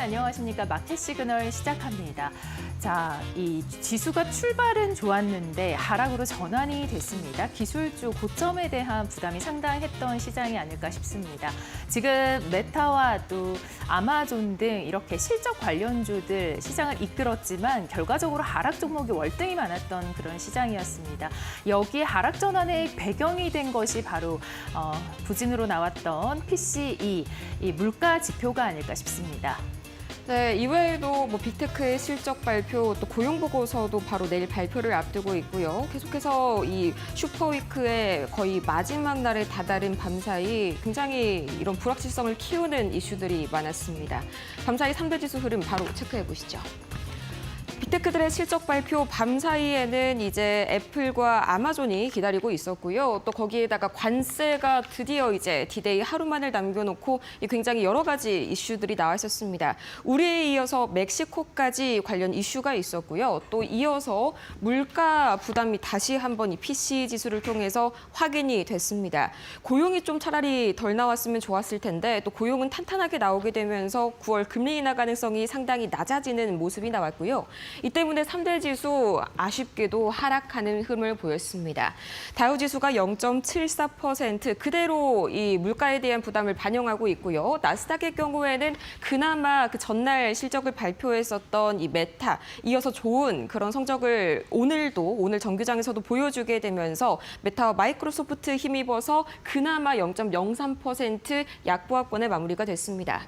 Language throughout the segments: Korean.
안녕하십니까. 마켓 시그널 시작합니다. 자, 이 지수가 출발은 좋았는데 하락으로 전환이 됐습니다. 기술주 고점에 대한 부담이 상당했던 시장이 아닐까 싶습니다. 지금 메타와 또 아마존 등 이렇게 실적 관련주들 시장을 이끌었지만 결과적으로 하락 종목이 월등히 많았던 그런 시장이었습니다. 여기에 하락 전환의 배경이 된 것이 바로 부진으로 나왔던 PCE, 이 물가 지표가 아닐까 싶습니다. 네, 이외에도 빅테크의 실적 발표, 또 고용 보고서도 바로 내일 발표를 앞두고 있고요. 계속해서 이 슈퍼위크의 거의 마지막 날에 다다른 밤사이 굉장히 이런 불확실성을 키우는 이슈들이 많았습니다. 밤사이 3대 지수 흐름 바로 체크해 보시죠. 빅테크들의 실적 발표 밤사이에는 이제 애플과 아마존이 기다리고 있었고요. 또 거기에다가 관세가 드디어 이제 디데이 하루만을 남겨놓고 굉장히 여러 가지 이슈들이 나와 있었습니다. 우리에 이어서 멕시코까지 관련 이슈가 있었고요. 또 이어서 물가 부담이 다시 한번 이 PCE 지수를 통해서 확인이 됐습니다. 고용이 좀 차라리 덜 나왔으면 좋았을 텐데 또 고용은 탄탄하게 나오게 되면서 9월 금리 인하 가능성이 상당히 낮아지는 모습이 나왔고요. 이 때문에 3대 지수 아쉽게도 하락하는 흐름을 보였습니다. 다우 지수가 0.74% 그대로 이 물가에 대한 부담을 반영하고 있고요. 나스닥의 경우에는 그나마 그 전날 실적을 발표했었던 이 메타, 이어서 좋은 그런 성적을 오늘 정규장에서도 보여주게 되면서 메타와 마이크로소프트 힘입어서 그나마 0.03% 약보합권에 마무리가 됐습니다.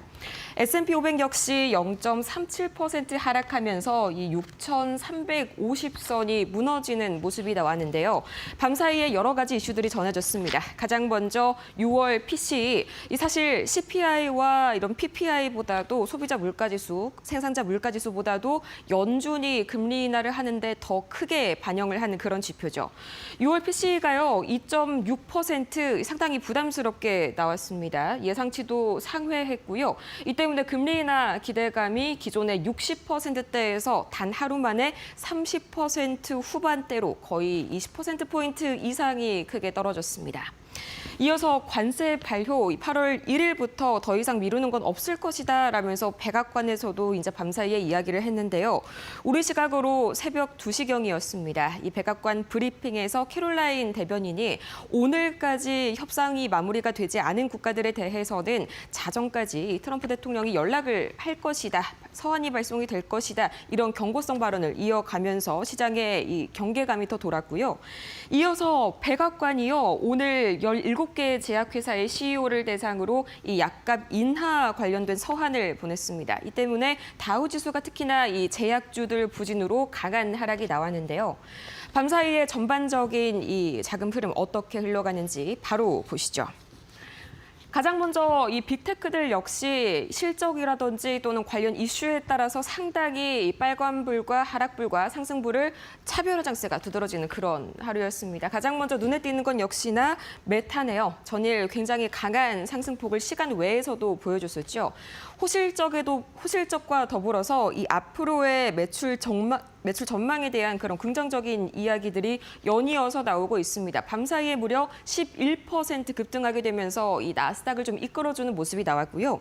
S&P 500 역시 0.37% 하락하면서 이 6,350선이 무너지는 모습이 나왔는데요. 밤사이에 여러 가지 이슈들이 전해졌습니다. 가장 먼저 6월 PCE, 사실 CPI와 이런 PPI보다도 소비자 물가지수, 생산자 물가지수보다도 연준이 금리 인하를 하는데 더 크게 반영을 하는 그런 지표죠. 6월 PCE가요, 2.6% 상당히 부담스럽게 나왔습니다. 예상치도 상회했고요. 이 때문에 금리 인하 기대감이 기존의 60%대에서 단 하루 만에 30% 후반대로 거의 20%포인트 이상이 크게 떨어졌습니다. 이어서 관세 발효 8월 1일부터 더 이상 미루는 건 없을 것이다 라면서 백악관에서도 이제 밤사이에 이야기를 했는데요. 우리 시각으로 새벽 2시경이었습니다. 이 백악관 브리핑에서 캐롤라인 대변인이 오늘까지 협상이 마무리가 되지 않은 국가들에 대해서는 자정까지 트럼프 대통령이 연락을 할 것이다. 서한이 발송이 될 것이다. 이런 경고성 발언을 이어가면서 시장에 이 경계감이 더 돌았고요. 이어서 백악관이요. 오늘 17개 제약회사의 CEO를 대상으로 이 약값 인하 관련된 서한을 보냈습니다. 이 때문에 다우지수가 특히나 이 제약주들 부진으로 강한 하락이 나왔는데요. 밤사이에 전반적인 이 자금 흐름 어떻게 흘러가는지 바로 보시죠. 가장 먼저 이 빅테크들 역시 실적이라든지 또는 관련 이슈에 따라서 상당히 빨간불과 하락불과 상승불을 차별화 장세가 두드러지는 그런 하루였습니다. 가장 먼저 눈에 띄는 건 역시나 메타네요. 전일 굉장히 강한 상승폭을 시간 외에서도 보여줬었죠. 호실적과 더불어서 이 앞으로의 매출 전망에 대한 그런 긍정적인 이야기들이 연이어서 나오고 있습니다. 밤사이에 무려 11% 급등하게 되면서 이 나스닥을 좀 이끌어주는 모습이 나왔고요.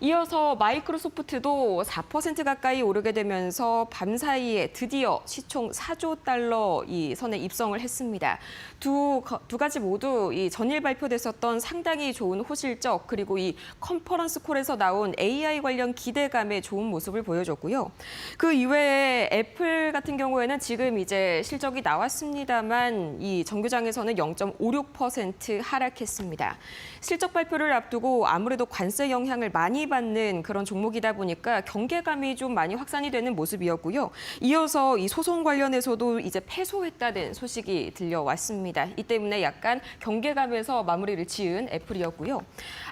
이어서 마이크로소프트도 4% 가까이 오르게 되면서 밤사이에 드디어 시총 4조 달러 이 선에 입성을 했습니다. 두 가지 모두 이 전일 발표됐었던 상당히 좋은 호실적 그리고 이 컨퍼런스 콜에서 나온 AI 관련 기대감에 좋은 모습을 보여줬고요. 그 이외에 애플 같은 경우에는 지금 이제 실적이 나왔습니다만 이 정규장에서는 0.56% 하락했습니다. 실적 발표를 앞두고 아무래도 관세 영향을 많이 받는 그런 종목이다 보니까 경계감이 좀 많이 확산이 되는 모습이었고요. 이어서 이 소송 관련해서도 이제 패소했다는 소식이 들려왔습니다. 이 때문에 약간 경계감에서 마무리를 지은 애플이었고요.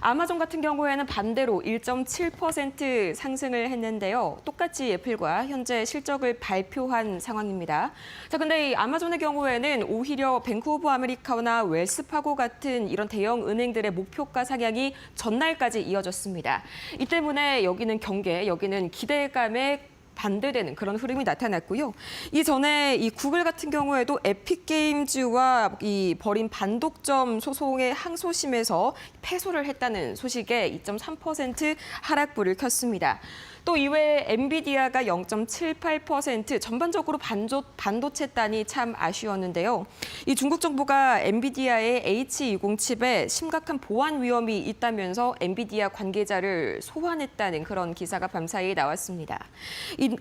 아마존 같은 경우에는 반대로 1.7% 상승을 했는데요. 똑같이 애플과 현재 실적을 발표한 상황입니다. 자, 근데 이 아마존의 경우에는 오히려 뱅크 오브 아메리카나 웰스파고 같은 이런 대형 은행들의 목표가 상향이 전날까지 이어졌습니다. 이 때문에 여기는 경계, 여기는 기대감에 반대되는 그런 흐름이 나타났고요. 이전에 이 구글 같은 경우에도 에픽게임즈와 이 벌인 반독점 소송의 항소심에서 패소를 했다는 소식에 2.3% 하락불을 켰습니다. 또 이외에 엔비디아가 0.78%, 전반적으로 반도체 단이 참 아쉬웠는데요. 이 중국 정부가 엔비디아의 H20 칩에 심각한 보안 위험이 있다면서 엔비디아 관계자를 소환했다는 그런 기사가 밤사이에 나왔습니다.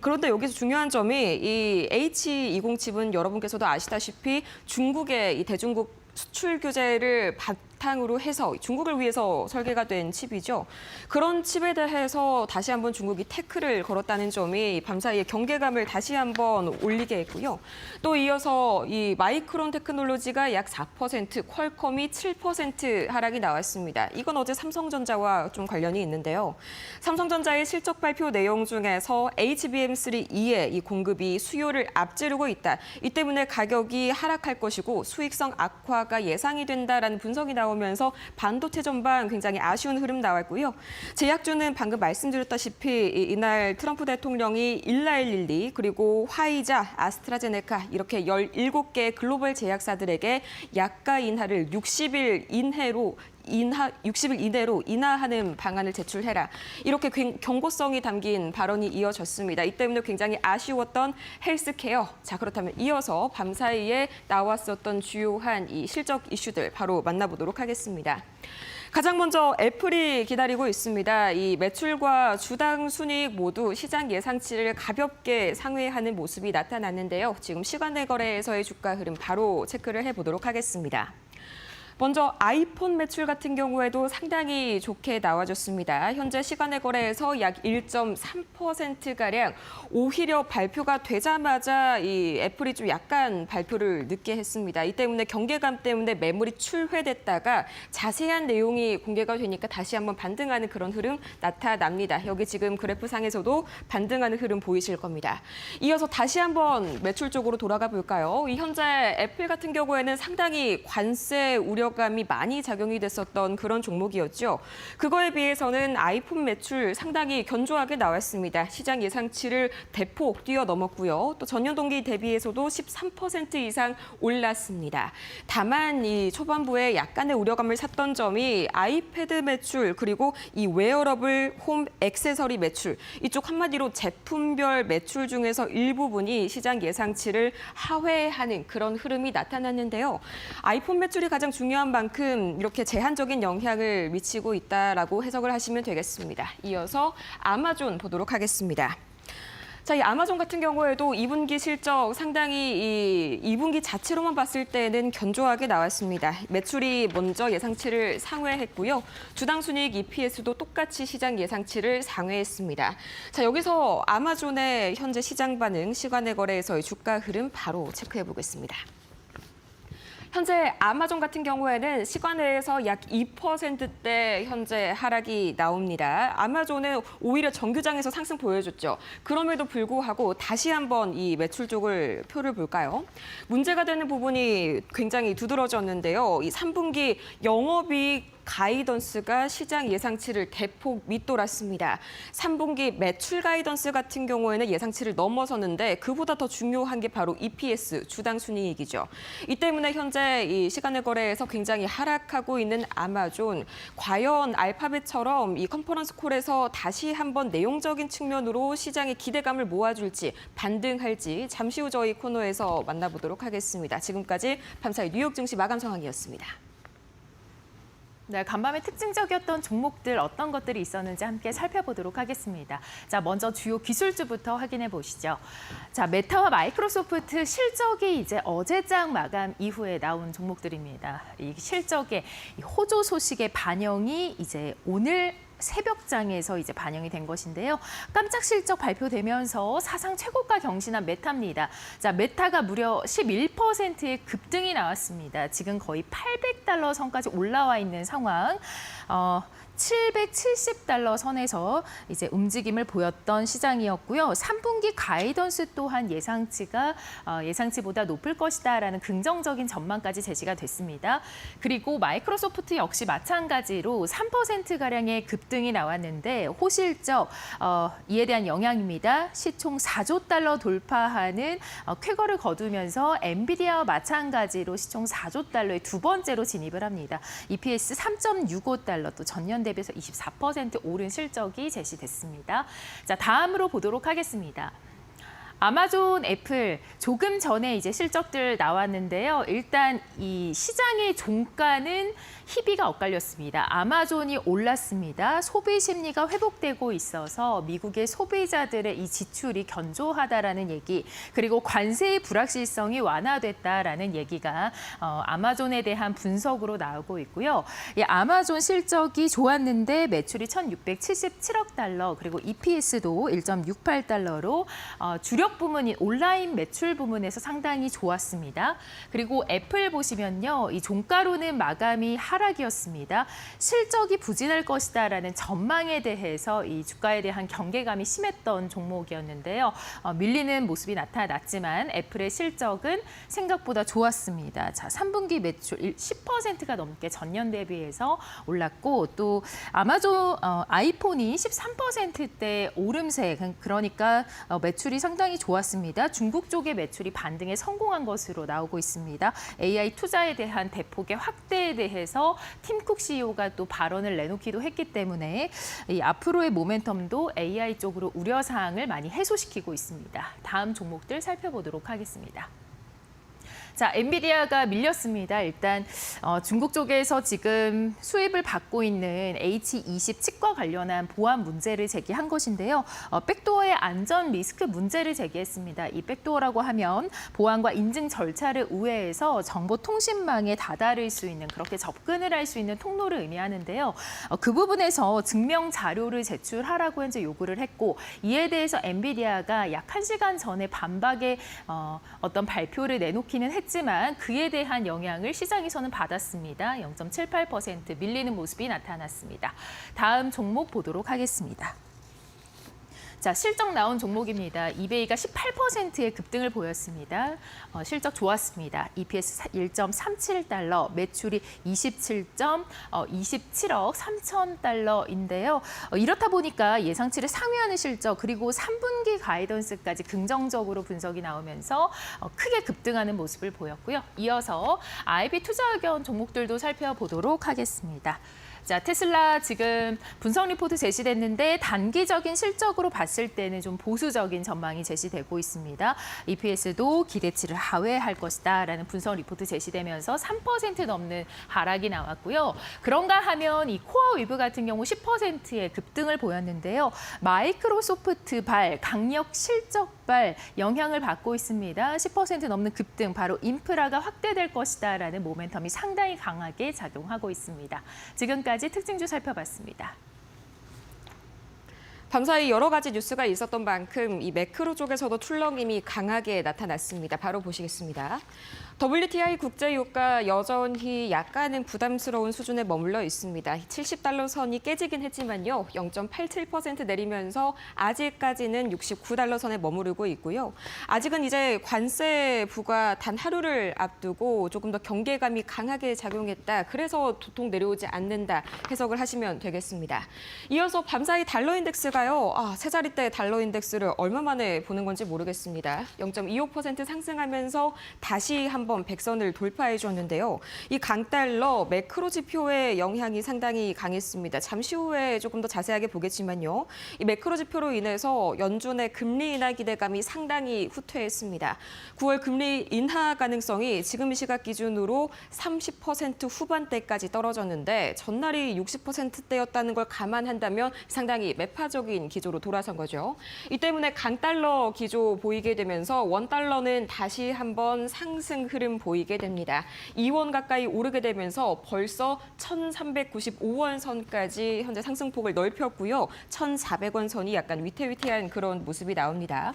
그런데 여기서 중요한 점이 이 H20 칩은 여러분께서도 아시다시피 중국의 이 대중국 수출 규제를 바탕으로 해서 중국을 위해서 설계가 된 칩이죠. 그런 칩에 대해서 다시 한번 중국이 태클을 걸었다는 점이 밤사이에 경계감을 다시 한번 올리게 했고요. 또 이어서 이 마이크론 테크놀로지가 약 4%, 퀄컴이 7% 하락이 나왔습니다. 이건 어제 삼성전자와 좀 관련이 있는데요. 삼성전자의 실적 발표 내용 중에서 HBM3E의 이 공급이 수요를 앞지르고 있다. 이 때문에 가격이 하락할 것이고 수익성 악화가 예상이 된다라는 분석이 나오면서 반도체 전반 굉장히 아쉬운 흐름 나왔고요. 제약주는 방금 말씀드렸다시피 이날 트럼프 대통령이 일라일릴리 그리고 화이자, 아스트라제네카 이렇게 17개 글로벌 제약사들에게 약가 인하를 60일 이내로 인하하는 방안을 제출해라. 이렇게 경고성이 담긴 발언이 이어졌습니다. 이 때문에 굉장히 아쉬웠던 헬스케어. 자, 그렇다면 이어서 밤사이에 나왔었던 주요한 이 실적 이슈들 바로 만나보도록 하겠습니다. 가장 먼저 애플이 기다리고 있습니다. 이 매출과 주당 순이익 모두 시장 예상치를 가볍게 상회하는 모습이 나타났는데요. 지금 시간의 거래에서의 주가 흐름 바로 체크를 해보도록 하겠습니다. 먼저 아이폰 매출 같은 경우에도 상당히 좋게 나와줬습니다. 현재 시간의 거래에서 약 1.3%가량 오히려 발표가 되자마자 이 애플이 좀 약간 발표를 늦게 했습니다. 이 때문에 경계감 때문에 매물이 출회됐다가 자세한 내용이 공개가 되니까 다시 한번 반등하는 그런 흐름 나타납니다. 여기 지금 그래프상에서도 반등하는 흐름 보이실 겁니다. 이어서 다시 한번 매출 쪽으로 돌아가 볼까요? 이 현재 애플 같은 경우에는 상당히 관세 우려 감이 많이 작용이 됐었던 그런 종목이었죠. 그거에 비해서는 아이폰 매출 상당히 견조하게 나왔습니다. 시장 예상치를 대폭 뛰어넘었고요. 또 전년 동기 대비해서도 13% 이상 올랐습니다. 다만 이 초반부에 약간의 우려감을 샀던 점이 아이패드 매출 그리고 이 웨어러블 홈 액세서리 매출 이쪽 한마디로 제품별 매출 중에서 일부분이 시장 예상치를 하회하는 그런 흐름이 나타났는데요. 아이폰 매출이 가장 중요한 만큼 이렇게 제한적인 영향을 미치고 있다라고 해석을 하시면 되겠습니다. 이어서 아마존 보도록 하겠습니다. 자, 이 아마존 같은 경우에도 2분기 실적 상당히 이 2분기 자체로만 봤을 때는 견조하게 나왔습니다. 매출이 먼저 예상치를 상회했고요. 주당 순이익 EPS도 똑같이 시장 예상치를 상회했습니다. 자, 여기서 아마존의 현재 시장 반응, 시간의 거래에서의 주가 흐름 바로 체크해 보겠습니다. 현재 아마존 같은 경우에는 시간외에서 약 2%대 현재 하락이 나옵니다. 아마존은 오히려 정규장에서 상승 보여줬죠. 그럼에도 불구하고 다시 한번 이 매출 쪽을 표를 볼까요? 문제가 되는 부분이 굉장히 두드러졌는데요. 이 3분기 영업이익 가이던스가 시장 예상치를 대폭 밑돌았습니다. 3분기 매출 가이던스 같은 경우에는 예상치를 넘어섰는데 그보다 더 중요한 게 바로 EPS, 주당 순이익이죠. 이 때문에 현재 이 시간의 거래에서 굉장히 하락하고 있는 아마존. 과연 알파벳처럼 이 컨퍼런스 콜에서 다시 한번 내용적인 측면으로 시장의 기대감을 모아줄지 반등할지 잠시 후 저희 코너에서 만나보도록 하겠습니다. 지금까지 밤사이 뉴욕 증시 마감 상황이었습니다. 네, 간밤에 특징적이었던 종목들 어떤 것들이 있었는지 함께 살펴보도록 하겠습니다. 자, 먼저 주요 기술주부터 확인해 보시죠. 자, 메타와 마이크로소프트 실적이 이제 어제장 마감 이후에 나온 종목들입니다. 이 실적의 호조 소식의 반영이 이제 오늘 새벽장에서 이제 반영이 된 것인데요. 깜짝 실적 발표되면서 사상 최고가 경신한 메타입니다. 자, 메타가 무려 11%의 급등이 나왔습니다. 지금 거의 $800 선까지 올라와 있는 상황. 770달러 선에서 이제 움직임을 보였던 시장이었고요. 3분기 가이던스 또한 예상치보다 높을 것이다라는 긍정적인 전망까지 제시가 됐습니다. 그리고 마이크로소프트 역시 마찬가지로 3%가량의 급등이 나왔는데 호실적 이에 대한 영향입니다. 시총 4조 달러 돌파하는 쾌거를 거두면서 엔비디아와 마찬가지로 시총 4조 달러의 두 번째로 진입을 합니다. EPS 3.65달러 또 전년 대비해서 24% 오른 실적이 제시됐습니다. 자, 다음으로 보도록 하겠습니다. 아마존, 애플 조금 전에 이제 실적들 나왔는데요. 일단 이 시장의 종가는 희비가 엇갈렸습니다. 아마존이 올랐습니다. 소비 심리가 회복되고 있어서 미국의 소비자들의 이 지출이 견조하다라는 얘기, 그리고 관세의 불확실성이 완화됐다라는 얘기가 아마존에 대한 분석으로 나오고 있고요. 이 아마존 실적이 좋았는데 매출이 1,677억 달러, 그리고 EPS도 1.68달러로 주력 부문인 온라인 매출 부문에서 상당히 좋았습니다. 그리고 애플 보시면요, 이 종가로는 마감이 하락이었습니다. 실적이 부진할 것이다라는 전망에 대해서 이 주가에 대한 경계감이 심했던 종목이었는데요. 밀리는 모습이 나타났지만 애플의 실적은 생각보다 좋았습니다. 자, 3분기 매출 10%가 넘게 전년 대비해서 올랐고, 또 아마존 아이폰이 13%대 오름세, 그러니까 매출이 상당히 좋았습니다. 중국 쪽의 매출이 반등에 성공한 것으로 나오고 있습니다. AI 투자에 대한 대폭의 확대에 대해서 팀쿡 CEO가 또 발언을 내놓기도 했기 때문에 이 앞으로의 모멘텀도 AI 쪽으로 우려사항을 많이 해소시키고 있습니다. 다음 종목들 살펴보도록 하겠습니다. 자, 엔비디아가 밀렸습니다. 일단 중국 쪽에서 지금 수입을 받고 있는 H20 칩과 관련한 보안 문제를 제기한 것인데요. 백도어의 안전 리스크 문제를 제기했습니다. 이 백도어라고 하면 보안과 인증 절차를 우회해서 정보통신망에 다다를 수 있는, 그렇게 접근을 할 수 있는 통로를 의미하는데요. 그 부분에서 증명 자료를 제출하라고 현재 요구를 했고, 이에 대해서 엔비디아가 약 1시간 전에 반박의 어떤 발표를 내놓기는 했지만 그에 대한 영향을 시장에서는 받았습니다. 0.78% 밀리는 모습이 나타났습니다. 다음 종목 보도록 하겠습니다. 자, 실적 나온 종목입니다. 이베이가 18%의 급등을 보였습니다. 실적 좋았습니다. EPS 1.37달러, 매출이 27억 3천 달러인데요. 이렇다 보니까 예상치를 상회하는 실적, 그리고 3분기 가이던스까지 긍정적으로 분석이 나오면서 크게 급등하는 모습을 보였고요. 이어서 IB 투자 의견 종목들도 살펴보도록 하겠습니다. 자, 테슬라 지금 분석 리포트 제시됐는데 단기적인 실적으로 봤을 때는 좀 보수적인 전망이 제시되고 있습니다. EPS도 기대치를 하회할 것이다라는 분석 리포트 제시되면서 3% 넘는 하락이 나왔고요. 그런가 하면 이 코어 위브 같은 경우 10%의 급등을 보였는데요. 마이크로소프트 발, 강력 실적 발 영향을 받고 있습니다. 10% 넘는 급등, 바로 인프라가 확대될 것이다라는 모멘텀이 상당히 강하게 작용하고 있습니다. 지금까지 특징주 살펴봤습니다. 밤사이 여러 가지 뉴스가 있었던 만큼 이 매크로 쪽에서도 출렁임이 강하게 나타났습니다. 바로 보시겠습니다. WTI 국제유가 여전히 약간은 부담스러운 수준에 머물러 있습니다. 70달러 선이 깨지긴 했지만요. 0.87% 내리면서 아직까지는 69달러 선에 머무르고 있고요. 아직은 이제 관세 부과 단 하루를 앞두고 조금 더 경계감이 강하게 작용했다. 그래서 도통 내려오지 않는다. 해석을 하시면 되겠습니다. 이어서 밤사이 달러 인덱스가요. 세 자릿대 달러 인덱스를 얼마 만에 보는 건지 모르겠습니다. 0.25% 상승하면서 다시 한번 100선을 돌파해 줬는데요. 이 강달러 매크로 지표의 영향이 상당히 강했습니다. 잠시 후에 조금 더 자세하게 보겠지만요. 이 매크로 지표로 인해서 연준의 금리 인하 기대감이 상당히 후퇴했습니다. 9월 금리 인하 가능성이 지금 이 시각 기준으로 30% 후반대까지 떨어졌는데 전날이 60%대였다는 걸 감안한다면 상당히 매파적인 기조로 돌아선 거죠. 이 때문에 강달러 기조 보이게 되면서 원달러는 다시 한번 상승 흐름 보이게 됩니다. 2원 가까이 오르게 되면서 벌써 1,395원 선까지 현재 상승폭을 넓혔고요. 1,400원 선이 약간 위태위태한 그런 모습이 나옵니다.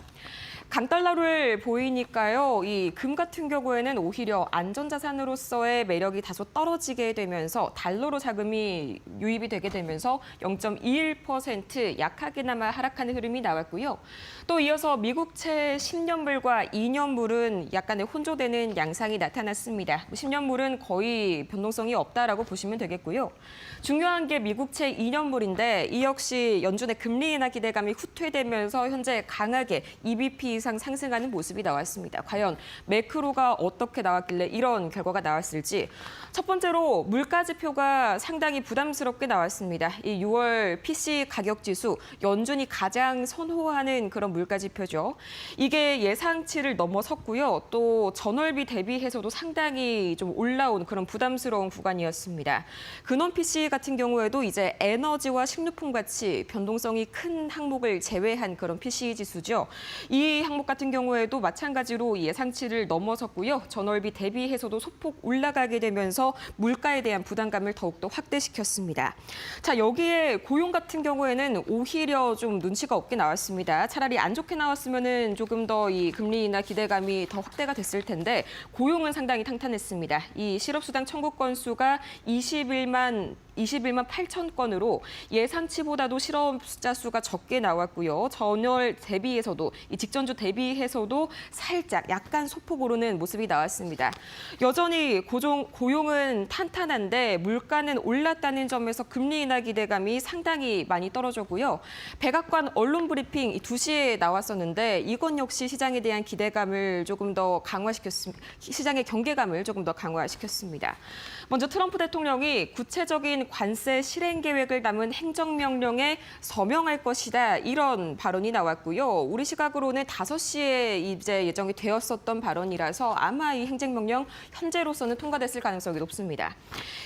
강달러를 보이니까요. 이 금 같은 경우에는 오히려 안전자산으로서의 매력이 다소 떨어지게 되면서 달러로 자금이 유입이 되게 되면서 0.21% 약한 약하게나마 하락하는 흐름이 나왔고요. 또 이어서 미국채 10년물과 2년물은 약간의 혼조되는 양상이 나타났습니다. 10년물은 거의 변동성이 없다라고 보시면 되겠고요. 중요한 게 미국채 2년물인데 이 역시 연준의 금리 인하 기대감이 후퇴되면서 현재 강하게 2bp 이상 상승하는 모습이 나왔습니다. 과연 매크로가 어떻게 나왔길래 이런 결과가 나왔을지. 첫 번째로 물가 지표가 상당히 부담스럽게 나왔습니다. 이 6월 PC 가격 지수, 연준이 가장 선호하는 그런 물가 지표죠. 이게 예상치를 넘어섰고요. 또 전월비 대비해서도 상당히 좀 올라온 그런 부담스러운 구간이었습니다. 근원 PC 같은 경우에도 이제 에너지와 식료품 같이 변동성이 큰 항목을 제외한 그런 PC 지수죠. 이 항목 같은 경우에도 마찬가지로 예상치를 넘어섰고요. 전월비 대비해서도 소폭 올라가게 되면서 물가에 대한 부담감을 더욱더 확대시켰습니다. 자, 여기에 고용 같은 경우에는 오히려 좀 눈치가 없게 나왔습니다. 차라리 안 좋게 나왔으면은 조금 더 이 금리 인하 기대감이 더 확대가 됐을 텐데 고용은 상당히 탄탄했습니다. 이 실업수당 청구 건수가 21만 8천 건으로 예상치보다도 실업자 수가 적게 나왔고요. 전월 대비해서도 이 직전주 대비해서도 살짝 약간 소폭 오르는 모습이 나왔습니다. 여전히 고용은 탄탄한데 물가는 올랐다는 점에서 금리 인하 기대감이 상당히 많이 떨어졌고요. 백악관 언론 브리핑 2시에 나왔었는데 이건 역시 시장에 대한 기대감을 조금 더 강화시켰습니다. 시장의 경계감을 조금 더 강화시켰습니다. 먼저 트럼프 대통령이 구체적인 관세 실행 계획을 담은 행정명령에 서명할 것이다. 이런 발언이 나왔고요. 우리 시각으로는 5시에 이제 예정이 되었었던 발언이라서 아마 이 행정명령 현재로서는 통과됐을 가능성이 높습니다.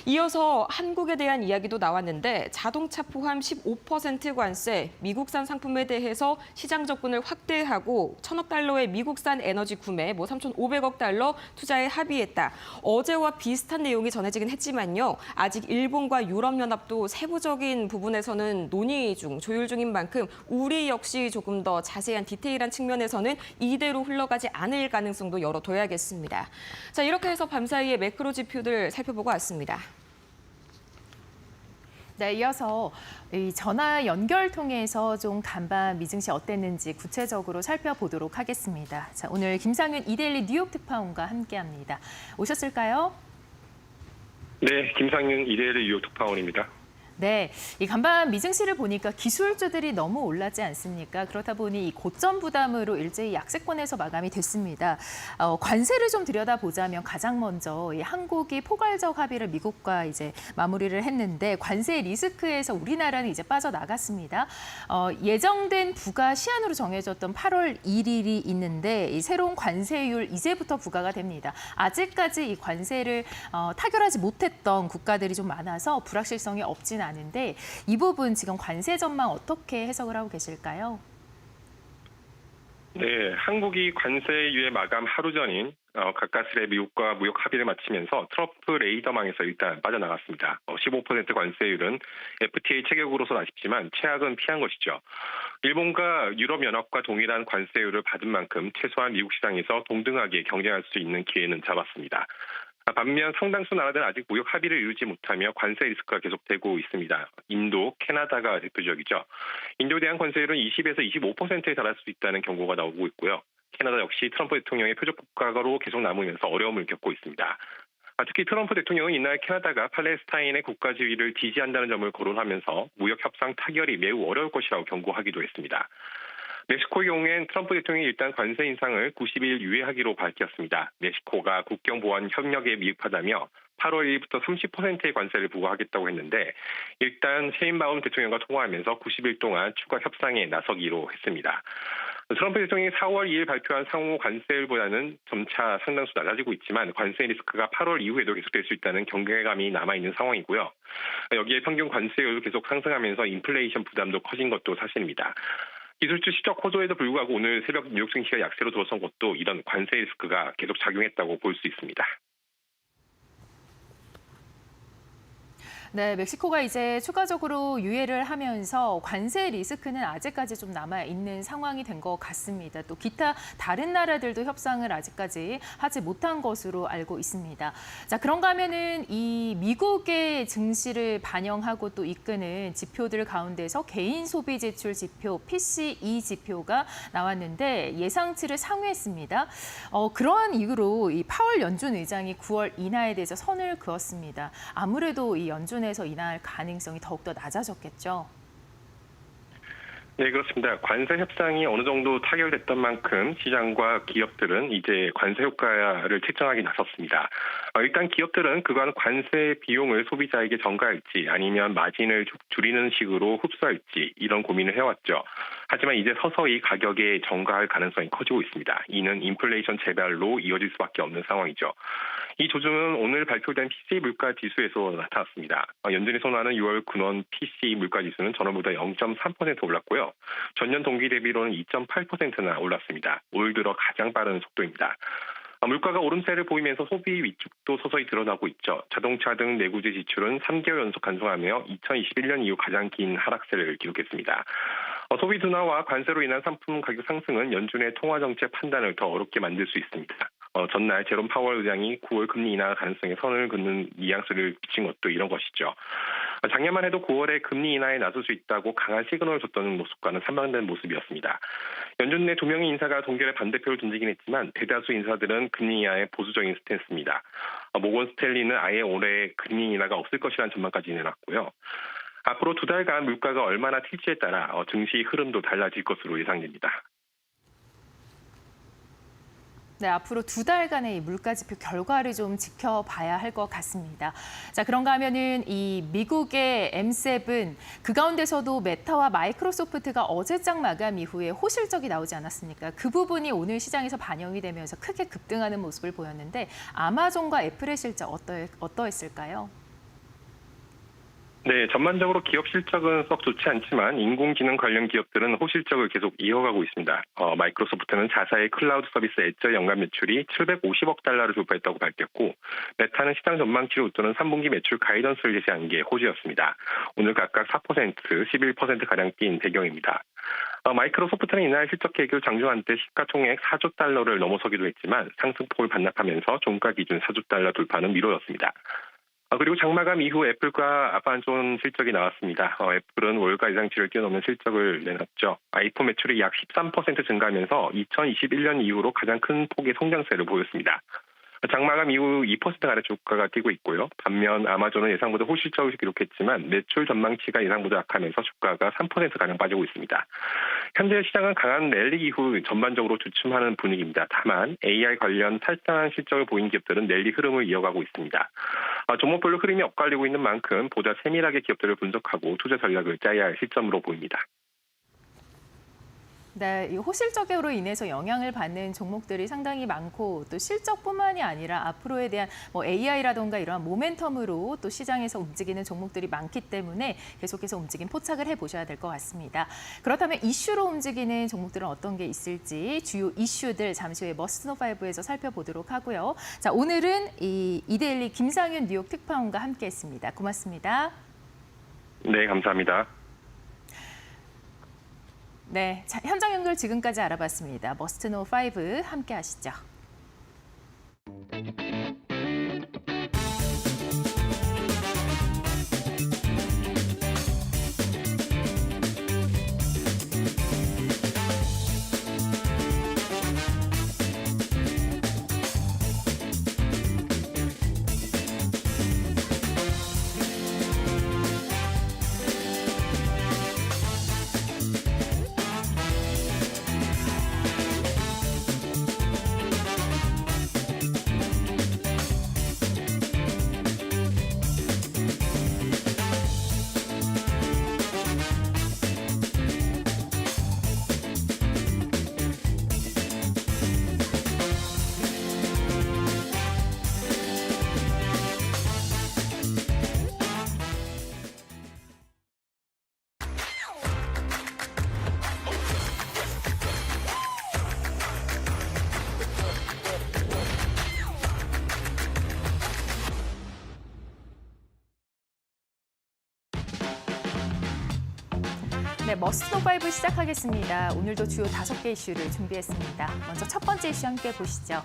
이어서 한국에 대한 이야기도 나왔는데 자동차 포함 15% 관세, 미국산 상품에 대해서 시장 접근을 확대하고 1,000억 달러의 미국산 에너지 구매, 3,500억 달러 투자에 합의했다. 어제와 비슷한 내용이 전해지긴 했지만요. 아직 일본과 유럽연합도 세부적인 부분에서는 조율 중인 만큼 우리 역시 조금 더 자세한 디테일한 측면에서는 이대로 흘러가지 않을 가능성도 열어둬야겠습니다. 자, 이렇게 해서 밤사이의 매크로 지표들 살펴보고 왔습니다. 네, 이어서 이 전화 연결 통해서 좀 간밤 미증시 어땠는지 구체적으로 살펴보도록 하겠습니다. 자, 오늘 김상윤 이데일리 뉴욕 특파원과 함께합니다. 오셨을까요? 네, 김상윤 이데일리 뉴욕 특파원입니다. 네, 이 간밤 미증시를 보니까 기술주들이 너무 올랐지 않습니까? 그렇다 보니 이 고점 부담으로 일제히 약세권에서 마감이 됐습니다. 관세를 좀 들여다보자면 가장 먼저 이 한국이 포괄적 합의를 미국과 이제 마무리를 했는데 관세 리스크에서 우리나라는 이제 빠져나갔습니다. 예정된 부과 시한으로 정해졌던 8월 1일이 있는데 이 새로운 관세율 이제부터 부과가 됩니다. 아직까지 이 관세를 타결하지 못했던 국가들이 좀 많아서 불확실성이 없지는 않은데 이 부분 지금 관세 전망 어떻게 해석을 하고 계실까요? 네, 한국이 관세 유예 마감 하루 전인 가까스레 미국과 무역 합의를 마치면서 트럼프 레이더망에서 일단 빠져나갔습니다. 15% 관세율은 FTA 체결국으로서는 아쉽지만 최악은 피한 것이죠. 일본과 유럽연합과 동일한 관세율을 받은 만큼 최소한 미국 시장에서 동등하게 경쟁할 수 있는 기회는 잡았습니다. 반면 상당수 나라들은 아직 무역 합의를 이루지 못하며 관세 리스크가 계속되고 있습니다. 인도, 캐나다가 대표적이죠. 인도에 대한 관세율은 20에서 25%에 달할 수 있다는 경고가 나오고 있고요. 캐나다 역시 트럼프 대통령의 표적 국가로 계속 남으면서 어려움을 겪고 있습니다. 특히 트럼프 대통령은 이날 캐나다가 팔레스타인의 국가 지위를 지지한다는 점을 거론하면서 무역 협상 타결이 매우 어려울 것이라고 경고하기도 했습니다. 멕시코의 경우엔 트럼프 대통령이 일단 관세 인상을 90일 유예하기로 밝혔습니다. 멕시코가 국경 보안 협력에 미흡하다며 8월 1일부터 30%의 관세를 부과하겠다고 했는데 일단 셰인바움 대통령과 통화하면서 90일 동안 추가 협상에 나서기로 했습니다. 트럼프 대통령이 4월 2일 발표한 상호 관세율보다는 점차 상당수 낮아지고 있지만 관세 리스크가 8월 이후에도 계속될 수 있다는 경계감이 남아있는 상황이고요. 여기에 평균 관세율도 계속 상승하면서 인플레이션 부담도 커진 것도 사실입니다. 기술주 시적 호조에도 불구하고 오늘 새벽 뉴욕 증시가 약세로 들어선 것도 이런 관세 리스크가 계속 작용했다고 볼 수 있습니다. 네, 멕시코가 이제 추가적으로 유예를 하면서 관세 리스크는 아직까지 좀 남아 있는 상황이 된 것 같습니다. 또 기타 다른 나라들도 협상을 아직까지 하지 못한 것으로 알고 있습니다. 자, 그런가 하면은 이 미국의 증시를 반영하고 또 이끄는 지표들 가운데서 개인 소비 지출 지표 PCE 지표가 나왔는데 예상치를 상회했습니다. 그러한 이유로 이 파월 연준 의장이 9월 인하에 대해서 선을 그었습니다. 아무래도 이 연준에서 인하할 가능성이 더욱더 낮아졌겠죠. 네, 그렇습니다. 관세 협상이 어느 정도 타결됐던 만큼 시장과 기업들은 이제 관세 효과를 책정하기 나섰습니다. 일단 기업들은 그간 관세 비용을 소비자에게 전가할지 아니면 마진을 줄이는 식으로 흡수할지 이런 고민을 해왔죠. 하지만 이제 서서히 가격에 전가할 가능성이 커지고 있습니다. 이는 인플레이션 재발로 이어질 수밖에 없는 상황이죠. 이 조짐은 오늘 발표된 PCE 물가 지수에서 나타났습니다. 연준이 선호하는 6월 근원 PCE 물가 지수는 전월보다 0.3% 올랐고요. 전년 동기 대비로는 2.8%나 올랐습니다. 올 들어 가장 빠른 속도입니다. 물가가 오름세를 보이면서 소비 위축도 서서히 드러나고 있죠. 자동차 등 내구재 지출은 3개월 연속 간성하며 2021년 이후 가장 긴 하락세를 기록했습니다. 소비 둔화와 관세로 인한 상품 가격 상승은 연준의 통화정책 판단을 더 어렵게 만들 수 있습니다. 전날 제롬 파월 의장이 9월 금리 인하 가능성에 선을 긋는 뉘앙스를 비친 것도 이런 것이죠. 작년만 해도 9월에 금리 인하에 나설 수 있다고 강한 시그널을 줬던 모습과는 상반된 모습이었습니다. 연준 내 2명의 인사가 동결의 반대표를 던지긴 했지만 대다수 인사들은 금리 인하에 보수적인 스탠스입니다. 모건 스탠리는 아예 올해 금리 인하가 없을 것이라는 전망까지 내놨고요. 앞으로 2달간 물가가 얼마나 튈지에 따라 증시 흐름도 달라질 것으로 예상됩니다. 네, 앞으로 2달간의 이 물가 지표 결과를 좀 지켜봐야 할 것 같습니다. 자, 그런가 하면은 이 미국의 M7 그 가운데서도 메타와 마이크로소프트가 어제장 마감 이후에 호실적이 나오지 않았습니까? 그 부분이 오늘 시장에서 반영이 되면서 크게 급등하는 모습을 보였는데 아마존과 애플의 실적 어떠했을까요? 네, 전반적으로 기업 실적은 썩 좋지 않지만 인공지능 관련 기업들은 호실적을 계속 이어가고 있습니다. 마이크로소프트는 자사의 클라우드 서비스 애절 연간 매출이 750억 달러를 돌파했다고 밝혔고 메타는 시장 전망치를 웃도는 3분기 매출 가이던스를 제시한 게 호재였습니다. 오늘 각각 4%, 11%가량 뛴 배경입니다. 마이크로소프트는 이날 실적 계획을 장중한 때 시가총액 4조 달러를 넘어서기도 했지만 상승폭을 반납하면서 종가 기준 4조 달러 돌파는 미뤄졌습니다. 그리고 장마감 이후 애플과 아마존 실적이 나왔습니다. 애플은 월가 예상치를 뛰어넘는 실적을 내놨죠. 아이폰 매출이 약 13% 증가하면서 2021년 이후로 가장 큰 폭의 성장세를 보였습니다. 장마감 이후 2% 아래 주가가 뛰고 있고요. 반면 아마존은 예상보다 호실적을 기록했지만 매출 전망치가 예상보다 약하면서 주가가 3%가량 빠지고 있습니다. 현재 시장은 강한 랠리 이후 전반적으로 주춤하는 분위기입니다. 다만 AI 관련 탈당한 실적을 보인 기업들은 랠리 흐름을 이어가고 있습니다. 종목별로 흐름이 엇갈리고 있는 만큼 보다 세밀하게 기업들을 분석하고 투자 전략을 짜야 할 시점으로 보입니다. 네, 이 호실적으로 인해서 영향을 받는 종목들이 상당히 많고 또 실적뿐만이 아니라 앞으로에 대한 AI라던가 이러한 모멘텀으로 또 시장에서 움직이는 종목들이 많기 때문에 계속해서 움직임 포착을 해보셔야 될 것 같습니다. 그렇다면 이슈로 움직이는 종목들은 어떤 게 있을지 주요 이슈들 잠시 후에 머스트노5에서 살펴보도록 하고요. 자, 오늘은 이데일리 김상윤 뉴욕 특파원과 함께했습니다. 고맙습니다. 네, 감사합니다. 네, 자, 현장 연결 지금까지 알아봤습니다. 머스트노5 함께 하시죠. 네, 머스노5 시작하겠습니다. 오늘도 주요 5개 이슈를 준비했습니다. 먼저 첫 번째 이슈 함께 보시죠.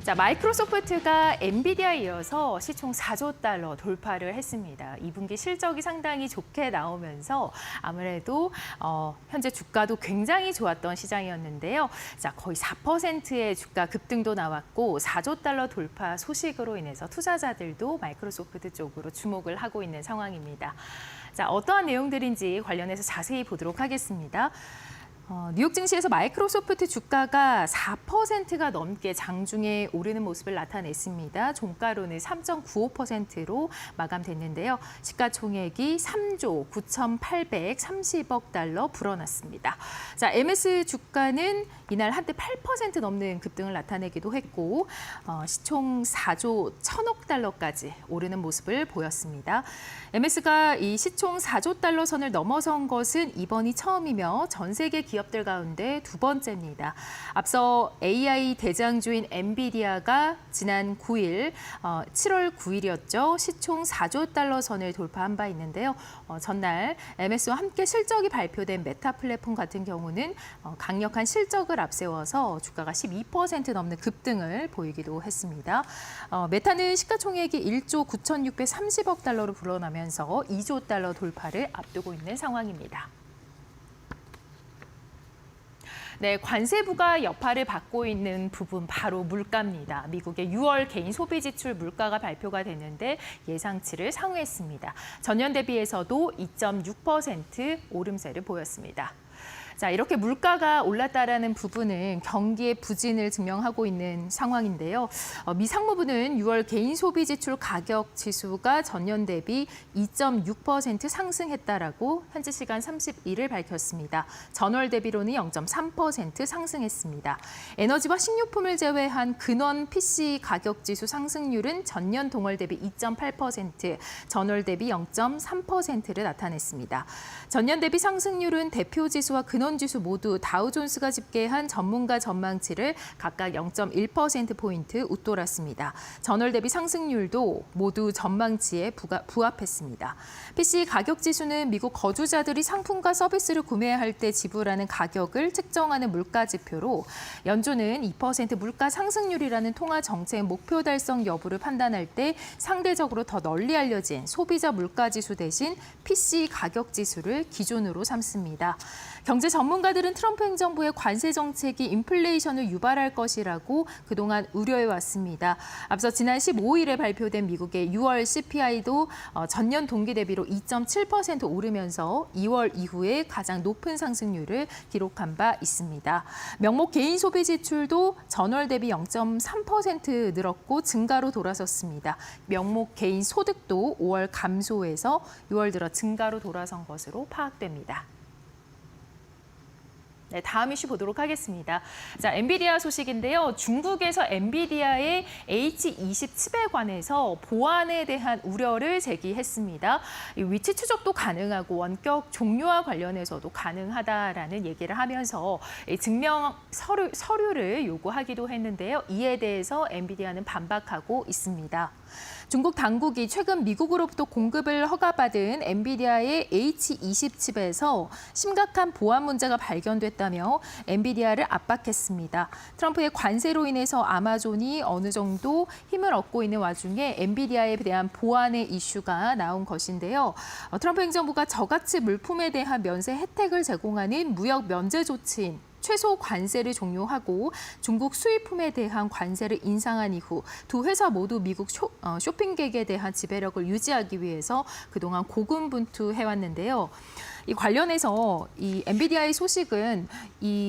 자, 마이크로소프트가 엔비디아에 이어서 시총 4조 달러 돌파를 했습니다. 2분기 실적이 상당히 좋게 나오면서 아무래도 현재 주가도 굉장히 좋았던 시장이었는데요. 자, 거의 4%의 주가 급등도 나왔고 4조 달러 돌파 소식으로 인해서 투자자들도 마이크로소프트 쪽으로 주목을 하고 있는 상황입니다. 자, 어떠한 내용들인지 관련해서 자세히 보도록 하겠습니다. 뉴욕 증시에서 마이크로소프트 주가가 4%가 넘게 장중에 오르는 모습을 나타냈습니다. 종가로는 3.95%로 마감됐는데요. 시가총액이 3조 9,830억 달러 불어났습니다. 자, MS 주가는 이날 한때 8% 넘는 급등을 나타내기도 했고 시총 4조 1,000억 달러까지 오르는 모습을 보였습니다. MS가 이 시총 4조 달러 선을 넘어선 것은 이번이 처음이며 전 세계 기업들 가운데 두 번째입니다. 앞서 AI 대장주인 엔비디아가 지난 9일, 7월 9일이었죠. 시총 4조 달러 선을 돌파한 바 있는데요. 전날 MS와 함께 실적이 발표된 메타 플랫폼 같은 경우는 강력한 실적을 앞세워서 주가가 12% 넘는 급등을 보이기도 했습니다. 메타는 시가총액이 1조 9,630억 달러로 불어나면서 2조 달러 돌파를 앞두고 있는 상황입니다. 네, 관세부가 여파를 받고 있는 부분 바로 물가입니다. 미국의 6월 개인 소비 지출 물가가 발표가 됐는데 예상치를 상회했습니다. 전년 대비해서도 2.6% 오름세를 보였습니다. 자, 이렇게 물가가 올랐다라는 부분은 경기의 부진을 증명하고 있는 상황인데요. 미 상무부는 6월 개인 소비 지출 가격 지수가 전년 대비 2.6% 상승했다라고 현지 시간 30일을 밝혔습니다. 전월 대비로는 0.3% 상승했습니다. 에너지와 식료품을 제외한 근원 PC 가격 지수 상승률은 전년 동월 대비 2.8%, 전월 대비 0.3%를 나타냈습니다. 전년 대비 상승률은 대표 지수와 근원 지수 모두 다우존스가 집계한 전문가 전망치를 각각 0.1%포인트 웃돌았습니다. 전월 대비 상승률도 모두 전망치에 부합했습니다. PC 가격 지수는 미국 거주자들이 상품과 서비스를 구매할 때 지불하는 가격을 측정하는 물가 지표로 연준은 2% 물가 상승률이라는 통화 정책 목표 달성 여부를 판단할 때 상대적으로 더 널리 알려진 소비자 물가 지수 대신 PC 가격 지수를 기준으로 삼습니다. 경제 전문가들은 트럼프 행정부의 관세 정책이 인플레이션을 유발할 것이라고 그동안 우려해 왔습니다. 앞서 지난 15일에 발표된 미국의 6월 CPI도 전년 동기 대비로 2.7% 오르면서 2월 이후에 가장 높은 상승률을 기록한 바 있습니다. 명목 개인 소비 지출도 전월 대비 0.3% 늘었고 증가로 돌아섰습니다. 명목 개인 소득도 5월 감소해서 6월 들어 증가로 돌아선 것으로 파악됩니다. 네, 다음 이슈 보도록 하겠습니다. 자, 엔비디아 소식인데요. 중국에서 엔비디아의 H20 칩에 관해서 보안에 대한 우려를 제기했습니다. 위치 추적도 가능하고 원격 종료와 관련해서도 가능하다라는 얘기를 하면서 증명 서류를 요구하기도 했는데요. 이에 대해서 엔비디아는 반박하고 있습니다. 중국 당국이 최근 미국으로부터 공급을 허가받은 엔비디아의 H20 칩에서 심각한 보안 문제가 발견됐다며 엔비디아를 압박했습니다. 트럼프의 관세로 인해서 아마존이 어느 정도 힘을 얻고 있는 와중에 엔비디아에 대한 보안의 이슈가 나온 것인데요. 트럼프 행정부가 저가치 물품에 대한 면세 혜택을 제공하는 무역 면제 조치인 최소 관세를 종료하고 중국 수입품에 대한 관세를 인상한 이후 두 회사 모두 미국 쇼핑객에 대한 지배력을 유지하기 위해서 그동안 고군분투해왔는데요. 이 관련해서 이 엔비디아의 소식은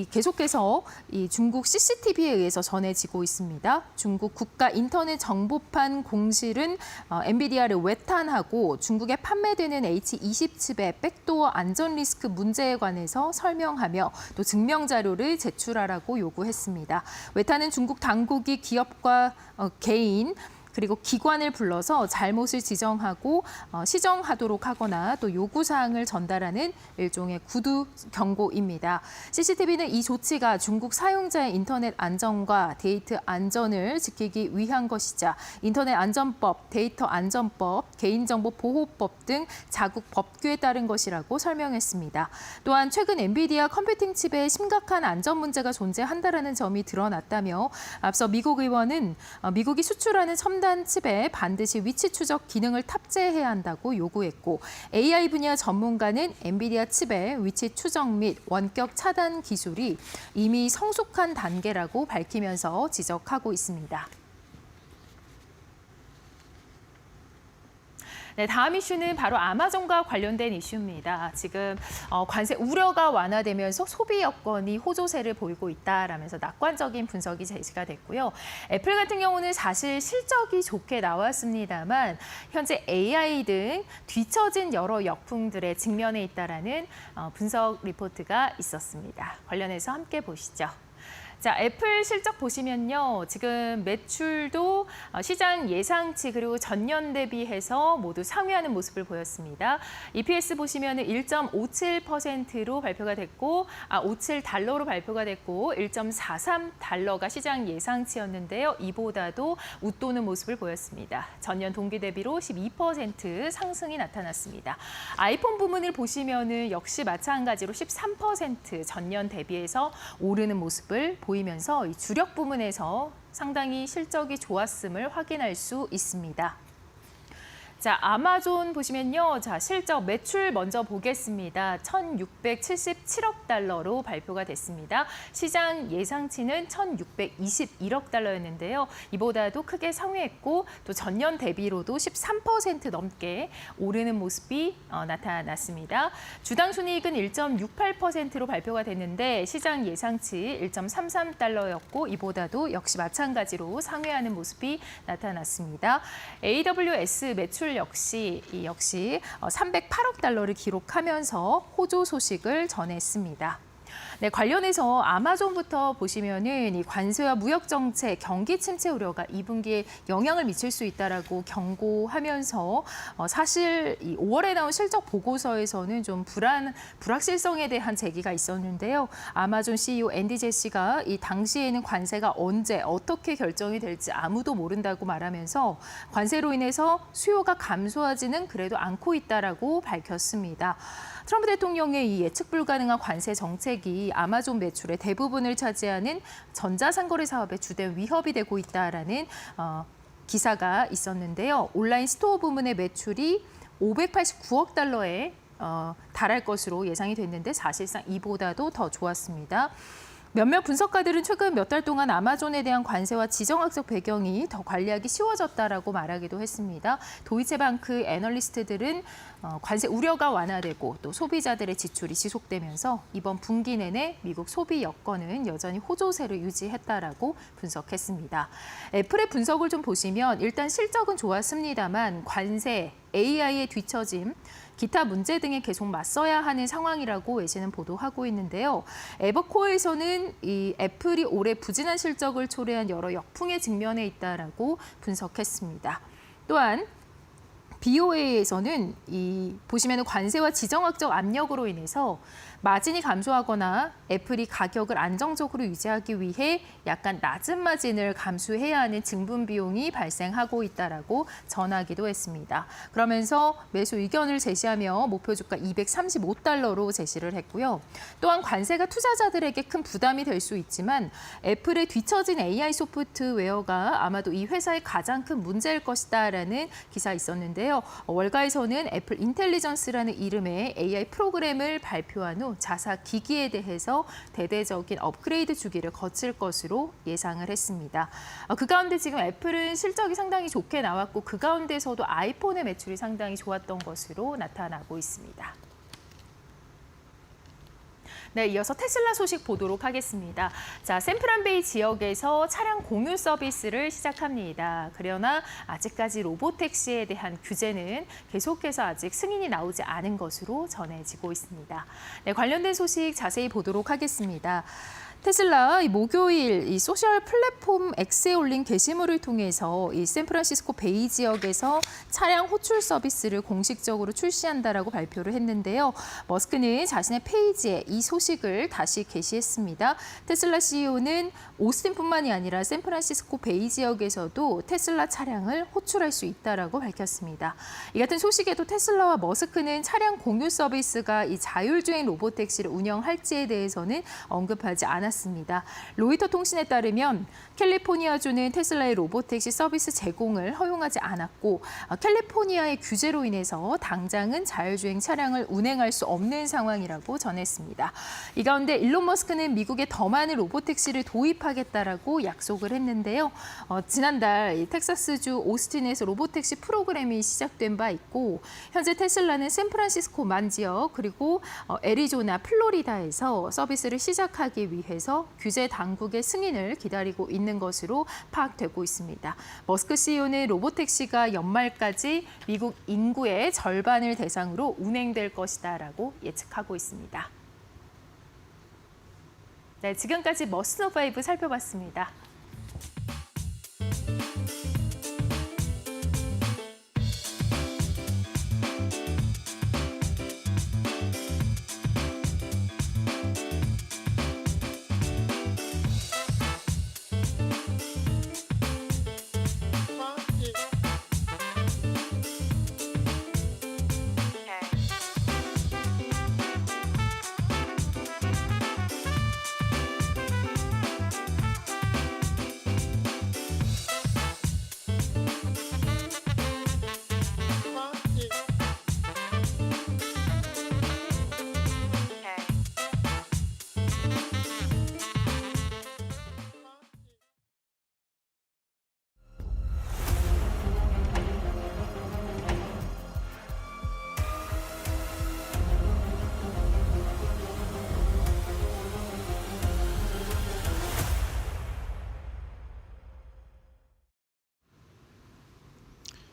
계속해서 중국 CCTV에 의해서 전해지고 있습니다. 중국 국가 인터넷 정보판 공실은 엔비디아를 외탄하고 중국에 판매되는 H20 칩의 백도어 안전 리스크 문제에 관해서 설명하며 또 증명 자료를 제출하라고 요구했습니다. 외탄은 중국 당국이 기업과 개인 그리고 기관을 불러서 잘못을 지정하고 시정하도록 하거나 또 요구사항을 전달하는 일종의 구두 경고입니다. CCTV는 이 조치가 중국 사용자의 인터넷 안전과 데이터 안전을 지키기 위한 것이자 인터넷 안전법, 데이터 안전법, 개인정보 보호법 등 자국 법규에 따른 것이라고 설명했습니다. 또한 최근 엔비디아 컴퓨팅 칩에 심각한 안전 문제가 존재한다는 점이 드러났다며 앞서 미국 의원은 미국이 수출하는 첨단 칩에 반드시 위치 추적 기능을 탑재해야 한다고 요구했고 AI 분야 전문가는 엔비디아 칩의 위치 추적 및 원격 차단 기술이 이미 성숙한 단계라고 밝히면서 지적하고 있습니다. 네, 다음 이슈는 바로 아마존과 관련된 이슈입니다. 지금 관세 우려가 완화되면서 소비 여건이 호조세를 보이고 있다라면서 낙관적인 분석이 제시가 됐고요. 애플 같은 경우는 사실 실적이 좋게 나왔습니다만 현재 AI 등 뒤처진 여러 역풍들에 직면해 있다라는 분석 리포트가 있었습니다. 관련해서 함께 보시죠. 자, 애플 실적 보시면요. 지금 매출도 시장 예상치 그리고 전년 대비해서 모두 상회하는 모습을 보였습니다. EPS 보시면은 1.57%로 발표가 됐고, 57달러로 발표가 됐고, 1.43달러가 시장 예상치였는데요. 이보다도 웃도는 모습을 보였습니다. 전년 동기 대비로 12% 상승이 나타났습니다. 아이폰 부문을 보시면은 역시 마찬가지로 13% 전년 대비해서 오르는 모습을 보이면서 이 주력 부문에서 상당히 실적이 좋았음을 확인할 수 있습니다. 자, 아마존 보시면요. 자, 실적 매출 먼저 보겠습니다. 1,677억 달러로 발표가 됐습니다. 시장 예상치는 1,621억 달러였는데요. 이보다도 크게 상회했고 또 전년 대비로도 13% 넘게 오르는 모습이 나타났습니다. 주당 순이익은 1.68%로 발표가 됐는데 시장 예상치 1.33달러였고 이보다도 역시 마찬가지로 상회하는 모습이 나타났습니다. AWS 매출 역시 308억 달러를 기록하면서 호조 소식을 전했습니다. 네, 관련해서 아마존부터 보시면은 이 관세와 무역 정책, 경기 침체 우려가 2분기에 영향을 미칠 수 있다라고 경고하면서 사실 이 5월에 나온 실적 보고서에서는 좀 불확실성에 대한 제기가 있었는데요. 아마존 CEO 앤디 제시가 이 당시에는 관세가 언제 어떻게 결정이 될지 아무도 모른다고 말하면서 관세로 인해서 수요가 감소하지는 그래도 않고 있다라고 밝혔습니다. 트럼프 대통령의 이 예측 불가능한 관세 정책이 아마존 매출의 대부분을 차지하는 전자상거래 사업의 주된 위협이 되고 있다라는 기사가 있었는데요. 온라인 스토어 부문의 매출이 589억 달러에 달할 것으로 예상이 됐는데 사실상 이보다도 더 좋았습니다. 몇몇 분석가들은 최근 몇 달 동안 아마존에 대한 관세와 지정학적 배경이 더 관리하기 쉬워졌다라고 말하기도 했습니다. 도이체방크 애널리스트들은 관세 우려가 완화되고 또 소비자들의 지출이 지속되면서 이번 분기 내내 미국 소비 여건은 여전히 호조세를 유지했다라고 분석했습니다. 애플의 분석을 좀 보시면 일단 실적은 좋았습니다만 관세, AI의 뒤처짐, 기타 문제 등에 계속 맞서야 하는 상황이라고 외신은 보도하고 있는데요. 에버코어에서는 이 애플이 올해 부진한 실적을 초래한 여러 역풍에 직면해 있다라고 분석했습니다. 또한 BOA에서는 보시면 관세와 지정학적 압력으로 인해서 마진이 감소하거나 애플이 가격을 안정적으로 유지하기 위해 약간 낮은 마진을 감수해야 하는 증분 비용이 발생하고 있다라고 전하기도 했습니다. 그러면서 매수 의견을 제시하며 목표 주가 235달러로 제시를 했고요. 또한 관세가 투자자들에게 큰 부담이 될 수 있지만 애플의 뒤처진 AI 소프트웨어가 아마도 이 회사의 가장 큰 문제일 것이다라는 기사 있었는데요. 월가에서는 애플 인텔리전스라는 이름의 AI 프로그램을 발표한 후 자사 기기에 대해서 대대적인 업그레이드 주기를 거칠 것으로 예상을 했습니다. 그 가운데 지금 애플은 실적이 상당히 좋게 나왔고 그 가운데서도 아이폰의 매출이 상당히 좋았던 것으로 나타나고 있습니다. 네, 이어서 테슬라 소식 보도록 하겠습니다. 자, 샌프란베이 지역에서 차량 공유 서비스를 시작합니다. 그러나 아직까지 로보택시에 대한 규제는 계속해서 아직 승인이 나오지 않은 것으로 전해지고 있습니다. 네, 관련된 소식 자세히 보도록 하겠습니다. 테슬라 이 목요일 이 소셜 플랫폼 X에 올린 게시물을 통해서 이 샌프란시스코 베이 지역에서 차량 호출 서비스를 공식적으로 출시한다라고 발표를 했는데요. 머스크는 자신의 페이지에 이 소식을 다시 게시했습니다. 테슬라 CEO는 오스틴뿐만이 아니라 샌프란시스코 베이 지역에서도 테슬라 차량을 호출할 수 있다라고 밝혔습니다. 이 같은 소식에도 테슬라와 머스크는 차량 공유 서비스가 이 자율주행 로보택시를 운영할지에 대해서는 언급하지 않았습니다. 로이터 통신에 따르면 캘리포니아주는 테슬라의 로보택시 서비스 제공을 허용하지 않았고 캘리포니아의 규제로 인해서 당장은 자율주행 차량을 운행할 수 없는 상황이라고 전했습니다. 이 가운데 일론 머스크는 미국에 더 많은 로보택시를 도입하겠다라고 약속을 했는데요. 지난달 텍사스주 오스틴에서 로보택시 프로그램이 시작된 바 있고 현재 테슬라는 샌프란시스코만 지역 그리고 애리조나, 플로리다에서 서비스를 시작하기 위해서 규제 당국의 승인을 기다리고 있는 것으로 파악되고 있습니다. 머스크 CEO는 로보택시가 연말까지 미국 인구의 절반을 대상으로 운행될 것이다라고 예측하고 있습니다. 네, 지금까지 머스너바이브 살펴봤습니다.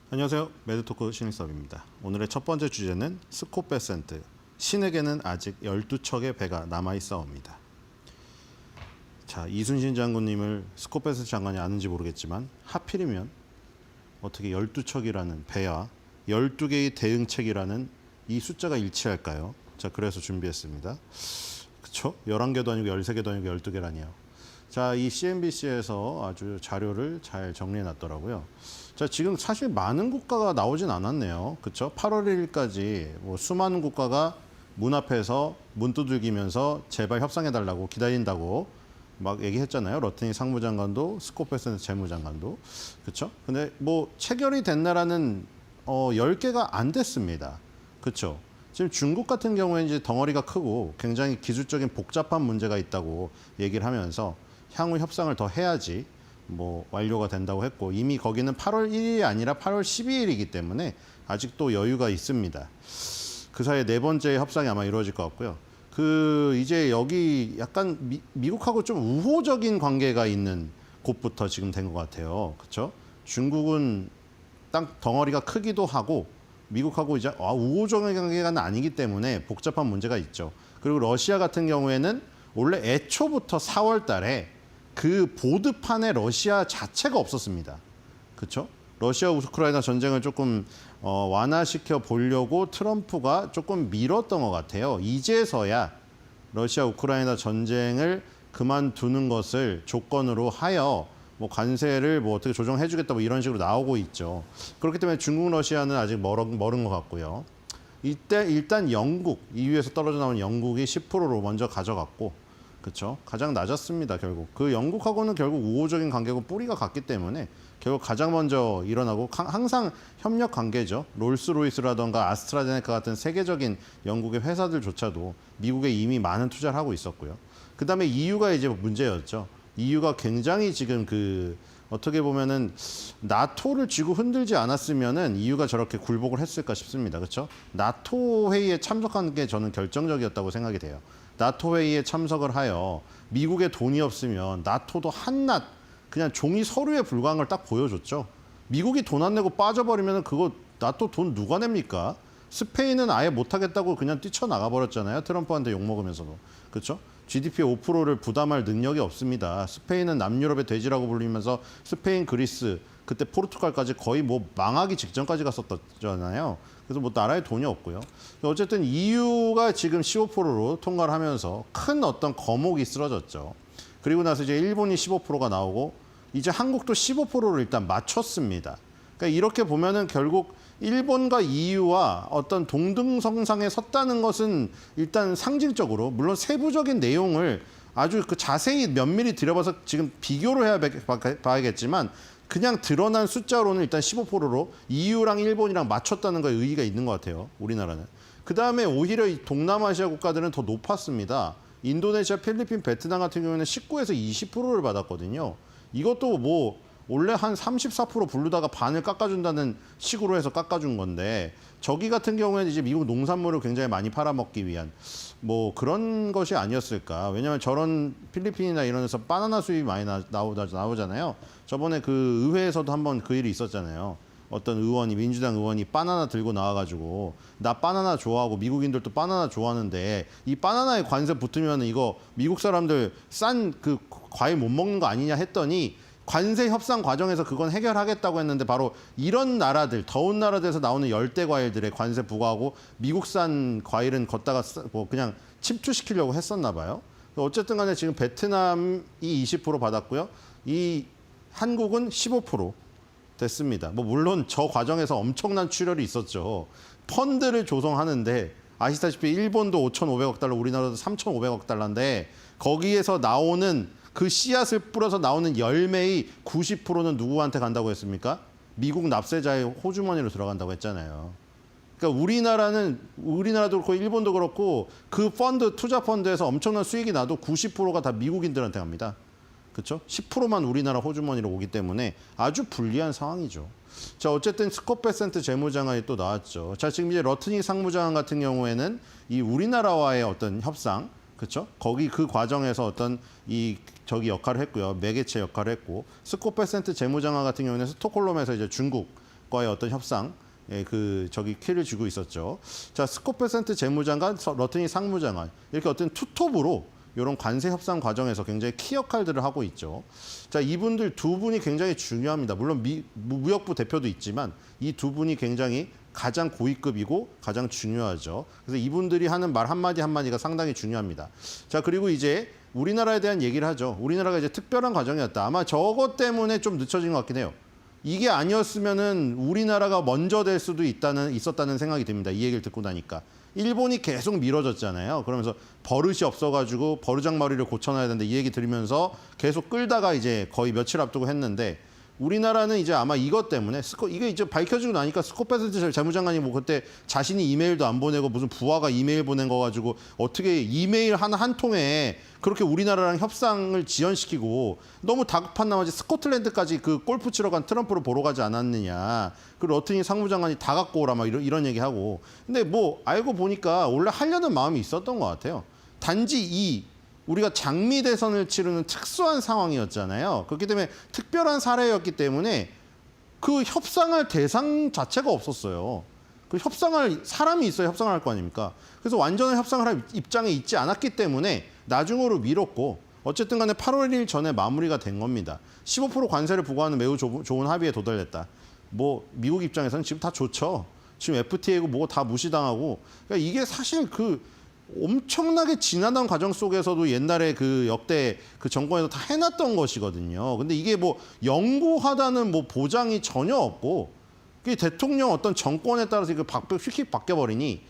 안녕하세요. 매드토크 신일섭입니다. 오늘의 첫 번째 주제는 스코페센트. 신에게는 아직 12척의 배가 남아있사옵니다. 자, 이순신 장군님을 스코페센트 장관이 아는지 모르겠지만 하필이면 어떻게 12척이라는 배와 12개의 대응책이라는 이 숫자가 일치할까요? 자, 그래서 준비했습니다. 그쵸? 11개도 아니고 13개도 아니고 12개라니요. 자, 이 CNBC에서 아주 자료를 잘 정리해 놨더라고요. 자, 지금 사실 많은 국가가 나오진 않았네요. 그쵸? 8월 1일까지 뭐 수많은 국가가 문 앞에서 문 두들기면서 제발 협상해달라고 기다린다고 막 얘기했잖아요. 러트니 상무장관도 스코페센트 재무장관도. 그쵸? 근데 뭐 체결이 된 나라는 10개가 안 됐습니다. 그쵸? 지금 중국 같은 경우에 이제 덩어리가 크고 굉장히 기술적인 복잡한 문제가 있다고 얘기를 하면서 향후 협상을 더 해야지 뭐 완료가 된다고 했고 이미 거기는 8월 1일이 아니라 8월 12일이기 때문에 아직도 여유가 있습니다. 그 사이에 네 번째 협상이 아마 이루어질 것 같고요. 이제 여기 약간 미국하고 좀 우호적인 관계가 있는 곳부터 지금 된 것 같아요. 그렇죠? 중국은 땅 덩어리가 크기도 하고 미국하고 이제 우호적인 관계가 아니기 때문에 복잡한 문제가 있죠. 그리고 러시아 같은 경우에는 원래 애초부터 4월 달에 그 보드판에 러시아 자체가 없었습니다. 그렇죠? 러시아 우크라이나 전쟁을 조금 완화시켜 보려고 트럼프가 조금 미뤘던 것 같아요. 이제서야 러시아 우크라이나 전쟁을 그만두는 것을 조건으로 하여 뭐 관세를 뭐 어떻게 조정해주겠다 뭐 이런 식으로 나오고 있죠. 그렇기 때문에 중국, 러시아는 아직 멀은 것 같고요. 이때 일단 영국, EU에서 떨어져 나온 영국이 10%로 먼저 가져갔고, 그렇죠? 가장 낮았습니다. 결국 그 영국하고는 결국 우호적인 관계고 뿌리가 같기 때문에 결국 가장 먼저 일어나고 항상 협력 관계죠. 롤스로이스라던가 아스트라제네카 같은 세계적인 영국의 회사들조차도 미국에 이미 많은 투자를 하고 있었고요. 그다음에 EU가 이제 문제였죠. EU가 굉장히 지금 어떻게 보면은 나토를 쥐고 흔들지 않았으면은 EU가 저렇게 굴복을 했을까 싶습니다. 그렇죠? 나토 회의에 참석한 게 저는 결정적이었다고 생각이 돼요. 나토 회의에 참석을 하여 미국에 돈이 없으면 나토도 한낱 그냥 종이 서류에 불과한 걸 딱 보여줬죠. 미국이 돈 안 내고 빠져버리면 그거 나토 돈 누가 냅니까? 스페인은 아예 못하겠다고 그냥 뛰쳐나가 버렸잖아요. 트럼프한테 욕먹으면서도. 그렇죠? GDP의 5%를 부담할 능력이 없습니다. 스페인은 남유럽의 돼지라고 불리면서 스페인, 그리스, 그때 포르투갈까지 거의 뭐 망하기 직전까지 갔었잖아요. 그래서 뭐 나라에 돈이 없고요. 어쨌든 EU가 지금 15%로 통과를 하면서 큰 어떤 거목이 쓰러졌죠. 그리고 나서 이제 일본이 15%가 나오고 이제 한국도 15%를 일단 맞췄습니다. 그러니까 이렇게 보면은 결국 일본과 EU와 어떤 동등성상에 섰다는 것은 일단 상징적으로, 물론 세부적인 내용을 아주 그 자세히 면밀히 들여봐서 지금 비교를 해야 봐야겠지만 그냥 드러난 숫자로는 일단 15%로 EU랑 일본이랑 맞췄다는 거에 의의가 있는 것 같아요. 우리나라는. 그다음에 오히려 이 동남아시아 국가들은 더 높았습니다. 인도네시아, 필리핀, 베트남 같은 경우에는 19에서 20%를 받았거든요. 이것도 뭐 원래 한 34% 부르다가 반을 깎아준다는 식으로 해서 깎아준 건데, 저기 같은 경우에는 이제 미국 농산물을 굉장히 많이 팔아먹기 위한 뭐 그런 것이 아니었을까. 왜냐하면 저런 필리핀이나 이런 데서 바나나 수입이 많이 나오잖아요. 저번에 그 의회에서도 한번 그 일이 있었잖아요. 어떤 의원이, 민주당 의원이 바나나 들고 나와가지고 나 바나나 좋아하고 미국인들도 바나나 좋아하는데 이 바나나에 관세 붙으면 이거 미국 사람들 싼 그 과일 못 먹는 거 아니냐 했더니 관세 협상 과정에서 그건 해결하겠다고 했는데 바로 이런 나라들, 더운 나라들에서 나오는 열대 과일들에 관세 부과하고 미국산 과일은 걷다가 뭐 그냥 침투시키려고 했었나 봐요. 어쨌든 간에 지금 베트남이 20% 받았고요. 이 한국은 15% 됐습니다. 뭐 물론 저 과정에서 엄청난 출혈이 있었죠. 펀드를 조성하는데 아시다시피 일본도 5,500억 달러, 우리나라도 3,500억 달러인데 거기에서 나오는 그 씨앗을 뿌려서 나오는 열매의 90%는 누구한테 간다고 했습니까? 미국 납세자의 호주머니로 들어간다고 했잖아요. 그러니까 우리나라도 그렇고 일본도 그렇고 그 펀드, 투자 펀드에서 엄청난 수익이 나도 90%가 다 미국인들한테 갑니다. 그렇죠? 10%만 우리나라 호주머니로 오기 때문에 아주 불리한 상황이죠. 자, 어쨌든 스콧 베센트 재무장관이 또 나왔죠. 자, 지금 이제 러트닝 상무장관 같은 경우에는 이 우리나라와의 어떤 협상, 그렇죠? 거기 그 과정에서 어떤 저기 역할을 했고요. 매개체 역할을 했고, 스콧 베센트 재무장관 같은 경우에는 스톡홀름에서 이제 중국과의 어떤 협상, 저기 키를 쥐고 있었죠. 자, 스콧 베센트 재무장관, 러트닝 상무장관 이렇게 어떤 투톱으로 이런 관세 협상 과정에서 굉장히 키 역할들을 하고 있죠. 자, 이분들 두 분이 굉장히 중요합니다. 물론 무역부 대표도 있지만 이 두 분이 굉장히 가장 고위급이고 가장 중요하죠. 그래서 이분들이 하는 말 한마디 한마디가 상당히 중요합니다. 자, 그리고 이제 우리나라에 대한 얘기를 하죠. 우리나라가 이제 특별한 과정이었다. 아마 저것 때문에 좀 늦춰진 것 같긴 해요. 이게 아니었으면은 우리나라가 먼저 될 수도 있었다는 생각이 듭니다. 이 얘기를 듣고 나니까. 일본이 계속 미뤄졌잖아요. 그러면서 버릇이 없어가지고 버르장머리를 고쳐놔야 되는데 이 얘기 들으면서 계속 끌다가 이제 거의 며칠 앞두고 했는데, 우리나라는 이제 아마 이것 때문에 이게 이제 밝혀지고 나니까 스콧 베센트 재무장관이 뭐 그때 자신이 이메일도 안 보내고 무슨 부하가 이메일 보낸 거 가지고 어떻게 이메일 한 통에 그렇게 우리나라랑 협상을 지연시키고, 너무 다급한 나머지 스코틀랜드까지 그 골프 치러 간 트럼프를 보러 가지 않았느냐. 그 러트닝 상무장관이 다 갖고 오라 막 이런 얘기하고. 근데 뭐 알고 보니까 원래 하려는 마음이 있었던 것 같아요. 단지 우리가 장미 대선을 치르는 특수한 상황이었잖아요. 그렇기 때문에 특별한 사례였기 때문에 그 협상할 대상 자체가 없었어요. 그 협상할 사람이 있어야 협상을 할 거 아닙니까? 그래서 완전한 협상을 할 입장에 있지 않았기 때문에 나중으로 미뤘고, 어쨌든 간에 8월 1일 전에 마무리가 된 겁니다. 15% 관세를 부과하는 매우 좋은 합의에 도달했다. 뭐 미국 입장에서는 지금 다 좋죠. 지금 FTA고 뭐고 다 무시당하고. 그러니까 이게 사실 엄청나게 지난한 과정 속에서도 옛날에 그 역대 그 정권에서 다 해놨던 것이거든요. 근데 이게 뭐 영구하다는 뭐 보장이 전혀 없고, 그 대통령 어떤 정권에 따라서 이거 휙휙 바뀌어버리니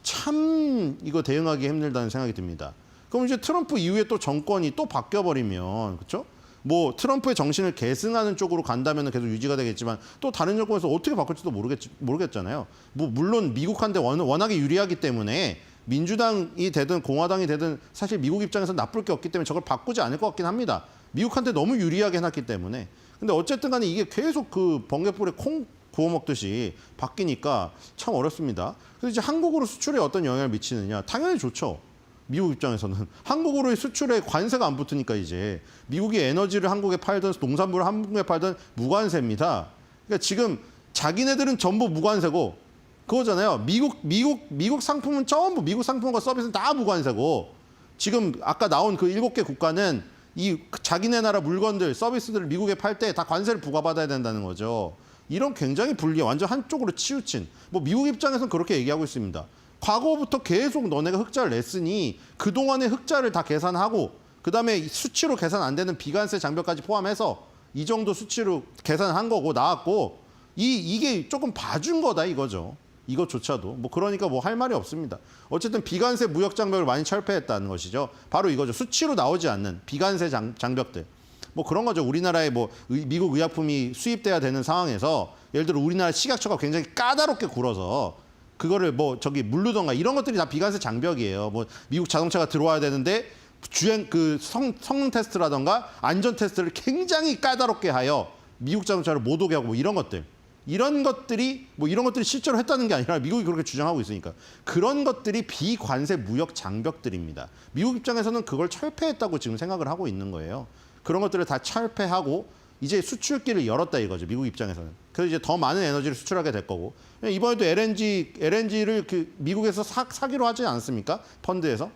참 이거 대응하기 힘들다는 생각이 듭니다. 그럼 이제 트럼프 이후에 또 정권이 또 바뀌어버리면, 그렇죠? 뭐 트럼프의 정신을 계승하는 쪽으로 간다면 계속 유지가 되겠지만 또 다른 정권에서 어떻게 바꿀지도 모르겠잖아요. 뭐 물론 미국한테 워낙에 유리하기 때문에 민주당이 되든 공화당이 되든 사실 미국 입장에서 나쁠 게 없기 때문에 저걸 바꾸지 않을 것 같긴 합니다. 미국한테 너무 유리하게 해놨기 때문에. 근데 어쨌든 간에 이게 계속 그 번개불에 콩 구워 먹듯이 바뀌니까 참 어렵습니다. 그래서 이제 한국으로 수출에 어떤 영향을 미치느냐. 당연히 좋죠. 미국 입장에서는. 한국으로의 수출에 관세가 안 붙으니까 이제 미국이 에너지를 한국에 팔든 농산물을 한국에 팔든 무관세입니다. 그러니까 지금 자기네들은 전부 무관세고, 그거잖아요. 미국 상품은 전부, 미국 상품과 서비스는 다 무관세고, 지금 아까 나온 그 7개 국가는 이 자기네 나라 물건들, 서비스들을 미국에 팔 때 다 관세를 부과받아야 된다는 거죠. 이런 굉장히 불리해. 완전 한쪽으로 치우친. 뭐 미국 입장에서는 그렇게 얘기하고 있습니다. 과거부터 계속 너네가 흑자를 냈으니 그동안의 흑자를 다 계산하고 그다음에 수치로 계산 안 되는 비관세 장벽까지 포함해서 이 정도 수치로 계산한 거고 나왔고 이게 조금 봐준 거다 이거죠. 이것조차도. 뭐 그러니까 뭐 할 말이 없습니다. 어쨌든 비관세 무역 장벽을 많이 철폐했다는 것이죠. 바로 이거죠. 수치로 나오지 않는 비관세 장벽들. 뭐 그런 거죠. 우리나라에 뭐 미국 의약품이 수입돼야 되는 상황에서 예를 들어 우리나라 식약처가 굉장히 까다롭게 굴어서 그거를 뭐 저기 물르던가 이런 것들이 다 비관세 장벽이에요. 뭐 미국 자동차가 들어와야 되는데 주행 그 성능 테스트라던가 안전 테스트를 굉장히 까다롭게 하여 미국 자동차를 못 오게 하고 뭐 이런 것들이 뭐 이런 것들이 실제로 했다는 게 아니라 미국이 그렇게 주장하고 있으니까 그런 것들이 비관세 무역 장벽들입니다. 미국 입장에서는 그걸 철폐했다고 지금 생각을 하고 있는 거예요. 그런 것들을 다 철폐하고 이제 수출길을 열었다 이거죠. 미국 입장에서는. 그래서 이제 더 많은 에너지를 수출하게 될 거고 이번에도 LNG를 그 미국에서 사기로 하지 않습니까? 펀드에서.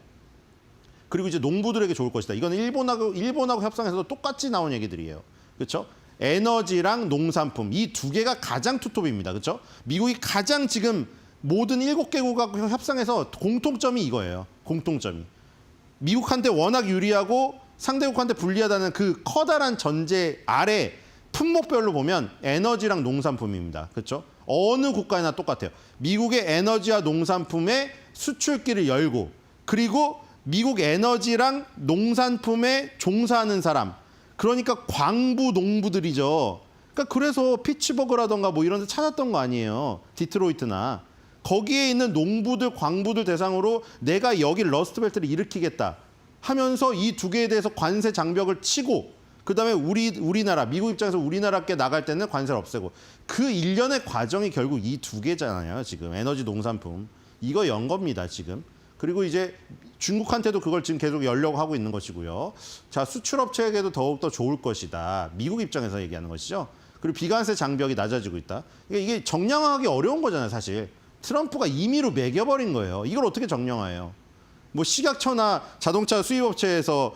그리고 이제 농부들에게 좋을 것이다. 이거는 일본하고 협상에서도 똑같이 나온 얘기들이에요. 그렇죠? 에너지랑 농산품 이 두 개가 가장 투톱입니다. 그렇죠? 미국이 가장 지금 모든 7개국하고 협상에서 공통점이 이거예요. 공통점이. 미국한테 워낙 유리하고 상대국한테 불리하다는 그 커다란 전제 아래 품목별로 보면 에너지랑 농산품입니다. 그렇죠? 어느 국가나 똑같아요. 미국의 에너지와 농산품의 수출길을 열고 그리고 미국 에너지랑 농산품에 종사하는 사람 그러니까 광부 농부들이죠. 그러니까 그래서 피츠버그라던가 뭐 이런 데 찾았던 거 아니에요. 디트로이트나. 거기에 있는 농부들, 광부들 대상으로 내가 여기 러스트벨트를 일으키겠다 하면서 이 두 개에 대해서 관세 장벽을 치고 그다음에 우리나라, 미국 입장에서 우리나라께 나갈 때는 관세를 없애고 그 일련의 과정이 결국 이 두 개잖아요. 지금 에너지, 농산품. 이거 연 겁니다. 지금. 그리고 이제 중국한테도 그걸 지금 계속 열려고 하고 있는 것이고요. 자, 수출업체에게도 더욱더 좋을 것이다. 미국 입장에서 얘기하는 것이죠. 그리고 비관세 장벽이 낮아지고 있다. 이게 정량화하기 어려운 거잖아요, 사실. 트럼프가 임의로 매겨버린 거예요. 이걸 어떻게 정량화해요? 뭐 식약처나 자동차 수입업체에서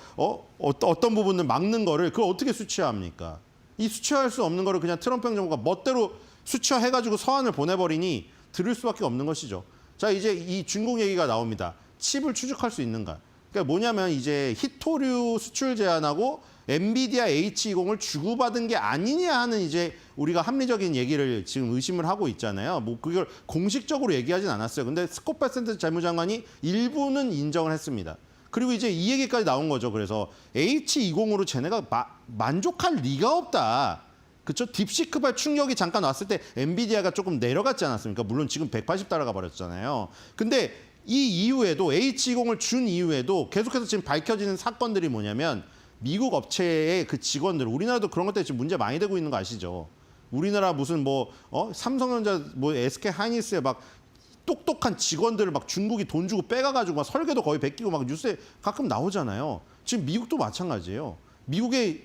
어떤 부분을 막는 거를 그걸 어떻게 수치화합니까? 이 수치화할 수 없는 거를 그냥 트럼프 행정부가 멋대로 수치화해가지고 서한을 보내버리니 들을 수밖에 없는 것이죠. 자, 이제 이 중국 얘기가 나옵니다. 칩을 추적할 수 있는가? 그러니까 뭐냐면 이제 히토류 수출 제한하고 엔비디아 H20을 주고받은 게 아니냐 하는 이제 우리가 합리적인 얘기를 지금 의심을 하고 있잖아요. 뭐 그걸 공식적으로 얘기하진 않았어요. 근데 스콧 베센트 재무장관이 일부는 인정을 했습니다. 그리고 이제 이 얘기까지 나온 거죠. 그래서 H20으로 쟤네가 만족할 리가 없다. 그렇죠? 딥시크발 충격이 잠깐 왔을 때 엔비디아가 조금 내려갔지 않았습니까? 물론 지금 180달러가 버렸잖아요. 근데 이 이후에도 H20을 준 이후에도 계속해서 지금 밝혀지는 사건들이 뭐냐면 미국 업체의 그 직원들, 우리나라도 그런 것 때문에 지금 문제 많이 되고 있는 거 아시죠? 우리나라 무슨 삼성전자, SK 하이닉스에 막 똑똑한 직원들을 막 중국이 돈 주고 빼가가지고 막 설계도 거의 베끼고 막 뉴스에 가끔 나오잖아요. 지금 미국도 마찬가지예요. 미국의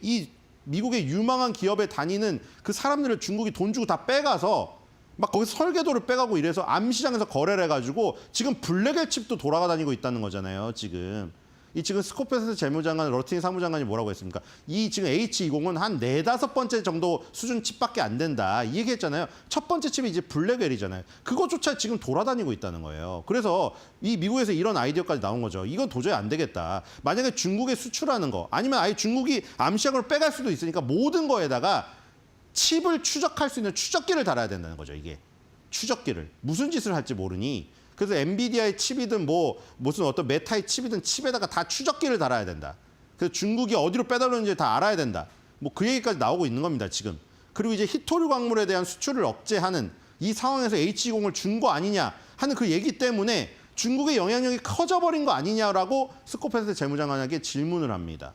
유망한 기업에 다니는 그 사람들을 중국이 돈 주고 다 빼가서 막 거기서 설계도를 빼가고 이래서 암시장에서 거래를 해가지고 지금 블랙엘 칩도 돌아다니고 있다는 거잖아요. 지금 스콧 베센트 재무장관, 러틴 사무장관이 뭐라고 했습니까? 이 지금 H20은 한 4-5번째 정도 수준 칩밖에 안 된다. 이 얘기했잖아요. 첫 번째 칩이 이제 블랙웰이잖아요. 그것조차 지금 돌아다니고 있다는 거예요. 그래서 이 미국에서 이런 아이디어까지 나온 거죠. 이건 도저히 안 되겠다. 만약에 중국에 수출하는 거 아니면 아예 중국이 암시장으로 빼갈 수도 있으니까 모든 거에다가 칩을 추적할 수 있는 추적기를 달아야 된다는 거죠. 이게 추적기를. 무슨 짓을 할지 모르니 그래서 엔비디아의 칩이든 무슨 어떤 메타의 칩이든 칩에다가 다 추적기를 달아야 된다. 그래서 중국이 어디로 빼달렸는지 다 알아야 된다. 그 얘기까지 나오고 있는 겁니다, 지금. 그리고 이제 히토류 광물에 대한 수출을 억제하는 이 상황에서 H20을 준 거 아니냐 하는 그 얘기 때문에 중국의 영향력이 커져버린 거 아니냐라고 스콧 베센트 재무장관에게 질문을 합니다.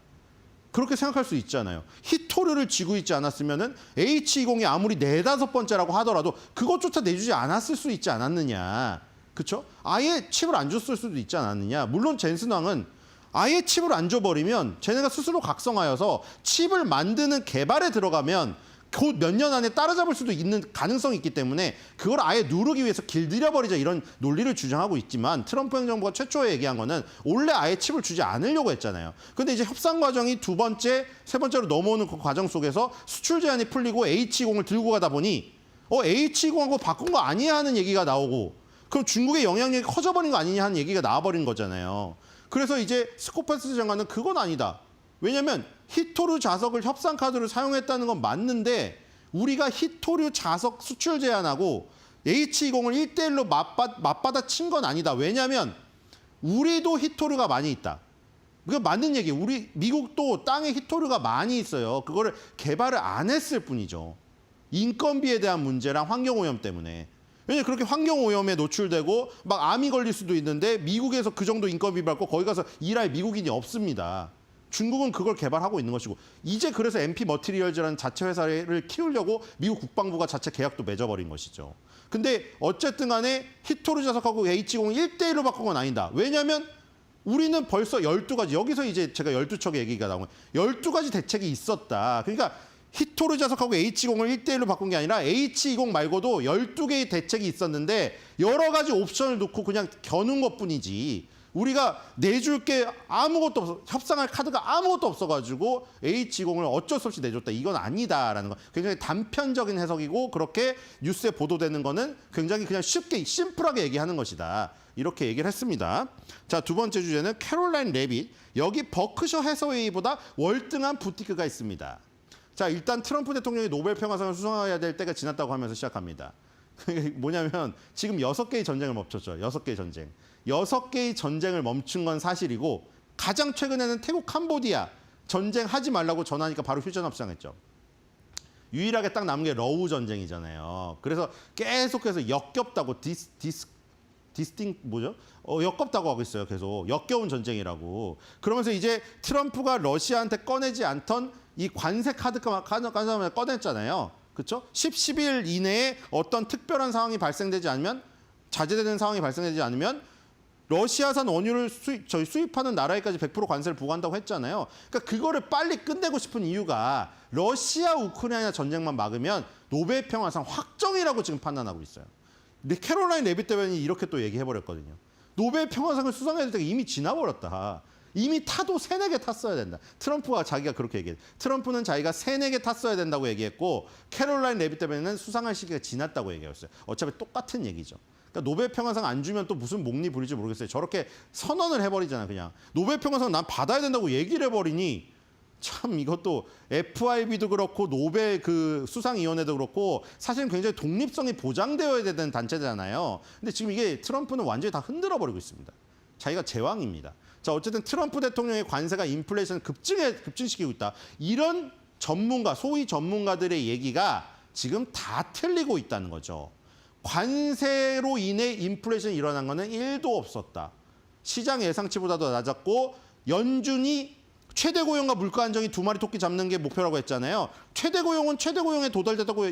그렇게 생각할 수 있잖아요. 히토류를 쥐고 있지 않았으면은 H20이 아무리 4-5번째라고 하더라도 그것조차 내주지 않았을 수 있지 않았느냐. 그렇죠? 아예 칩을 안 줬을 수도 있지 않았느냐. 물론 젠슨왕은 아예 칩을 안 줘버리면 쟤네가 스스로 각성하여서 칩을 만드는 개발에 들어가면 곧 몇 년 안에 따라잡을 수도 있는 가능성이 있기 때문에 그걸 아예 누르기 위해서 길들여버리자 이런 논리를 주장하고 있지만 트럼프 행정부가 최초에 얘기한 거는 원래 아예 칩을 주지 않으려고 했잖아요. 근데 이제 협상 과정이 두 번째, 세 번째로 넘어오는 그 과정 속에서 수출 제한이 풀리고 H20을 들고 가다 보니 H20하고 바꾼 거 아니야 하는 얘기가 나오고 그럼 중국의 영향력이 커져버린 거 아니냐 하는 얘기가 나와버린 거잖아요. 그래서 이제 스콧 베센트 장관은 그건 아니다. 왜냐하면 히토류 자석을 협상 카드로 사용했다는 건 맞는데 우리가 히토류 자석 수출 제한하고 H20을 1대1로 맞받아 친 건 아니다. 왜냐하면 우리도 히토류가 많이 있다. 그게 맞는 얘기예요. 우리 미국도 땅에 히토류가 많이 있어요. 그거를 개발을 안 했을 뿐이죠. 인건비에 대한 문제랑 환경오염 때문에. 왜냐면 그렇게 환경오염에 노출되고 막 암이 걸릴 수도 있는데 미국에서 그 정도 인건비 받고 거기 가서 일할 미국인이 없습니다. 중국은 그걸 개발하고 있는 것이고 이제 그래서 MP 머티리얼즈라는 자체 회사를 키우려고 미국 국방부가 자체 계약도 맺어버린 것이죠. 근데 어쨌든 간에 히토류 자석하고 H20 1대1로 바꾼 건 아니다. 왜냐하면 우리는 벌써 12가지, 여기서 이제 제가 12척의 얘기가 나온 거예요. 12가지 대책이 있었다. 그러니까 히토류 자석하고 H20을 1대1로 바꾼 게 아니라 H20 말고도 12개의 대책이 있었는데 여러 가지 옵션을 놓고 그냥 겨눈 것뿐이지. 우리가 내줄 게 아무것도 없어, 협상할 카드가 아무것도 없어가지고 H20을 어쩔 수 없이 내줬다. 이건 아니다라는 거. 굉장히 단편적인 해석이고 그렇게 뉴스에 보도되는 거는 굉장히 그냥 쉽게 심플하게 얘기하는 것이다. 이렇게 얘기를 했습니다. 자, 두 번째 주제는 캐롤라인 레빗. 여기 버크셔 해서웨이보다 월등한 부티크가 있습니다. 자, 일단 트럼프 대통령이 노벨 평화상을 수상해야 될 때가 지났다고 하면서 시작합니다. 뭐냐면 지금 6개의 전쟁을 멈췄죠. 6개의 전쟁. 6개의 전쟁을 멈춘 건 사실이고 가장 최근에는 태국 캄보디아 전쟁하지 말라고 전하니까 바로 휴전합 시작했죠. 유일하게 딱 남은 게 러우 전쟁이잖아요. 그래서 계속해서 역겹다고 역겹다고 하고 있어요. 계속 역겨운 전쟁이라고. 그러면서 이제 트럼프가 러시아한테 꺼내지 않던 이 관세 카드만 꺼냈잖아요. 그렇죠? 10일 이내에 어떤 특별한 상황이 발생되지 않으면 자제되는 상황이 발생되지 않으면 러시아산 원유를 수입하는 나라에까지 100% 관세를 부과한다고 했잖아요. 그러니까 그거를 빨리 끝내고 싶은 이유가 러시아 우크라이나 전쟁만 막으면 노벨 평화상 확정이라고 지금 판단하고 있어요. 근데 캐롤라인 레빗 대변인이 이렇게 또 얘기해버렸거든요. 노벨 평화상을 수상해야 될 때가 이미 지나버렸다. 이미 타도 3-4개 탔어야 된다. 트럼프가 자기가 그렇게 얘기해요. 트럼프는 자기가 3-4개 탔어야 된다고 얘기했고 캐롤라인 레빗 대변인은 수상할 시기가 지났다고 얘기했어요. 어차피 똑같은 얘기죠. 그러니까 노벨 평화상 안 주면 또 무슨 목리 부릴지 모르겠어요. 저렇게 선언을 해버리잖아. 그냥 노벨 평화상 난 받아야 된다고 얘기를 해버리니 참 이것도 FIB도 그렇고 노벨 그 수상위원회도 그렇고 사실은 굉장히 독립성이 보장되어야 되는 단체잖아요. 근데 지금 이게 트럼프는 완전히 다 흔들어버리고 있습니다. 자기가 제왕입니다. 자, 어쨌든 트럼프 대통령의 관세가 인플레이션을 급증시키고 있다. 이런 전문가, 소위 전문가들의 얘기가 지금 다 틀리고 있다는 거죠. 관세로 인해 인플레이션이 일어난 거는 1도 없었다. 시장 예상치보다도 낮았고 연준이 최대 고용과 물가 안정이 2마리 토끼 잡는 게 목표라고 했잖아요. 최대 고용은 최대 고용에 도달됐다고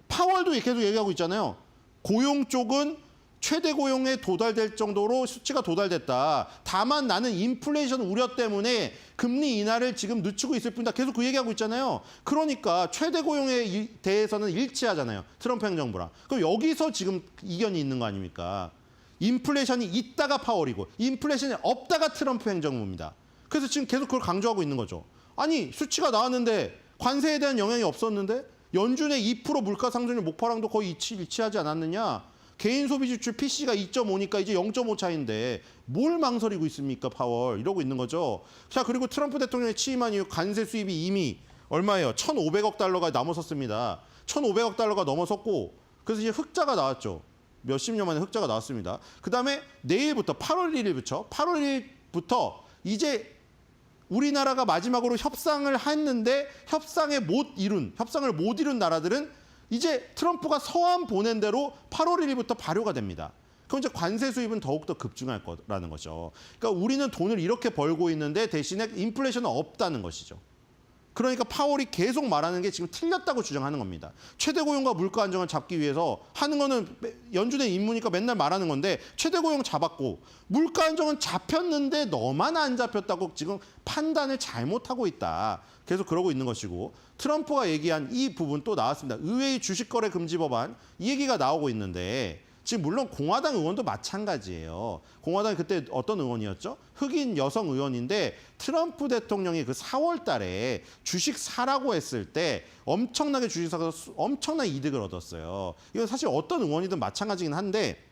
파월도 계속 얘기하고 있잖아요. 고용 쪽은 최대 고용에 도달될 정도로 수치가 도달됐다. 다만 나는 인플레이션 우려 때문에 금리 인하를 지금 늦추고 있을 뿐이다. 계속 그 얘기하고 있잖아요. 그러니까 최대 고용에 대해서는 일치하잖아요. 트럼프 행정부랑. 그럼 여기서 지금 이견이 있는 거 아닙니까? 인플레이션이 있다가 파월이고 인플레이션이 없다가 트럼프 행정부입니다. 그래서 지금 계속 그걸 강조하고 있는 거죠. 아니 수치가 나왔는데 관세에 대한 영향이 없었는데 연준의 2% 물가 상승률 목표랑도 거의 일치하지 않았느냐. 개인 소비 지출 PC가 2.5니까 이제 0.5 차이인데 뭘 망설이고 있습니까 파월. 이러고 있는 거죠. 자, 그리고 트럼프 대통령이 취임한 이후 관세 수입이 이미 얼마예요? 1,500억 달러가 넘어섰습니다. 1,500억 달러가 넘어섰고 그래서 이제 흑자가 나왔죠. 몇십 년 만에 흑자가 나왔습니다. 그다음에 내일부터 8월 1일부터 이제 우리나라가 마지막으로 협상을 했는데 협상을 못 이룬 나라들은 이제 트럼프가 서한 보낸 대로 8월 1일부터 발효가 됩니다. 그럼 이제 관세 수입은 더욱더 급증할 거라는 거죠. 그러니까 우리는 돈을 이렇게 벌고 있는데 대신에 인플레이션은 없다는 것이죠. 그러니까 파월이 계속 말하는 게 지금 틀렸다고 주장하는 겁니다. 최대 고용과 물가 안정을 잡기 위해서 하는 거는 연준의 임무니까 맨날 말하는 건데 최대 고용 잡았고 물가 안정은 잡혔는데 너만 안 잡혔다고 지금 판단을 잘못하고 있다. 계속 그러고 있는 것이고 트럼프가 얘기한 이 부분 또 나왔습니다. 의회의 주식거래 금지 법안 이 얘기가 나오고 있는데 지금 물론 공화당 의원도 마찬가지예요. 공화당이 그때 어떤 의원이었죠? 흑인 여성 의원인데 트럼프 대통령이 그 4월 달에 주식 사라고 했을 때 엄청나게 주식 사서 엄청난 이득을 얻었어요. 이건 사실 어떤 의원이든 마찬가지긴 한데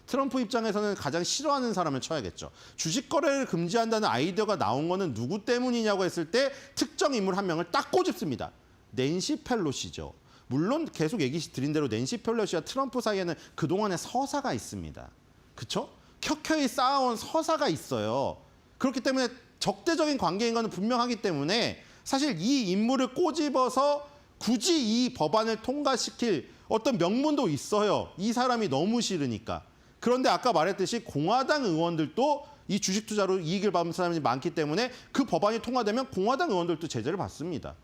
트럼프 입장에서는 가장 싫어하는 사람을 쳐야겠죠. 주식 거래를 금지한다는 아이디어가 나온 거는 누구 때문이냐고 했을 때 특정 인물 한 명을 딱 꼬집습니다. 낸시 펠로시죠. 물론 계속 얘기 드린 대로 낸시 펠로시와 트럼프 사이에는 그동안의 서사가 있습니다. 그렇죠? 켜켜이 쌓아온 서사가 있어요. 그렇기 때문에 적대적인 관계인 건 분명하기 때문에 사실 이 인물을 꼬집어서 굳이 이 법안을 통과시킬 어떤 명분도 있어요. 이 사람이 너무 싫으니까. 그런데 아까 말했듯이 공화당 의원들도 이 주식 투자로 이익을 받는 사람이 많기 때문에 그 법안이 통과되면 공화당 의원들도 제재를 받습니다.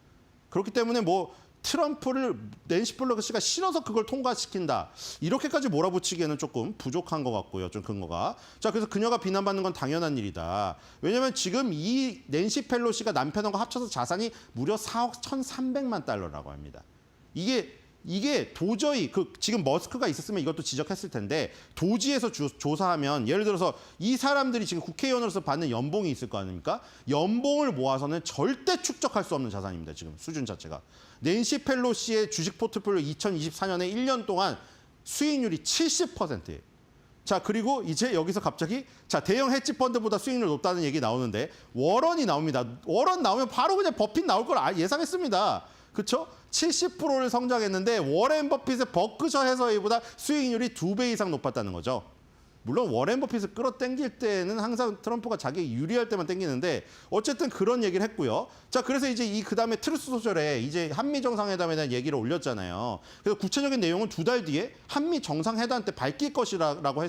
그렇기 때문에 뭐 트럼프를 낸시 펠로시가 싫어서 그걸 통과시킨다. 이렇게까지 몰아붙이기에는 조금 부족한 것 같고요. 좀 근거가. 자, 그래서 그녀가 비난받는 건 당연한 일이다. 왜냐하면 지금 이 낸시 펠로시가 남편과 합쳐서 자산이 무려 4억 1,300만 달러라고 합니다. 이게 도저히 지금 머스크가 있었으면 이것도 지적했을 텐데 도지에서 조사하면 예를 들어서 이 사람들이 지금 국회의원으로서 받는 연봉이 있을 거 아닙니까? 연봉을 모아서는 절대 축적할 수 없는 자산입니다. 지금 수준 자체가. 낸시 펠로시의 주식 포트폴리오 2024년에 1년 동안 수익률이 70%예요. 자, 그리고 이제 여기서 갑자기 대형 헤지 펀드보다 수익률 높다는 얘기 나오는데 워런이 나옵니다. 워런 나오면 바로 그냥 버핏 나올 걸 예상했습니다. 그렇죠? 70%를 성장했는데 워렌 버핏의 버크셔 해서웨이보다 수익률이 2배 이상 높았다는 거죠. 물론 워렌 버핏을 끌어당길 때는 항상 트럼프가 자기 유리할 때만 당기는데 어쨌든 그런 얘기를 했고요. 자, 그래서 이제 그다음에 트루스 소셜에 이제 한미 정상회담에 대한 얘기를 올렸잖아요. 그래서 구체적인 내용은 2달 뒤에 한미 정상회담 때 밝힐 것이라고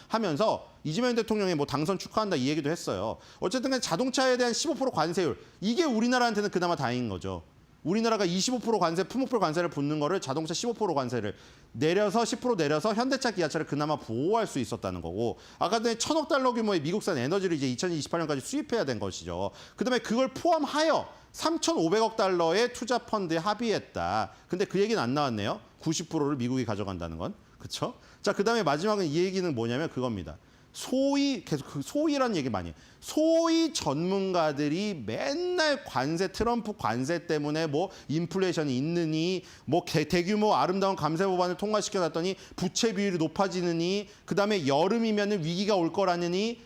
하면서 이재명 대통령이 뭐 당선 축하한다 이 얘기도 했어요. 어쨌든 간에 자동차에 대한 15% 관세율 이게 우리나라한테는 그나마 다행인 거죠. 우리나라가 25% 관세, 품목별 관세를 붙는 거를 자동차 15% 관세를 내려서 10% 내려서 현대차, 기아차를 그나마 보호할 수 있었다는 거고 아까 전에 1,000억 달러 규모의 미국산 에너지를 이제 2028년까지 수입해야 된 것이죠. 그다음에 그걸 포함하여 3,500억 달러의 투자 펀드에 합의했다. 근데 그 얘기는 안 나왔네요. 90%를 미국이 가져간다는 건. 그렇죠? 자, 그다음에 마지막은 이 얘기는 뭐냐면 그겁니다. 소위 계속 그 소위라는 얘기 많이 해요. 소위 전문가들이 맨날 트럼프 관세 때문에 뭐 인플레이션이 있느니 뭐 대규모 아름다운 감세 법안을 통과시켜놨더니 부채 비율이 높아지느니 그다음에 여름이면 위기가 올 거라느니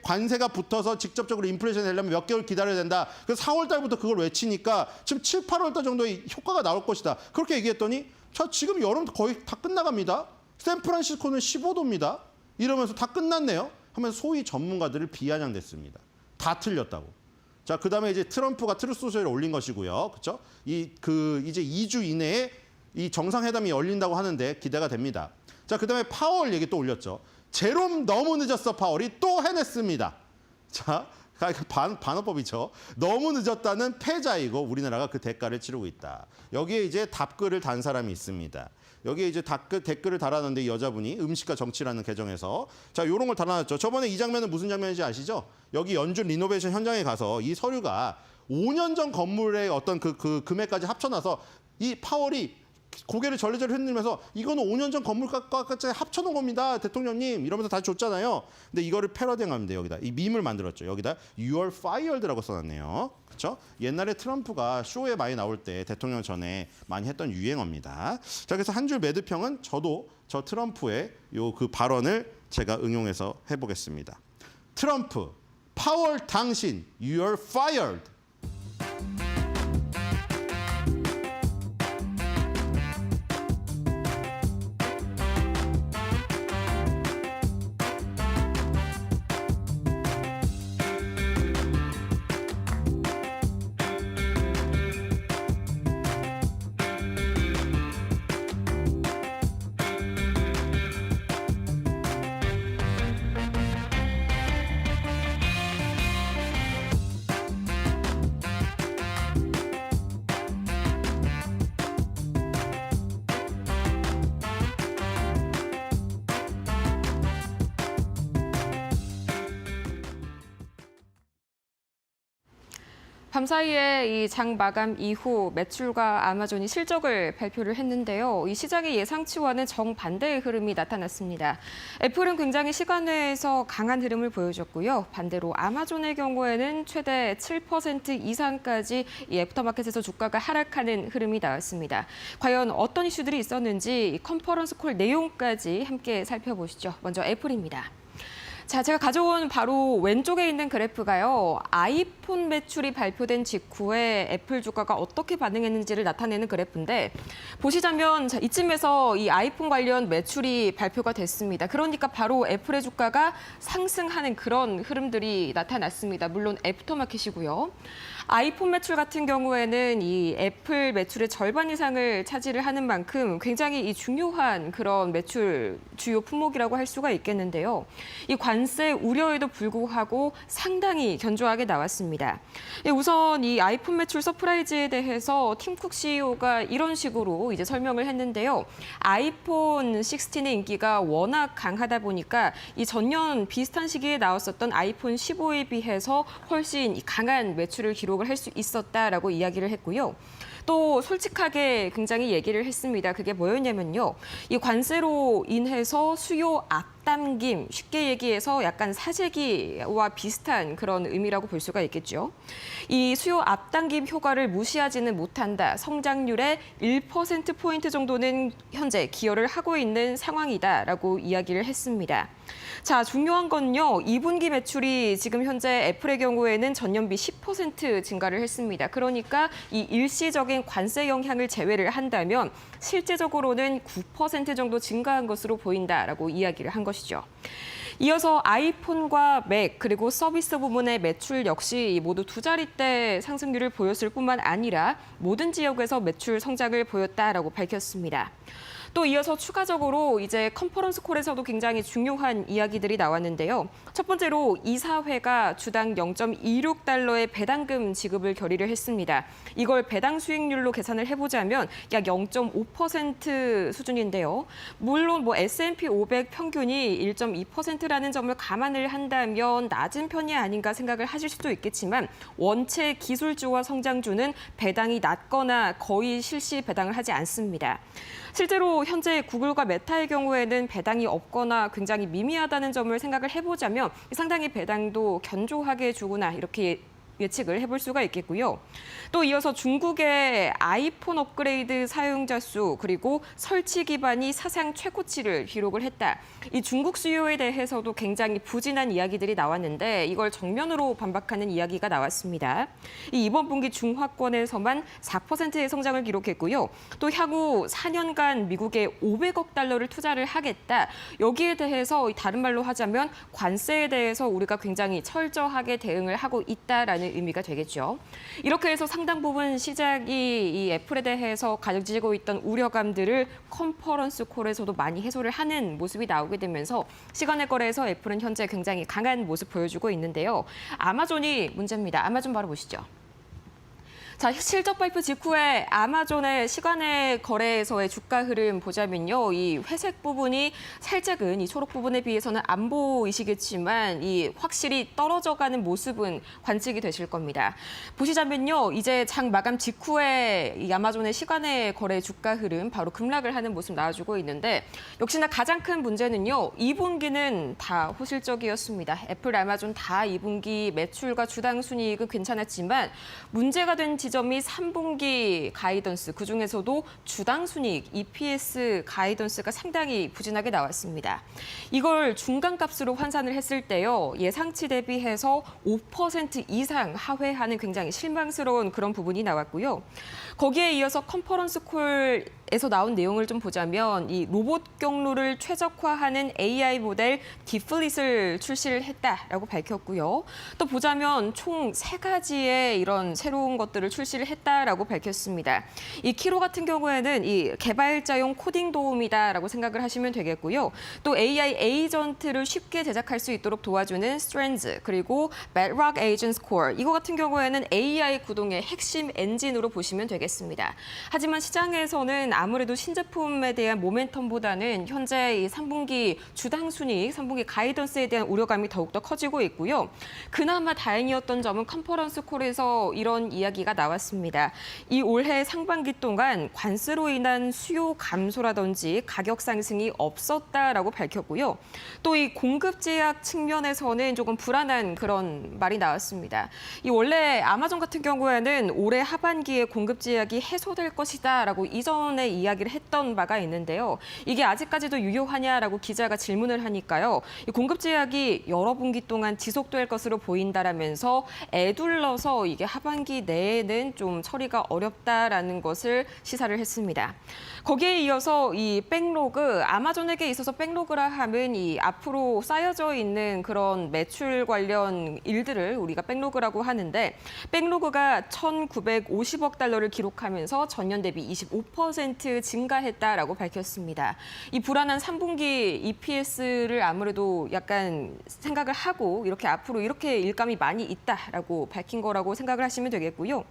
관세가 붙어서 직접적으로 인플레이션이 되려면 몇 개월 기다려야 된다. 그래서 4월 달부터 그걸 외치니까 지금 7, 8월 달 정도의 효과가 나올 것이다. 그렇게 얘기했더니 자, 지금 여름 거의 다 끝나갑니다. 샌프란시스코는 15도입니다. 이러면서 다 끝났네요. 하면서 소위 전문가들을 비아냥댔습니다. 다 틀렸다고. 자, 그다음에 이제 트럼프가 트루스 소셜에 올린 것이고요. 그렇죠? 이제 2주 이내에 이 정상회담이 열린다고 하는데 기대가 됩니다. 자, 그다음에 파월 얘기 또 올렸죠. 제롬 너무 늦었어 파월이 또 해냈습니다. 자, 반어법이죠. 너무 늦었다는 패자이고 우리나라가 그 대가를 치르고 있다. 여기에 이제 답글을 단 사람이 있습니다. 여기에 이제 댓글을 달았는데 이 여자분이 음식과 정치라는 계정에서 자, 요런 걸 달아놨죠. 저번에 이 장면은 무슨 장면인지 아시죠? 여기 연준 리노베이션 현장에 가서 이 서류가 5년 전 건물의 어떤 그 금액까지 합쳐놔서 이 파월이 고개를 절레절레 흔들면서 이거는 5년 전 건물값까지 합쳐놓은 겁니다. 대통령님 이러면서 다시 줬잖아요. 근데 이거를 패러디하면 돼요. 여기다 이 밈을 만들었죠. 여기다 You are fired라고 써놨네요. 그렇죠? 옛날에 트럼프가 쇼에 많이 나올 때 대통령 전에 많이 했던 유행어입니다. 자, 그래서 한 줄 매드평은 저 트럼프의 그 발언을 제가 응용해서 해보겠습니다. 트럼프, 파월 당신, You are fired. 밤사이에 이 장 마감 이후 매출과 아마존이 실적을 발표를 했는데요. 이 시장의 예상치와는 정반대의 흐름이 나타났습니다. 애플은 굉장히 시간외에서 강한 흐름을 보여줬고요. 반대로 아마존의 경우에는 최대 7% 이상까지 이 애프터마켓에서 주가가 하락하는 흐름이 나왔습니다. 과연 어떤 이슈들이 있었는지 이 컨퍼런스 콜 내용까지 함께 살펴보시죠. 먼저 애플입니다. 자, 제가 가져온 바로 왼쪽에 있는 그래프가요. 아이폰 매출이 발표된 직후에 애플 주가가 어떻게 반응했는지를 나타내는 그래프인데 보시자면 자, 이쯤에서 이 아이폰 관련 매출이 발표가 됐습니다. 그러니까 바로 애플의 주가가 상승하는 그런 흐름들이 나타났습니다. 물론 애프터마켓이고요. 아이폰 매출 같은 경우에는 이 애플 매출의 절반 이상을 차지를 하는 만큼 굉장히 이 중요한 그런 매출 주요 품목이라고 할 수가 있겠는데요. 이 관세 우려에도 불구하고 상당히 견조하게 나왔습니다. 우선 이 아이폰 매출 서프라이즈에 대해서 팀 쿡 CEO가 이런 식으로 이제 설명을 했는데요. 아이폰 16의 인기가 워낙 강하다 보니까 이 전년 비슷한 시기에 나왔었던 아이폰 15에 비해서 훨씬 강한 매출을 기록을 할 수 있었다라고 이야기를 했고요. 또 솔직하게 굉장히 얘기를 했습니다. 그게 뭐였냐면요. 이 관세로 인해서 수요 앞당김, 쉽게 얘기해서 약간 사재기와 비슷한 그런 의미라고 볼 수가 있겠죠. 이 수요 앞당김 효과를 무시하지는 못한다. 성장률의 1%포인트 정도는 현재 기여를 하고 있는 상황이다라고 이야기를 했습니다. 자, 중요한 건요. 2분기 매출이 지금 현재 애플의 경우에는 전년비 10% 증가를 했습니다. 그러니까 이 일시적인 관세 영향을 제외를 한다면 실제적으로는 9% 정도 증가한 것으로 보인다라고 이야기를 한 것이죠. 이어서 아이폰과 맥 그리고 서비스 부문의 매출 역시 모두 두 자릿대 상승률을 보였을 뿐만 아니라 모든 지역에서 매출 성장을 보였다라고 밝혔습니다. 또 이어서 추가적으로 이제 컨퍼런스 콜에서도 굉장히 중요한 이야기들이 나왔는데요. 첫 번째로 이사회가 주당 0.26달러의 배당금 지급을 결의를 했습니다. 이걸 배당 수익률로 계산을 해보자면 약 0.5% 수준인데요. 물론 뭐 S&P 500 평균이 1.2%라는 점을 감안을 한다면 낮은 편이 아닌가 생각을 하실 수도 있겠지만 원체 기술주와 성장주는 배당이 낮거나 거의 실시 배당을 하지 않습니다. 실제로 현재 구글과 메타의 경우에는 배당이 없거나 굉장히 미미하다는 점을 생각을 해보자면 상당히 배당도 견조하게 주구나 이렇게 예측을 해볼 수가 있겠고요. 또 이어서 중국의 아이폰 업그레이드 사용자 수 그리고 설치 기반이 사상 최고치를 기록을 했다. 이 중국 수요에 대해서도 굉장히 부진한 이야기들이 나왔는데 이걸 정면으로 반박하는 이야기가 나왔습니다. 이번 분기 중화권에서만 4%의 성장을 기록했고요. 또 향후 4년간 미국에 500억 달러를 투자를 하겠다. 여기에 대해서 다른 말로 하자면 관세에 대해서 우리가 굉장히 철저하게 대응을 하고 있다라는 의미가 되겠죠. 이렇게 해서 상당 부분 시장이 이 애플에 대해서 가지고 있던 우려감들을 컨퍼런스 콜에서도 많이 해소를 하는 모습이 나오게 되면서 시간의 거래에서 애플은 현재 굉장히 강한 모습 보여주고 있는데요. 아마존이 문제입니다. 아마존 바로 보시죠. 자, 실적 발표 직후에 아마존의 시간의 거래에서의 주가 흐름 보자면요. 이 회색 부분이 살짝은 이 초록 부분에 비해서는 안 보이시겠지만 이 확실히 떨어져가는 모습은 관측이 되실 겁니다. 보시자면요. 이제 장 마감 직후에 이 아마존의 시간의 거래 주가 흐름 바로 급락을 하는 모습 나와주고 있는데 역시나 가장 큰 문제는요. 2분기는 다 호실적이었습니다. 애플, 아마존 다 2분기 매출과 주당 순이익은 괜찮았지만 문제가 된 지점이 3분기 가이던스, 그중에서도 주당 순이익, EPS 가이던스가 상당히 부진하게 나왔습니다. 이걸 중간값으로 환산을 했을 때요. 예상치 대비해서 5% 이상 하회하는 굉장히 실망스러운 그런 부분이 나왔고요. 거기에 이어서 컨퍼런스 콜에서 나온 내용을 좀 보자면 이 로봇 경로를 최적화하는 AI 모델 딥플릿을 출시를 했다라고 밝혔고요. 또 보자면 총 3가지의 이런 새로운 것들을 출시를 했다라고 밝혔습니다. 이 키로 같은 경우에는 이 개발자용 코딩 도움이다라고 생각을 하시면 되겠고요. 또 AI 에이전트를 쉽게 제작할 수 있도록 도와주는 Strands 그리고 Bedrock Agents Core 이거 같은 경우에는 AI 구동의 핵심 엔진으로 보시면 되겠습니다. 하지만 시장에서는 아무래도 신제품에 대한 모멘텀보다는 현재 이 3분기 주당 순이익, 3분기 가이던스에 대한 우려감이 더욱더 커지고 있고요. 그나마 다행이었던 점은 컨퍼런스 콜에서 이런 이야기가 나왔습니다. 이 올해 상반기 동안 관세로 인한 수요 감소라든지 가격 상승이 없었다라고 밝혔고요. 또 이 공급 제약 측면에서는 조금 불안한 그런 말이 나왔습니다. 이 원래 아마존 같은 경우에는 올해 하반기에 공급 제약이 해소될 것이다라고 이전에 이야기를 했던 바가 있는데요. 이게 아직까지도 유효하냐라고 기자가 질문을 하니까요. 이 공급 제약이 여러 분기 동안 지속될 것으로 보인다라면서 애둘러서 이게 하반기 내에는 좀 처리가 어렵다라는 것을 시사를 했습니다. 거기에 이어서 이 백로그, 아마존에게 있어서 백로그라 함은 이 앞으로 쌓여져 있는 그런 매출 관련 일들을 우리가 백로그라고 하는데 백로그가 1,950억 달러를 기록하면서 전년 대비 25% 증가했다라고 밝혔습니다. 이 불안한 3분기 EPS를 아무래도 약간 생각을 하고 이렇게 앞으로 이렇게 일감이 많이 있다라고 밝힌 거라고 생각을 하시면 되겠고요.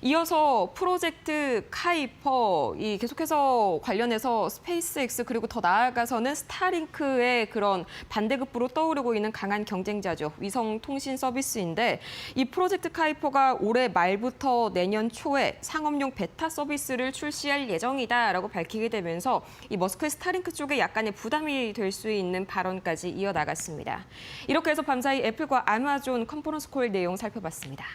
이어서 프로젝트 카이퍼, 이 계속해서 관련해서 스페이스X 그리고 더 나아가서는 스타링크의 그런 반대급부로 떠오르고 있는 강한 경쟁자죠. 위성 통신 서비스인데 이 프로젝트 카이퍼가 올해 말부터 내년 초에 상업용 베타 서비스를 출시할 예정이다라고 밝히게 되면서 이 머스크의 스타링크 쪽에 약간의 부담이 될 수 있는 발언까지 이어나갔습니다. 이렇게 해서 밤사이 애플과 아마존 컨퍼런스 콜 내용 살펴봤습니다.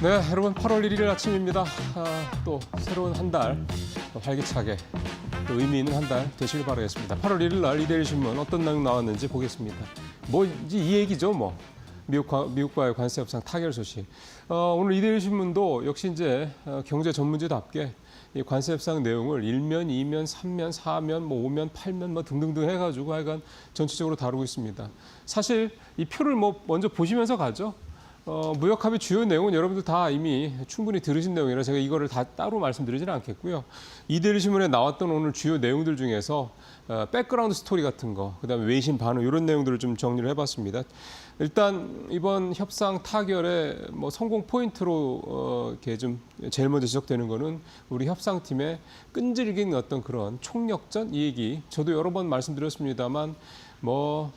네, 여러분 8월 1일 아침입니다. 또 새로운 한 달 활기차게 또 의미 있는 한 달 되시길 바라겠습니다. 8월 1일 날 이데일리 신문 어떤 내용 나왔는지 보겠습니다. 뭐 이제 이 얘기죠, 뭐. 미국과의 관세 협상 타결 소식. 오늘 이데일리 신문도 역시 이제 경제 전문지답게 이 관세 협상 내용을 1면, 2면, 3면, 4면, 뭐 5면, 8면 뭐 등등등 해가지고 하여간 전체적으로 다루고 있습니다. 사실 이 표를 뭐 먼저 보시면서 가죠. 무역합의 주요 내용은 여러분들 다 이미 충분히 들으신 내용이라 제가 이거를 다 따로 말씀드리지는 않겠고요. 이데일리 신문에 나왔던 오늘 주요 내용들 중에서 백그라운드 스토리 같은 거, 그다음에 외신 반응 이런 내용들을 좀 정리를 해봤습니다. 일단 이번 협상 타결의 뭐 성공 포인트로 이렇게 좀 제일 먼저 지적되는 거는 우리 협상팀의 끈질긴 어떤 그런 총력전 이 얘기. 저도 여러 번 말씀드렸습니다만 뭐.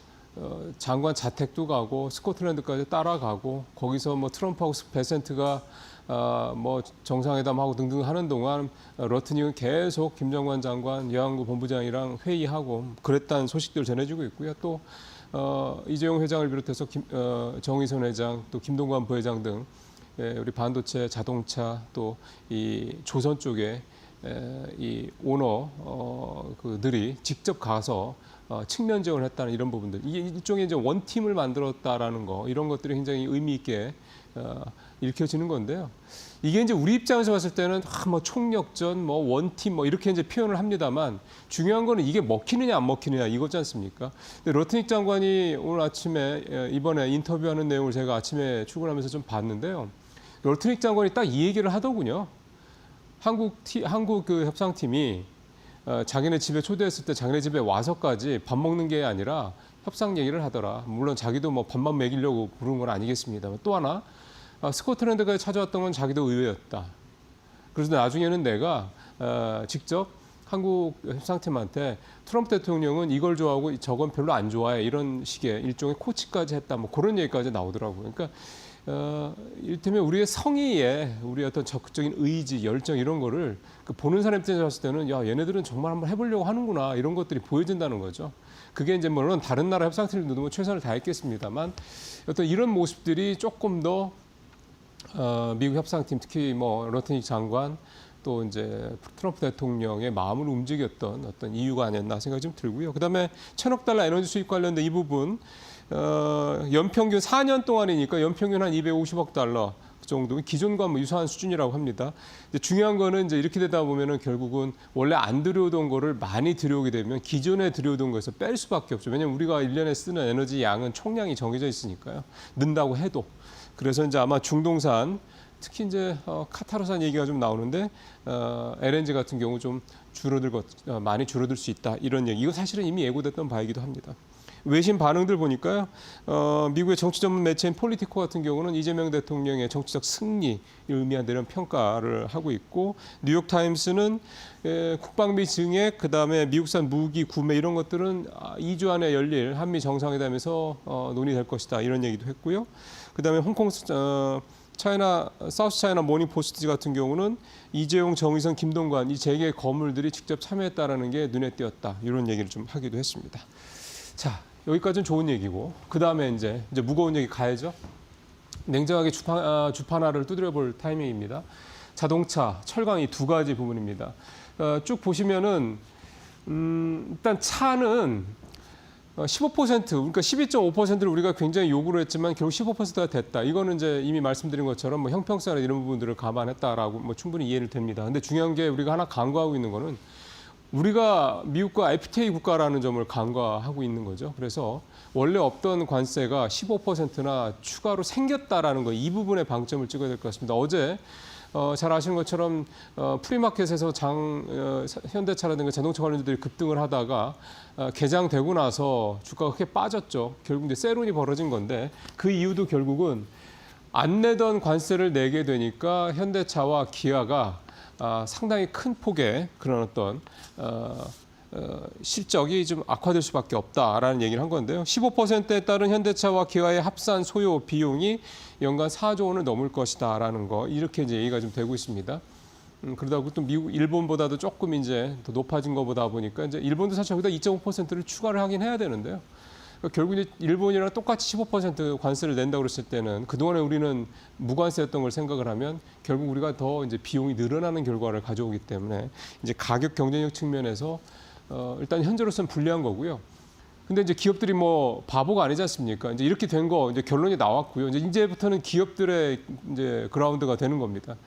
장관 자택도 가고 스코틀랜드까지 따라가고 거기서 뭐 트럼프하고 베센트가 뭐 정상회담하고 등등 하는 동안 러트닉은 계속 김정관 장관, 여양부 본부장이랑 회의하고 그랬다는 소식들 전해지고 있고요. 또 이재용 회장을 비롯해서 정의선 회장, 또 김동관 부회장 등 우리 반도체, 자동차 또 이 조선 쪽에 이 오너들이 직접 가서 측면 지원을 했다는 이런 부분들, 이게 일종의 이제 원팀을 만들었다라는 거, 이런 것들이 굉장히 의미 있게 읽혀지는 건데요. 이게 이제 우리 입장에서 봤을 때는 뭐 총력전, 뭐 원팀, 뭐 이렇게 이제 표현을 합니다만 중요한 거는 이게 먹히느냐 안 먹히느냐 이거지 않습니까? 근데 러트닉 장관이 오늘 아침에 이번에 인터뷰하는 내용을 제가 아침에 출근하면서 좀 봤는데요. 러트닉 장관이 딱 이 얘기를 하더군요. 한국 그 협상팀이 자기네 집에 초대했을 때 자기네 집에 와서까지 밥 먹는 게 아니라 협상 얘기를 하더라. 물론 자기도 뭐 밥만 먹이려고 부른 건 아니겠습니다만 또 하나 스코틀랜드까지 찾아왔던 건 자기도 의외였다. 그래서 나중에는 내가 직접 한국 협상팀한테 트럼프 대통령은 이걸 좋아하고 저건 별로 안 좋아해 이런 식의 일종의 코치까지 했다. 뭐 그런 얘기까지 나오더라고요. 그러니까 이를테면 우리의 성의에 우리 어떤 적극적인 의지, 열정 이런 거를 보는 사람 입장에서 봤을 때는 야 얘네들은 정말 한번 해보려고 하는구나 이런 것들이 보여진다는 거죠. 그게 이제 물론 다른 나라 협상팀들도 뭐 최선을 다했겠습니다만 어떤 이런 모습들이 조금 더 미국 협상팀 특히 뭐 러트닉 장관 또 이제 트럼프 대통령의 마음을 움직였던 어떤 이유가 아니었나 생각이 좀 들고요. 그다음에 1,000억 달러 에너지 수입 관련된 이 부분 연평균 4년 동안이니까 연평균 한 250억 달러 정도 기존과 뭐 유사한 수준이라고 합니다. 이제 중요한 거는 이제 이렇게 되다 보면은 결국은 원래 안 들여오던 거를 많이 들여오게 되면 기존에 들여오던 거에서 뺄 수밖에 없죠. 왜냐하면 우리가 1년에 쓰는 에너지 양은 총량이 정해져 있으니까요. 는다고 해도. 그래서 이제 아마 중동산 특히 이제 카타르산 얘기가 좀 나오는데 LNG 같은 경우 좀 많이 줄어들 수 있다 이런 얘기. 이거 사실은 이미 예고됐던 바이기도 합니다. 외신 반응들 보니까요. 미국의 정치 전문 매체인 폴리티코 같은 경우는 이재명 대통령의 정치적 승리를 의미한다 이런 평가를 하고 있고 뉴욕타임스는 국방비 증액 그다음에 미국산 무기 구매 이런 것들은 2주 안에 열릴 한미 정상회담에서 논의될 것이다 이런 얘기도 했고요. 그다음에 홍콩 사우스 차이나 모닝 포스트 같은 경우는 이재용, 정의선, 김동관 이 세 개의 거물들이 직접 참여했다라는 게 눈에 띄었다 이런 얘기를 좀 하기도 했습니다. 자, 여기까지는 좋은 얘기고 그 다음에 이제 무거운 얘기 가야죠. 냉정하게 주판화를 두드려볼 타이밍입니다. 자동차, 철강 이 두 가지 부분입니다. 쭉 보시면은 일단 차는 15% 그러니까 12.5%를 우리가 굉장히 요구를 했지만 결국 15%가 됐다. 이거는 이제 이미 말씀드린 것처럼 뭐 형평성이나 이런 부분들을 감안했다라고 뭐 충분히 이해를 됩니다. 근데 중요한 게 우리가 하나 간과하고 있는 거는 우리가 미국과 FTA 국가라는 점을 간과하고 있는 거죠. 그래서 원래 없던 관세가 15%나 추가로 생겼다라는 거, 이 부분에 방점을 찍어야 될 것 같습니다. 어제 잘 아시는 것처럼 프리마켓에서 현대차라든가 자동차 관련주들이 급등을 하다가 개장되고 나서 주가가 크게 빠졌죠. 결국 이제 세론이 벌어진 건데 그 이유도 결국은 안 내던 관세를 내게 되니까 현대차와 기아가 상당히 큰 폭의 그런 어떤 실적이 좀 악화될 수밖에 없다라는 얘기를 한 건데요. 15%에 따른 현대차와 기아의 합산 소요 비용이 연간 4조 원을 넘을 것이다라는 거 이렇게 이제 얘기가 좀 되고 있습니다. 그러다 또 미국, 일본보다도 조금 이제 더 높아진 것보다 보니까 이제 일본도 사실 거기다 2.5%를 추가를 하긴 해야 되는데요. 그러니까 결국 이제 일본이랑 똑같이 15% 관세를 낸다고 그랬을 때는 그동안에 우리는 무관세였던 걸 생각을 하면 결국 우리가 더 이제 비용이 늘어나는 결과를 가져오기 때문에 이제 가격 경쟁력 측면에서 일단 현재로서는 불리한 거고요. 근데 이제 기업들이 뭐 바보가 아니지 않습니까? 이제 이렇게 된 거 이제 결론이 나왔고요. 이제부터는 기업들의 이제 그라운드가 되는 겁니다.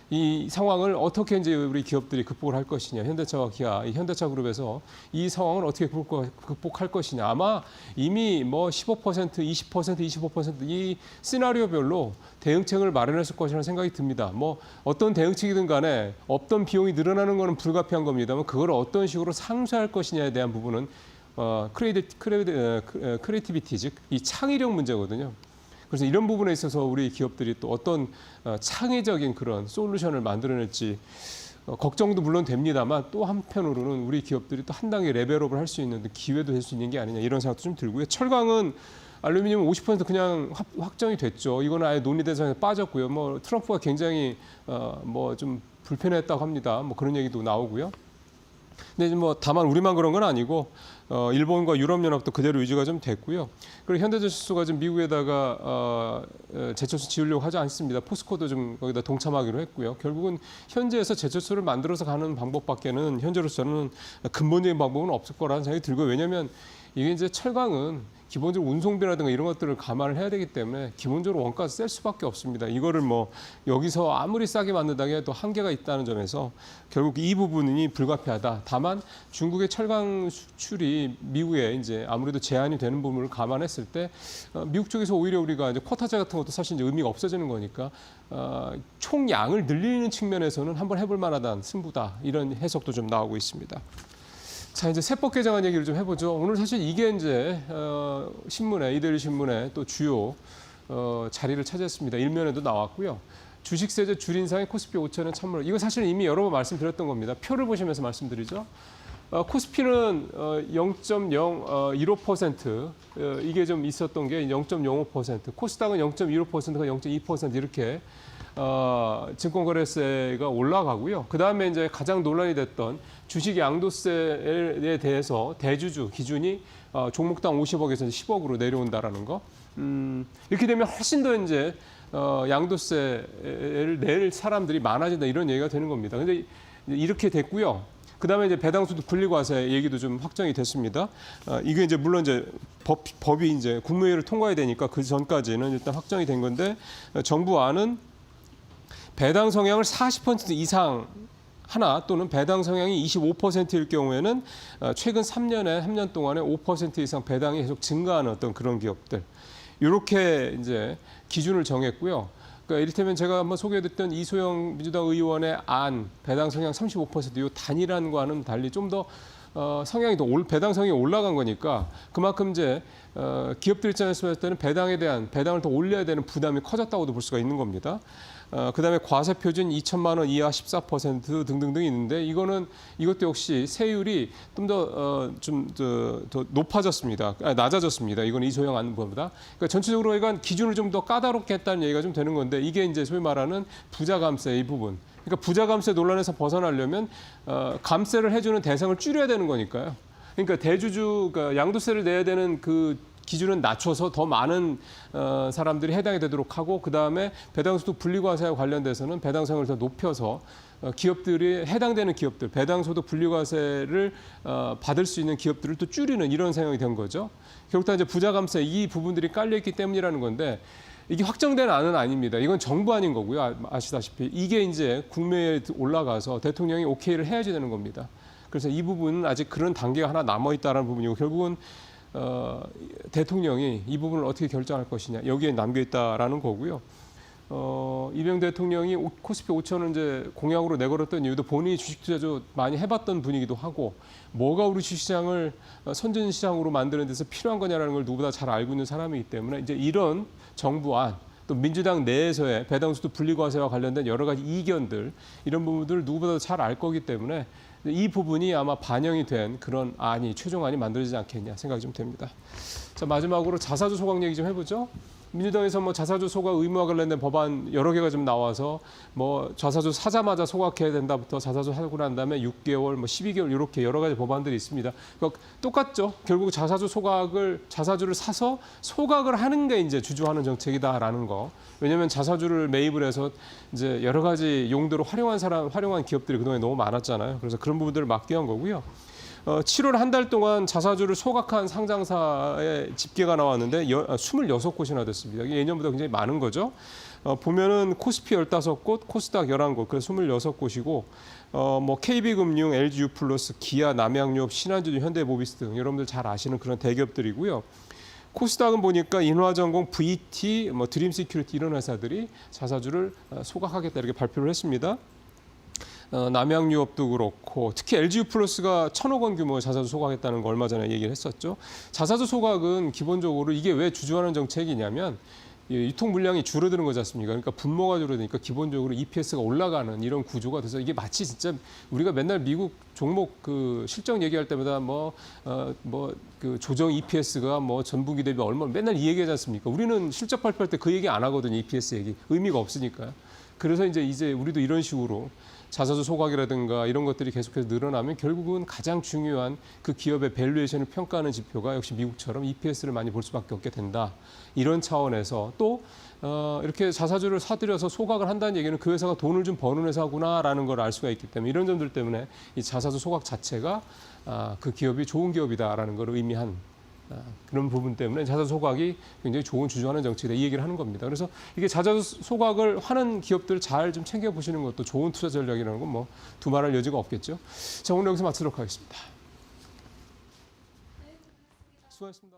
이 상황을 어떻게 이제 우리 기업들이 극복을 할 것이냐, 현대차와 기아, 이 현대차 그룹에서 이 상황을 어떻게 극복할 것이냐. 아마 이미 뭐 15%, 20%, 25%이 시나리오별로 대응책을 마련했을 것이라는 생각이 듭니다. 뭐 어떤 대응책이든 간에 없던 비용이 늘어나는 것은 불가피한 겁니다만 그걸 어떤 식으로 상쇄할 것이냐에 대한 부분은 크리에이티비티 즉 이 창의력 문제거든요. 그래서 이런 부분에 있어서 우리 기업들이 또 어떤 창의적인 그런 솔루션을 만들어낼지 걱정도 물론 됩니다만 또 한편으로는 우리 기업들이 또 한 단계 레벨업을 할 수 있는 기회도 될 수 있는 게 아니냐 이런 생각도 좀 들고요. 철강은 알루미늄 50% 그냥 확정이 됐죠. 이거는 아예 논의대상에 빠졌고요. 뭐 트럼프가 굉장히 뭐 좀 불편했다고 합니다. 뭐 그런 얘기도 나오고요. 근데 뭐 다만 우리만 그런 건 아니고 일본과 유럽연합도 그대로 유지가 좀 됐고요. 그리고 현대제철소가 좀 미국에다가 제철소 지으려고 하지 않습니다. 포스코도 좀 거기다 동참하기로 했고요. 결국은 현지에서 제철소를 만들어서 가는 방법밖에는 현재로서는 근본적인 방법은 없을 거라는 생각이 들고요. 왜냐하면 이게 이제 철강은 기본적으로 운송비라든가 이런 것들을 감안을 해야 되기 때문에 기본적으로 원가가 셀 수밖에 없습니다. 이거를 뭐 여기서 아무리 싸게 만든다고 해도 한계가 있다는 점에서 결국 이 부분이 불가피하다. 다만 중국의 철강 수출이 미국에 이제 아무래도 제한이 되는 부분을 감안했을 때 미국 쪽에서 오히려 우리가 이제 쿼타제 같은 것도 사실 이제 의미가 없어지는 거니까 총량을 늘리는 측면에서는 한번 해볼 만하다는 승부다. 이런 해석도 좀 나오고 있습니다. 자, 이제 세법 개정안 얘기를 좀 해보죠. 오늘 사실 이게 이제 신문에 이데일리 신문에 또 주요 자리를 차지했습니다. 일면에도 나왔고요. 주식세제 줄인상의 코스피 5천원 참물. 이거 사실 이미 여러 번 말씀드렸던 겁니다. 표를 보시면서 말씀드리죠. 코스피는 0.015% 이게 좀 있었던 게 0.05%, 코스닥은 0.15%가 0.2% 이렇게 증권거래세가 올라가고요. 그 다음에 이제 가장 논란이 됐던 주식 양도세에 대해서 대주주 기준이 종목당 50억에서 10억으로 내려온다라는 거. 이렇게 되면 훨씬 더 이제 양도세를 낼 사람들이 많아진다 이런 얘기가 되는 겁니다. 근데 이렇게 됐고요. 그다음에 이제 배당소득 분리과세 얘기도 좀 확정이 됐습니다. 이게 이제 물론 이제 법이 이제 국무회의를 통과해야 되니까 그 전까지는 일단 확정이 된 건데 정부안은 배당 성향을 40% 이상 하나 또는 배당 성향이 25%일 경우에는 최근 3년 동안에 5% 이상 배당이 계속 증가하는 어떤 그런 기업들 이렇게 이제 기준을 정했고요. 그러니까 이를테면 제가 한번 소개해드렸던 이소영 민주당 의원의 안 배당 성향 35%이 단일안과는 달리 좀 더 성향이 더 배당 성향이 올라간 거니까 그만큼 이제 기업들 입장에서 봤을 때는 배당을 더 올려야 되는 부담이 커졌다고도 볼 수가 있는 겁니다. 그다음에 과세 표준 2천만 원 이하 14% 등등등 있는데 이것도 역시 세율이 좀 더 높아졌습니다. 낮아졌습니다. 이건 이소영 안보다. 그러니까 전체적으로 이건 기준을 좀 더 까다롭게 했다는 얘기가 좀 되는 건데 이게 이제 소위 말하는 부자 감세 이 부분. 그러니까 부자 감세 논란에서 벗어나려면 감세를 해주는 대상을 줄여야 되는 거니까요. 그러니까 그러니까 양도세를 내야 되는 그 기준은 낮춰서 더 많은 사람들이 해당이 되도록 하고 그다음에 배당소득 분리과세와 관련돼서는 배당성을 더 높여서 기업들이 해당되는 기업들 배당소득 분리과세를 받을 수 있는 기업들을 또 줄이는 이런 상황이 된 거죠. 결국 다 이제 부자감세 이 부분들이 깔려 있기 때문이라는 건데 이게 확정된 안은 아닙니다. 이건 정부안인 거고요. 아시다시피 이게 이제 국무회의에 올라가서 대통령이 오케이를 해야지 되는 겁니다. 그래서 이 부분은 아직 그런 단계가 하나 남아 있다는 부분이고 결국은 대통령이 이 부분을 어떻게 결정할 것이냐 여기에 남겨 있다라는 거고요. 이병 대통령이 코스피 5천을 이제 공약으로 내걸었던 이유도 본인이 주식 투자 많이 해봤던 분이기도 하고 뭐가 우리 주식시장을 선진 시장으로 만드는 데서 필요한 거냐라는 걸 누구보다 잘 알고 있는 사람이기 때문에 이제 이런 정부안 또 민주당 내에서의 배당소득 분리과세와 관련된 여러 가지 이견들 이런 부분들을 누구보다 잘 알 거기 때문에 이 부분이 아마 반영이 된 그런 최종안이 만들어지지 않겠냐 생각이 좀 됩니다. 자, 마지막으로 자사주 소각 얘기 좀 해보죠. 민주당에서 뭐 자사주 소각 의무와 관련된 법안 여러 개가 좀 나와서 뭐 자사주 사자마자 소각해야 된다부터 자사주 사고 난 다음에 6개월, 뭐 12개월 이렇게 여러 가지 법안들이 있습니다. 그러니까 똑같죠. 결국 자사주를 사서 소각을 하는 게 이제 주주하는 정책이다라는 거. 왜냐하면 자사주를 매입을 해서 이제 여러 가지 용도로 활용한 기업들이 그동안에 너무 많았잖아요. 그래서 그런 부분들을 막기 위한 거고요. 7월 한 달 동안 자사주를 소각한 상장사의 집계가 나왔는데 26곳이나 됐습니다. 이게 예년보다 굉장히 많은 거죠. 보면은 코스피 15곳, 코스닥 11곳, 그래서 26곳이고 뭐 KB금융, LG유플러스, 기아, 남양유업, 신한주주, 현대모비스 등 여러분들 잘 아시는 그런 대기업들이고요. 코스닥은 보니까 인화전공, VT, 뭐 드림시큐리티 이런 회사들이 자사주를 소각하겠다 이렇게 발표를 했습니다. 남양유업도 그렇고 특히 LG유플러스가 1,000억 원 규모의 자사주 소각했다는 거 얼마 전에 얘기를 했었죠. 자사주 소각은 기본적으로 이게 왜 주주하는 정책이냐면 유통 물량이 줄어드는 거지 않습니까? 그러니까 분모가 줄어드니까 기본적으로 EPS가 올라가는 이런 구조가 돼서 이게 마치 진짜 우리가 맨날 미국 종목 그 실적 얘기할 때마다 그 조정 EPS가 뭐 전분기 대비 얼마 맨날 이 얘기하지 않습니까? 우리는 실적 발표할 때 그 얘기 안 하거든요. EPS 얘기 의미가 없으니까요. 그래서 이제 우리도 이런 식으로 자사주 소각이라든가 이런 것들이 계속해서 늘어나면 결국은 가장 중요한 그 기업의 밸류에이션을 평가하는 지표가 역시 미국처럼 EPS를 많이 볼 수밖에 없게 된다. 이런 차원에서 또 이렇게 자사주를 사들여서 소각을 한다는 얘기는 그 회사가 돈을 좀 버는 회사구나라는 걸 알 수가 있기 때문에 이런 점들 때문에 이 자사주 소각 자체가 그 기업이 좋은 기업이다라는 걸 의미한 그런 부분 때문에 자사주 소각이 굉장히 좋은 주주하는 정책이다 이 얘기를 하는 겁니다. 그래서 이게 자사주 소각을 하는 기업들 잘 좀 챙겨보시는 것도 좋은 투자 전략이라는 건 뭐 두말할 여지가 없겠죠. 자, 오늘 여기서 마치도록 하겠습니다. 수고하셨습니다.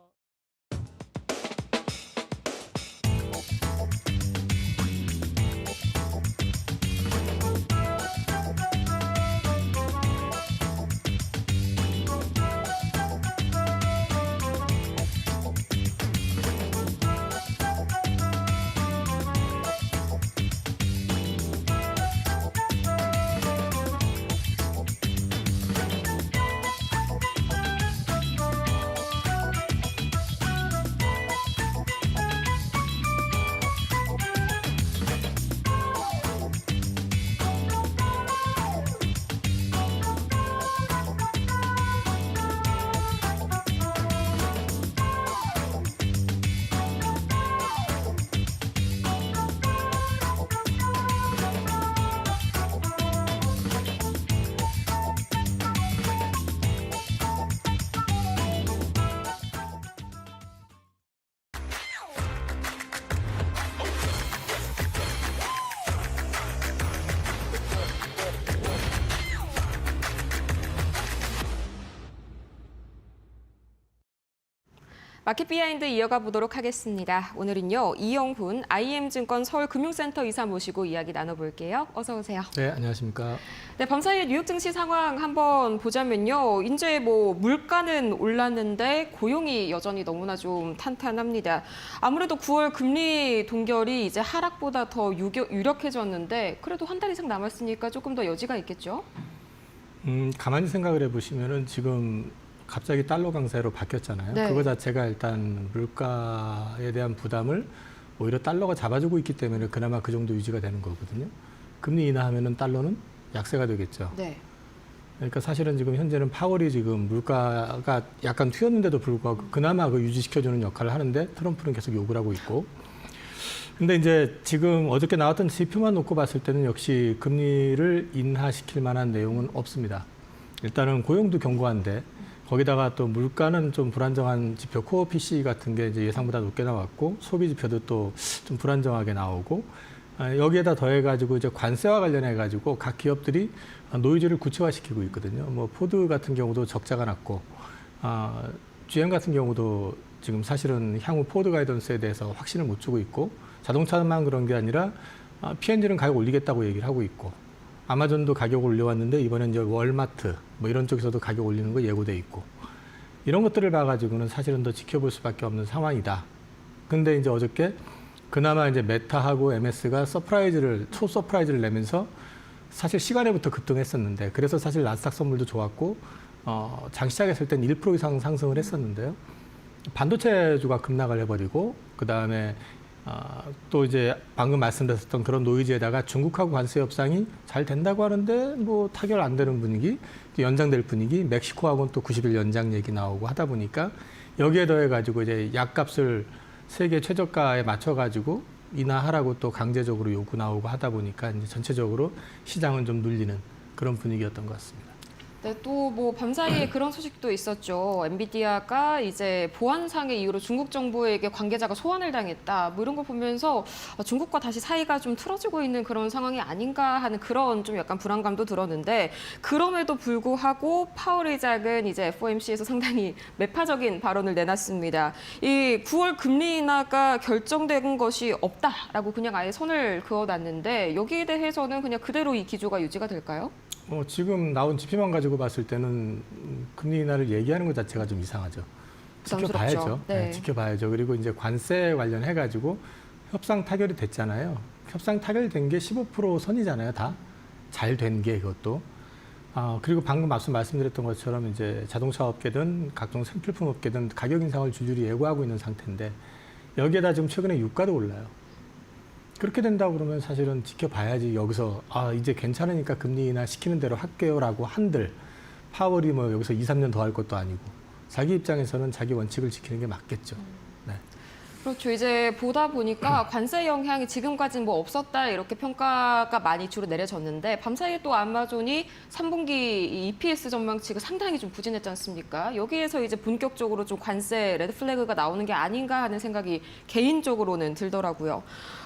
마켓 비하인드 이어가 보도록 하겠습니다. 오늘은요, 이영훈 IM증권 서울금융센터 이사 모시고 이야기 나눠볼게요. 어서 오세요. 네, 안녕하십니까. 네, 밤사이 뉴욕 증시 상황 한번 보자면요. 이제 뭐 물가는 올랐는데 고용이 여전히 너무나 좀 탄탄합니다. 아무래도 9월 금리 동결이 이제 하락보다 더 유력해졌는데 그래도 한 달 이상 남았으니까 조금 더 여지가 있겠죠? 가만히 생각을 해보시면은 지금 갑자기 달러 강세로 바뀌었잖아요. 네. 그거 자체가 일단 물가에 대한 부담을 오히려 달러가 잡아주고 있기 때문에 그나마 그 정도 유지가 되는 거거든요. 금리 인하하면은 달러는 약세가 되겠죠. 네. 그러니까 사실은 지금 현재는 파월이 지금 물가가 약간 튀었는데도 불구하고 그나마 그 유지시켜주는 역할을 하는데 트럼프는 계속 욕을 하고 있고. 근데 이제 지금 어저께 나왔던 지표만 놓고 봤을 때는 역시 금리를 인하시킬 만한 내용은 없습니다. 일단은 고용도 견고한데 거기다가 또 물가는 좀 불안정한 지표, 코어 PCE 같은 게 이제 예상보다 높게 나왔고 소비 지표도 또 좀 불안정하게 나오고 여기에다 더해가지고 이제 관세와 관련해가지고 각 기업들이 노이즈를 구체화시키고 있거든요. 뭐 포드 같은 경우도 적자가 났고 GM 같은 경우도 지금 사실은 향후 포드 가이던스에 대해서 확신을 못 주고 있고 자동차만 그런 게 아니라 P&G는 가격 올리겠다고 얘기를 하고 있고 아마존도 가격을 올려왔는데 이번엔 이제 월마트 뭐 이런 쪽에서도 가격 올리는 거 예고돼 있고 이런 것들을 봐가지고는 사실은 더 지켜볼 수밖에 없는 상황이다. 근데 이제 어저께 그나마 이제 메타하고 MS가 초서프라이즈를 내면서 사실 시간에부터 급등했었는데 그래서 사실 나스닥 선물도 좋았고 장 시작했을 땐 1% 이상 상승을 했었는데요. 반도체주가 급락을 해버리고 그 다음에 또 이제 방금 말씀드렸던 그런 노이즈에다가 중국하고 관세 협상이 잘 된다고 하는데 뭐 타결 안 되는 분위기, 연장될 분위기, 멕시코하고는 또 90일 연장 얘기 나오고 하다 보니까 여기에 더해가지고 이제 약값을 세계 최저가에 맞춰가지고 인하하라고 또 강제적으로 요구 나오고 하다 보니까 이제 전체적으로 시장은 좀 눌리는 그런 분위기였던 것 같습니다. 네, 또 뭐 밤사이에 그런 소식도 있었죠. 엔비디아가 이제 보안상의 이유로 중국 정부에게 관계자가 소환을 당했다. 뭐 이런 걸 보면서 중국과 다시 사이가 좀 틀어지고 있는 그런 상황이 아닌가 하는 그런 좀 약간 불안감도 들었는데 그럼에도 불구하고 파월 의장은 이제 FOMC에서 상당히 매파적인 발언을 내놨습니다. 이 9월 금리 인하가 결정된 것이 없다라고 그냥 아예 선을 그어놨는데 여기에 대해서는 그냥 그대로 이 기조가 유지가 될까요? 지금 나온 지표만 가지고 봤을 때는 금리 인하를 얘기하는 것 자체가 좀 이상하죠. 지켜봐야죠. 네. 지켜봐야죠. 그리고 이제 관세 관련해가지고 협상 타결이 됐잖아요. 협상 타결된 게 15% 선이잖아요. 다 잘 된 게 그것도. 그리고 방금 말씀드렸던 것처럼 이제 자동차 업계든 각종 생필품 업계든 가격 인상을 줄줄이 예고하고 있는 상태인데 여기에다 지금 최근에 유가도 올라요. 그렇게 된다고 그러면 사실은 지켜봐야지 여기서 이제 괜찮으니까 금리 인하 시키는 대로 할게요라고 한들 파월이 뭐 여기서 2, 3년 더 할 것도 아니고 자기 입장에서는 자기 원칙을 지키는 게 맞겠죠. 네. 그렇죠. 이제 보다 보니까 관세 영향이 지금까지는 뭐 없었다 이렇게 평가가 많이 주로 내려졌는데 밤사이에 또 아마존이 3분기 EPS 전망치가 상당히 좀 부진했지 않습니까? 여기에서 이제 본격적으로 좀 관세 레드 플래그가 나오는 게 아닌가 하는 생각이 개인적으로는 들더라고요.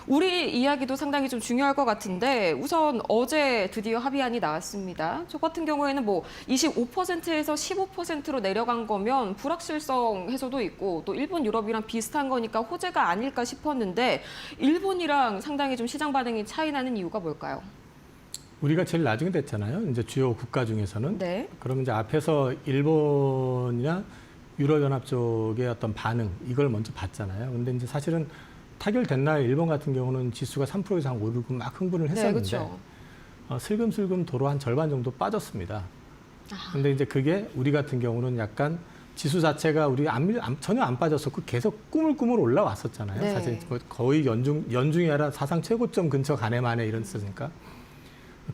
우리 이야기도 상당히 좀 중요할 것 같은데 우선 어제 드디어 합의안이 나왔습니다. 저 같은 경우에는 뭐 25%에서 15%로 내려간 거면 불확실성 해소도 있고 또 일본, 유럽이랑 비슷한 거니까 호재가 아닐까 싶었는데 일본이랑 상당히 좀 시장 반응이 차이 나는 이유가 뭘까요? 우리가 제일 나중에 됐잖아요. 이제 주요 국가 중에서는. 네. 그러면 이제 앞에서 일본이나 유럽연합 쪽의 어떤 반응 이걸 먼저 봤잖아요. 근데 이제 사실은 타결된 날 일본 같은 경우는 지수가 3% 이상 오르고 막 흥분을 했었는데 네, 그렇죠. 슬금슬금 도로 한 절반 정도 빠졌습니다. 근데 이제 그게 우리 같은 경우는 약간 지수 자체가 우리 전혀 안 빠졌었고 계속 꾸물꾸물 올라왔었잖아요. 네. 사실 거의 연중이 아니라 사상 최고점 근처 가네마네 이랬으니까.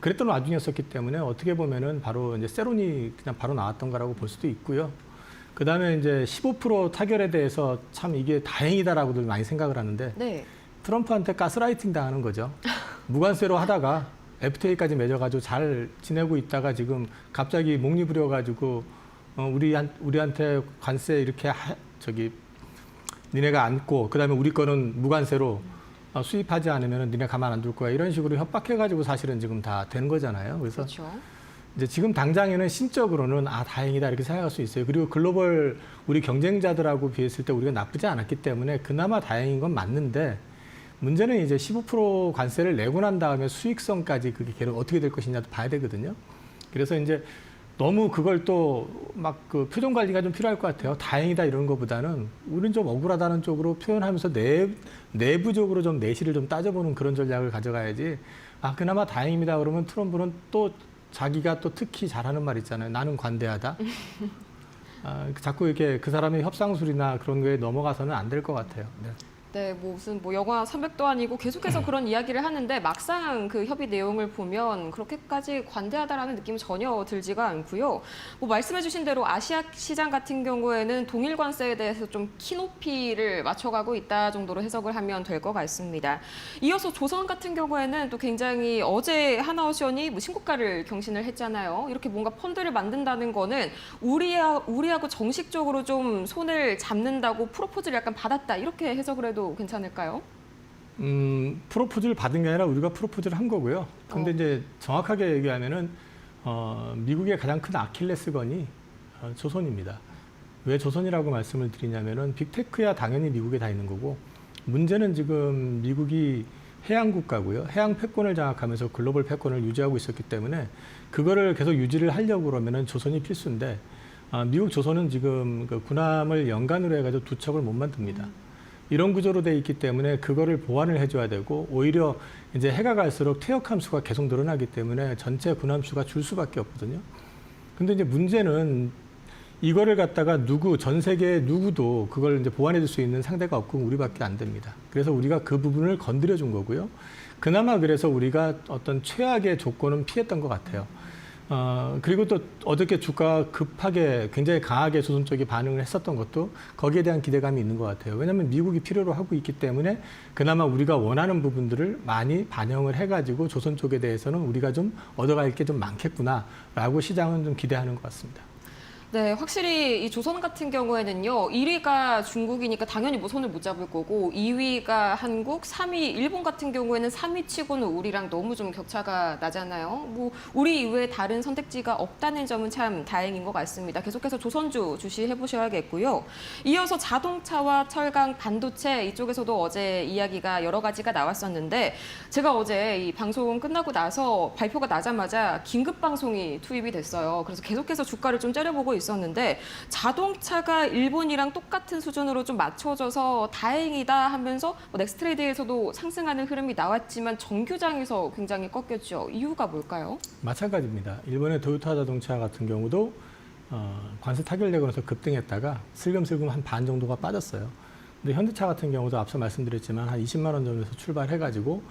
그랬던 와중이었었기 때문에 어떻게 보면은 바로 이제 세론이 그냥 바로 나왔던 거라고 볼 수도 있고요. 그 다음에 이제 15% 타결에 대해서 참 이게 다행이다라고들 많이 생각을 하는데 네. 트럼프한테 가스라이팅 당하는 거죠. 무관세로 하다가 FTA까지 맺어가지고 잘 지내고 있다가 지금 갑자기 목리 부려가지고 우리한테 관세 이렇게 니네가 안고 그다음에 우리 거는 무관세로 수입하지 않으면 니네 가만 안 둘 거야 이런 식으로 협박해가지고 사실은 지금 다 된 거잖아요. 그래서 그렇죠. 이제 지금 당장에는 심적으로는 다행이다 이렇게 생각할 수 있어요. 그리고 글로벌 우리 경쟁자들하고 비했을 때 우리가 나쁘지 않았기 때문에 그나마 다행인 건 맞는데 문제는 이제 15% 관세를 내고 난 다음에 수익성까지 그게 계속 어떻게 될 것이냐도 봐야 되거든요. 그래서 이제 너무 그걸 또 막 그 표정 관리가 좀 필요할 것 같아요. 다행이다 이런 것보다는 우리는 좀 억울하다는 쪽으로 표현하면서 내부적으로 좀 내실을 좀 따져보는 그런 전략을 가져가야지. 그나마 다행입니다. 그러면 트럼프는 또 자기가 또 특히 잘하는 말 있잖아요. 나는 관대하다. 자꾸 이렇게 그 사람의 협상술이나 그런 거에 넘어가서는 안 될 것 같아요. 네. 네, 무슨 영화 300도 아니고 계속해서 그런 이야기를 하는데 막상 그 협의 내용을 보면 그렇게까지 관대하다라는 느낌은 전혀 들지가 않고요. 말씀해주신 대로 아시아 시장 같은 경우에는 동일 관세에 대해서 좀 키높이를 맞춰가고 있다 정도로 해석을 하면 될 것 같습니다. 이어서 조선 같은 경우에는 또 굉장히 어제 하나오션이 신고가를 경신을 했잖아요. 이렇게 뭔가 펀드를 만든다는 거는 우리하고 정식적으로 좀 손을 잡는다고 프로포즈를 약간 받았다 이렇게 해석을 해도 괜찮을까요? 프로포즈를 받은 게 아니라 우리가 프로포즈를 한 거고요. 근데 이제 정확하게 얘기하면은 미국의 가장 큰 아킬레스건이 조선입니다. 왜 조선이라고 말씀을 드리냐면은 빅테크야 당연히 미국에 다 있는 거고 문제는 지금 미국이 해양 국가고요. 해양 패권을 장악하면서 글로벌 패권을 유지하고 있었기 때문에 그거를 계속 유지를 하려고 그러면은 조선이 필수인데 미국 조선은 지금 그 군함을 연간으로 해가지고 두 척을 못 만듭니다. 이런 구조로 돼 있기 때문에 그거를 보완을 해줘야 되고 오히려 이제 해가 갈수록 퇴역함 수가 계속 늘어나기 때문에 전체 군함 수가 줄 수밖에 없거든요. 근데 이제 문제는 이거를 갖다가 전 세계 누구도 그걸 이제 보완해 줄 수 있는 상대가 없고 우리밖에 안 됩니다. 그래서 우리가 그 부분을 건드려 준 거고요. 그나마 그래서 우리가 어떤 최악의 조건은 피했던 것 같아요. 그리고 또 어저께 주가가 급하게 굉장히 강하게 조선 쪽이 반응을 했었던 것도 거기에 대한 기대감이 있는 것 같아요. 왜냐하면 미국이 필요로 하고 있기 때문에 그나마 우리가 원하는 부분들을 많이 반영을 해가지고 조선 쪽에 대해서는 우리가 좀 얻어갈 게 좀 많겠구나라고 시장은 좀 기대하는 것 같습니다. 네, 확실히 이 조선 같은 경우에는요, 1위가 중국이니까 당연히 손을 못 잡을 거고, 2위가 한국, 3위 일본 같은 경우에는 3위 치고는 우리랑 너무 좀 격차가 나잖아요. 우리 이외에 다른 선택지가 없다는 점은 참 다행인 것 같습니다. 계속해서 조선주 주시해 보셔야겠고요. 이어서 자동차와 철강, 반도체 이쪽에서도 어제 이야기가 여러 가지가 나왔었는데, 제가 어제 이 방송 끝나고 나서 발표가 나자마자 긴급 방송이 투입이 됐어요. 그래서 계속해서 주가를 좀 째려보고 있었는데 자동차가 일본이랑 똑같은 수준으로 좀 맞춰져서 다행이다 하면서 넥스트레이드에서도 상승하는 흐름이 나왔지만 정규장에서 굉장히 꺾였죠. 이유가 뭘까요? 마찬가지입니다. 일본의 도요타 자동차 같은 경우도 관세 타결되고 나서 급등했다가 슬금슬금 한 반 정도가 빠졌어요. 근데 현대차 같은 경우도 앞서 말씀드렸지만 한 20만 원 정도에서 출발해가지고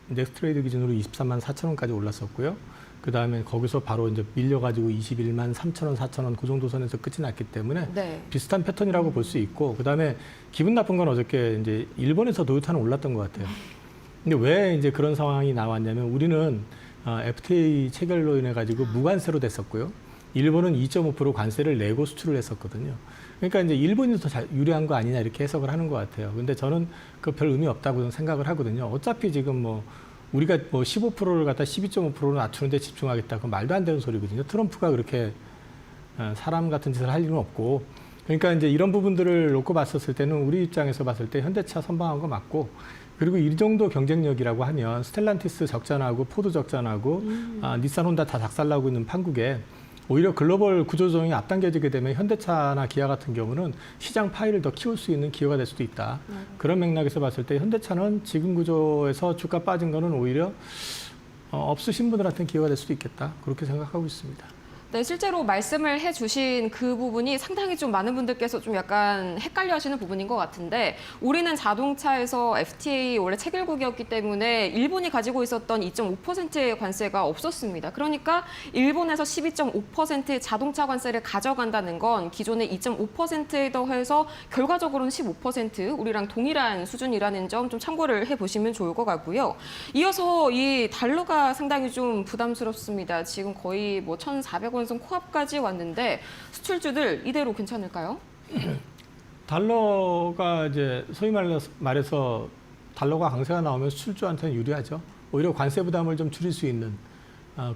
넥스트레이드 기준으로 23만 4천 원까지 올랐었고요. 그 다음에 거기서 바로 이제 밀려가지고 21만 3천 원, 4천 원 그 정도 선에서 끝이 났기 때문에 네. 비슷한 패턴이라고 볼 수 있고 그 다음에 기분 나쁜 건 어저께 이제 일본에서 도요타는 올랐던 것 같아요. 근데 왜 이제 그런 상황이 나왔냐면 우리는 FTA 체결로 인해 가지고 무관세로 됐었고요. 일본은 2.5% 관세를 내고 수출을 했었거든요. 그러니까 이제 일본이 더 유리한 거 아니냐 이렇게 해석을 하는 것 같아요. 근데 저는 그 별 의미 없다고 생각을 하거든요. 어차피 지금 우리가 15%를 갖다 12.5%로 낮추는데 집중하겠다. 그건 말도 안 되는 소리거든요. 트럼프가 그렇게 사람 같은 짓을 할 일은 없고. 그러니까 이제 이런 부분들을 놓고 봤었을 때는 우리 입장에서 봤을 때 현대차 선방한 거 맞고 그리고 이 정도 경쟁력이라고 하면 스텔란티스 적자나고 포드 적자나고 닛산 혼다 다 작살나고 있는 판국에 오히려 글로벌 구조조정이 앞당겨지게 되면 현대차나 기아 같은 경우는 시장 파이를 더 키울 수 있는 기회가 될 수도 있다. 그런 맥락에서 봤을 때 현대차는 지금 구조에서 주가 빠진 거는 오히려 없으신 분들한테는 기회가 될 수도 있겠다. 그렇게 생각하고 있습니다. 네, 실제로 말씀을 해주신 그 부분이 상당히 좀 많은 분들께서 좀 약간 헷갈려 하시는 부분인 것 같은데 우리는 자동차에서 FTA 원래 체결국이었기 때문에 일본이 가지고 있었던 2.5%의 관세가 없었습니다. 그러니까 일본에서 12.5% 자동차 관세를 가져간다는 건 기존의 2.5%에 더해서 결과적으로는 15% 우리랑 동일한 수준이라는 점 좀 참고를 해보시면 좋을 것 같고요. 이어서 이 달러가 상당히 좀 부담스럽습니다. 지금 거의 1,400원 선 코앞까지 왔는데 수출주들 이대로 괜찮을까요? 달러가 이제 소위 말해서 달러가 강세가 나오면 수출주한테는 유리하죠. 오히려 관세 부담을 좀 줄일 수 있는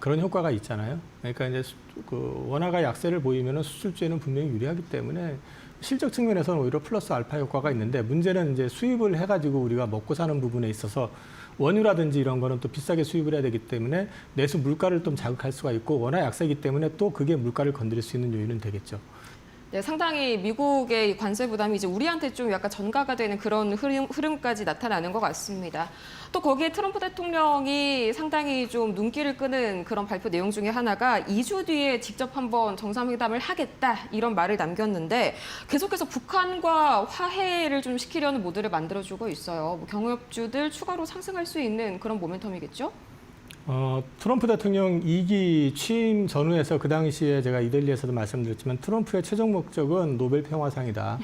그런 효과가 있잖아요. 그러니까 이제 그 원화가 약세를 보이면은 수출주에는 분명히 유리하기 때문에 실적 측면에서는 오히려 플러스 알파 효과가 있는데 문제는 이제 수입을 해가지고 우리가 먹고 사는 부분에 있어서 원유라든지 이런 거는 또 비싸게 수입을 해야 되기 때문에 내수 물가를 좀 자극할 수가 있고 원화 약세이기 때문에 또 그게 물가를 건드릴 수 있는 요인은 되겠죠. 네, 상당히 미국의 관세 부담이 이제 우리한테 좀 약간 전가가 되는 그런 흐름까지 나타나는 것 같습니다. 또 거기에 트럼프 대통령이 상당히 좀 눈길을 끄는 그런 발표 내용 중에 하나가 2주 뒤에 직접 한번 정상회담을 하겠다 이런 말을 남겼는데 계속해서 북한과 화해를 좀 시키려는 모드를 만들어주고 있어요. 뭐 경협주들 추가로 상승할 수 있는 그런 모멘텀이겠죠? 트럼프 대통령 2기 취임 전후에서 그 당시에 제가 이델리에서도 말씀드렸지만 트럼프의 최종 목적은 노벨 평화상이다.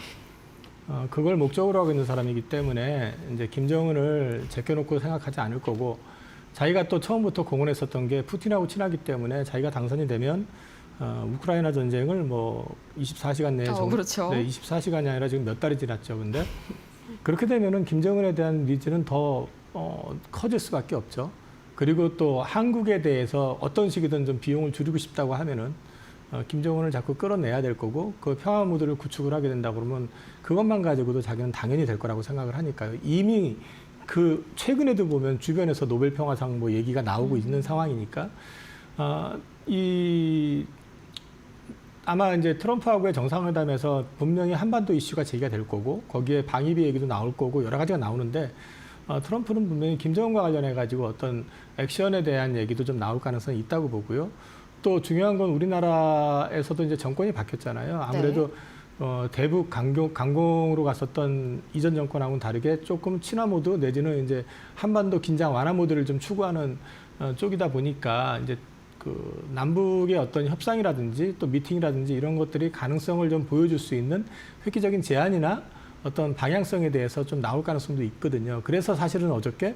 그걸 목적으로 하고 있는 사람이기 때문에 이제 김정은을 제껴놓고 생각하지 않을 거고 자기가 또 처음부터 공언했었던 게 푸틴하고 친하기 때문에 자기가 당선이 되면 우크라이나 전쟁을 뭐 24시간 내에 그렇죠. 네, 24시간이 아니라 지금 몇 달이 지났죠. 근데 그렇게 되면은 김정은에 대한 니즈는 더 커질 수밖에 없죠. 그리고 또 한국에 대해서 어떤 식이든 좀 비용을 줄이고 싶다고 하면은 김정은을 자꾸 끌어내야 될 거고 그 평화 무드를 구축을 하게 된다 그러면 그것만 가지고도 자기는 당연히 될 거라고 생각을 하니까요. 이미 그 최근에도 보면 주변에서 노벨 평화상 뭐 얘기가 나오고 있는 상황이니까 아마 이제 트럼프하고의 정상회담에서 분명히 한반도 이슈가 제기가 될 거고 거기에 방위비 얘기도 나올 거고 여러 가지가 나오는데 트럼프는 분명히 김정은과 관련해 가지고 어떤 액션에 대한 얘기도 좀 나올 가능성이 있다고 보고요. 또 중요한 건 우리나라에서도 이제 정권이 바뀌었잖아요. 아무래도 대북 강공으로 갔었던 이전 정권하고는 다르게 조금 친화 모드 내지는 이제 한반도 긴장 완화 모드를 좀 추구하는 쪽이다 보니까 이제 그 남북의 어떤 협상이라든지 또 미팅이라든지 이런 것들이 가능성을 좀 보여줄 수 있는 획기적인 제안이나 어떤 방향성에 대해서 좀 나올 가능성도 있거든요. 그래서 사실은 어저께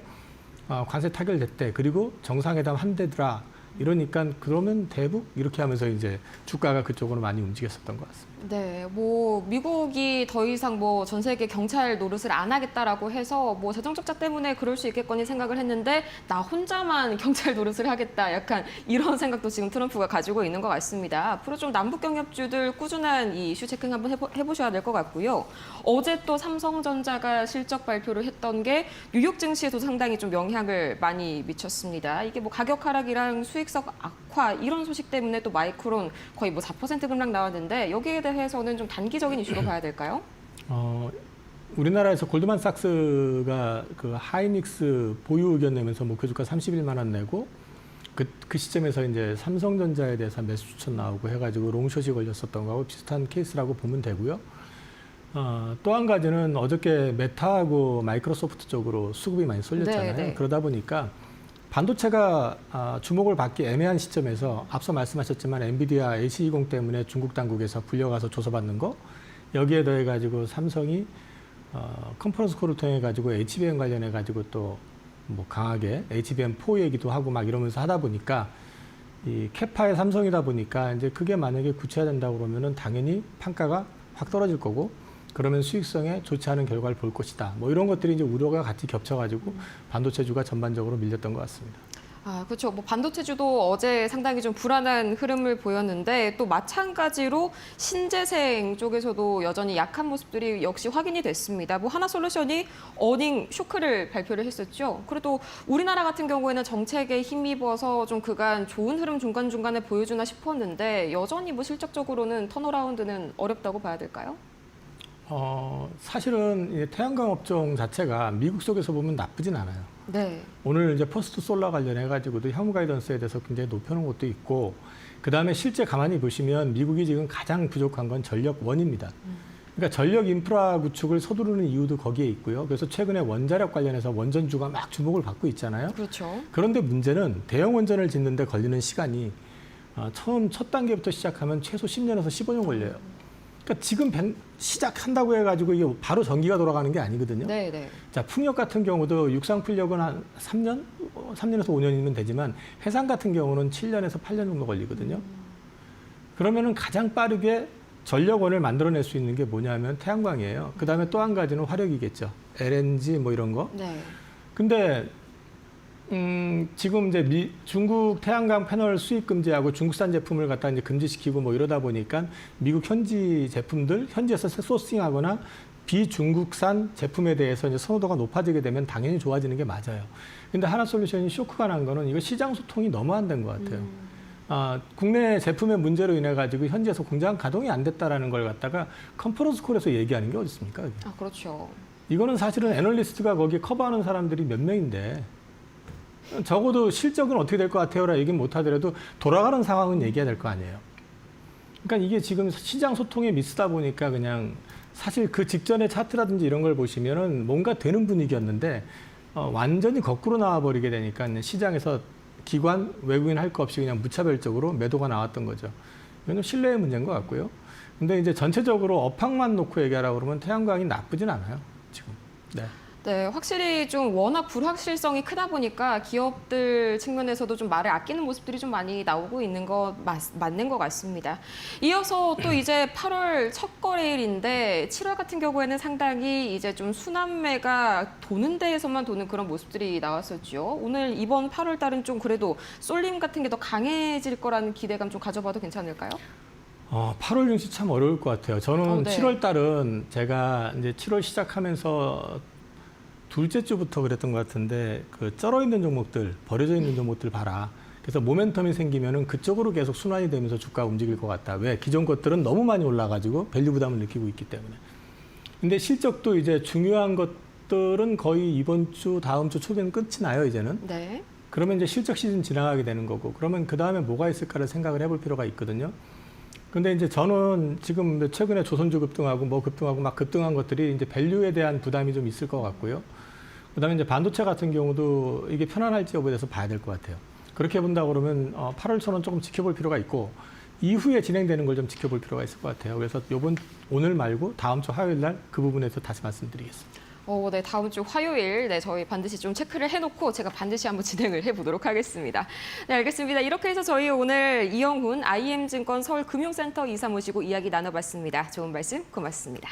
관세 타결됐대. 그리고 정상회담 한대더라. 이러니까 그러면 대북 이렇게 하면서 이제 주가가 그쪽으로 많이 움직였었던 것 같습니다. 네, 뭐 미국이 더 이상 뭐 전 세계 경찰 노릇을 안 하겠다라고 해서 뭐 재정 적자 때문에 그럴 수 있겠거니 생각을 했는데 나 혼자만 경찰 노릇을 하겠다. 약간 이런 생각도 지금 트럼프가 가지고 있는 것 같습니다. 앞으로 좀 남북 경협주들 꾸준한 이 이슈 체킹 한번 해보셔야 될 것 같고요. 어제 또 삼성전자가 실적 발표를 했던 게 뉴욕 증시에도 상당히 좀 영향을 많이 미쳤습니다. 이게 뭐 가격 하락이랑 수익성 악화 이런 소식 때문에 또 마이크론 거의 뭐 4% 급락 나왔는데 여기에 대해서는 좀 단기적인 이슈로 봐야 될까요? 우리나라에서 골드만삭스가 그 하이닉스 보유 의견 내면서 목표 주가 31만 원 내고 그 시점에서 이제 삼성전자에 대해서 매수 추천 나오고 해가지고 롱숏이 걸렸었던 거하고 비슷한 케이스라고 보면 되고요. 또 한 가지는 어저께 메타하고 마이크로소프트 쪽으로 수급이 많이 쏠렸잖아요. 네. 그러다 보니까 반도체가 주목을 받기 애매한 시점에서 앞서 말씀하셨지만 엔비디아 A720 때문에 중국 당국에서 불려가서 조사받는 거 여기에 더해 가지고 삼성이 컨퍼런스 콜을 통해 가지고 HBM 관련해 가지고 또 뭐 강하게 HBM4 얘기도 하고 막 이러면서 하다 보니까 이 캐파의 삼성이다 보니까 이제 그게 만약에 구체화된다고 그러면은 당연히 판가가 확 떨어질 거고 그러면 수익성에 좋지 않은 결과를 볼 것이다. 뭐 이런 것들이 이제 우려가 같이 겹쳐가지고 반도체주가 전반적으로 밀렸던 것 같습니다. 그렇죠. 뭐 반도체주도 어제 상당히 좀 불안한 흐름을 보였는데 또 마찬가지로 신재생 쪽에서도 여전히 약한 모습들이 역시 확인이 됐습니다. 뭐 하나솔루션이 어닝 쇼크를 발표를 했었죠. 그래도 우리나라 같은 경우에는 정책에 힘입어서 좀 그간 좋은 흐름 중간중간에 보여주나 싶었는데 여전히 뭐 실적적으로는 턴어라운드는 어렵다고 봐야 될까요? 사실은 태양광 업종 자체가 미국 속에서 보면 나쁘진 않아요. 네. 오늘 이제 퍼스트 솔라 관련해 가지고도 향후 가이던스에 대해서 굉장히 높여놓은 것도 있고, 그 다음에 실제 가만히 보시면 미국이 지금 가장 부족한 건 전력원입니다. 그러니까 전력 인프라 구축을 서두르는 이유도 거기에 있고요. 그래서 최근에 원자력 관련해서 원전주가 막 주목을 받고 있잖아요. 그렇죠. 그런데 문제는 대형 원전을 짓는데 걸리는 시간이 처음 첫 단계부터 시작하면 최소 10년에서 15년 걸려요. 그러니까 지금 시작한다고 해가지고 이게 바로 전기가 돌아가는 게 아니거든요. 네, 네. 자, 풍력 같은 경우도 육상풍력은 한 3년에서 5년이면 되지만 해상 같은 경우는 7년에서 8년 정도 걸리거든요. 그러면은 가장 빠르게 전력원을 만들어낼 수 있는 게 뭐냐면 태양광이에요. 그 다음에 또 한 가지는 화력이겠죠. LNG 뭐 이런 거. 네. 근데 지금 이제 중국 태양광 패널 수입 금지하고 중국산 제품을 갖다 이제 금지시키고 뭐 이러다 보니까 미국 현지 제품들 현지에서 소싱하거나 비중국산 제품에 대해서 이제 선호도가 높아지게 되면 당연히 좋아지는 게 맞아요. 근데 하나솔루션이 쇼크가 난 거는 이거 시장 소통이 너무 안 된 것 같아요. 국내 제품의 문제로 인해 가지고 현지에서 공장 가동이 안 됐다라는 걸 갖다가 컨퍼런스 콜에서 얘기하는 게 어디 있습니까? 그게? 그렇죠. 이거는 사실은 애널리스트가 거기에 커버하는 사람들이 몇 명인데 적어도 실적은 어떻게 될 것 같아요라 얘기 못 하더라도 돌아가는 상황은 얘기해야 될 거 아니에요. 그러니까 이게 지금 시장 소통의 미스다 보니까 그냥 사실 그 직전의 차트라든지 이런 걸 보시면은 뭔가 되는 분위기였는데 완전히 거꾸로 나와버리게 되니까 시장에서 기관, 외국인 할 거 없이 그냥 무차별적으로 매도가 나왔던 거죠. 이건 신뢰의 문제인 것 같고요. 근데 이제 전체적으로 업황만 놓고 얘기하라고 그러면 태양광이 나쁘진 않아요, 지금. 네. 네, 확실히 좀 워낙 불확실성이 크다 보니까 기업들 측면에서도 좀 말을 아끼는 모습들이 좀 많이 나오고 있는 거 맞는 것 같습니다. 이어서 또 이제 8월 첫 거래일인데 7월 같은 경우에는 상당히 이제 좀 순환매가 도는 데에서만 도는 그런 모습들이 나왔었죠. 오늘 이번 8월 달은 좀 그래도 쏠림 같은 게 더 강해질 거라는 기대감 좀 가져봐도 괜찮을까요? 8월 증시 참 어려울 것 같아요. 저는 네. 7월 달은 제가 이제 7월 시작하면서 둘째 주부터 그랬던 것 같은데 그 쩔어 있는 종목들, 버려져 있는 종목들 봐라. 그래서 모멘텀이 생기면은 그쪽으로 계속 순환이 되면서 주가가 움직일 것 같다. 왜? 기존 것들은 너무 많이 올라가지고 밸류 부담을 느끼고 있기 때문에. 근데 실적도 이제 중요한 것들은 거의 이번 주, 다음 주 초에는 끝이 나요, 이제는. 네. 그러면 이제 실적 시즌 지나가게 되는 거고, 그러면 그 다음에 뭐가 있을까를 생각을 해볼 필요가 있거든요. 근데 이제 저는 지금 최근에 조선주 급등하고 뭐 급등하고 막 급등한 것들이 이제 밸류에 대한 부담이 좀 있을 것 같고요. 그다음에 이제 반도체 같은 경우도 이게 편안할지 여부에 대해서 봐야 될 것 같아요. 그렇게 본다 그러면 8월 초는 조금 지켜볼 필요가 있고 이후에 진행되는 걸 좀 지켜볼 필요가 있을 것 같아요. 그래서 오늘 말고 다음 주 화요일 날 그 부분에서 다시 말씀드리겠습니다. 네, 다음 주 화요일 저희 반드시 좀 체크를 해놓고 제가 반드시 한번 진행을 해보도록 하겠습니다. 네, 알겠습니다. 이렇게 해서 저희 오늘 이영훈 IM증권 서울금융센터 이사 모시고 이야기 나눠봤습니다. 좋은 말씀 고맙습니다.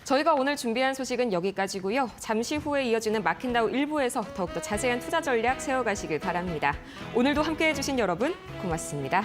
저희가 오늘 준비한 소식은 여기까지고요. 잠시 후에 이어지는 마켓나우 1부에서 더욱더 자세한 투자 전략 세워가시길 바랍니다. 오늘도 함께해 주신 여러분 고맙습니다.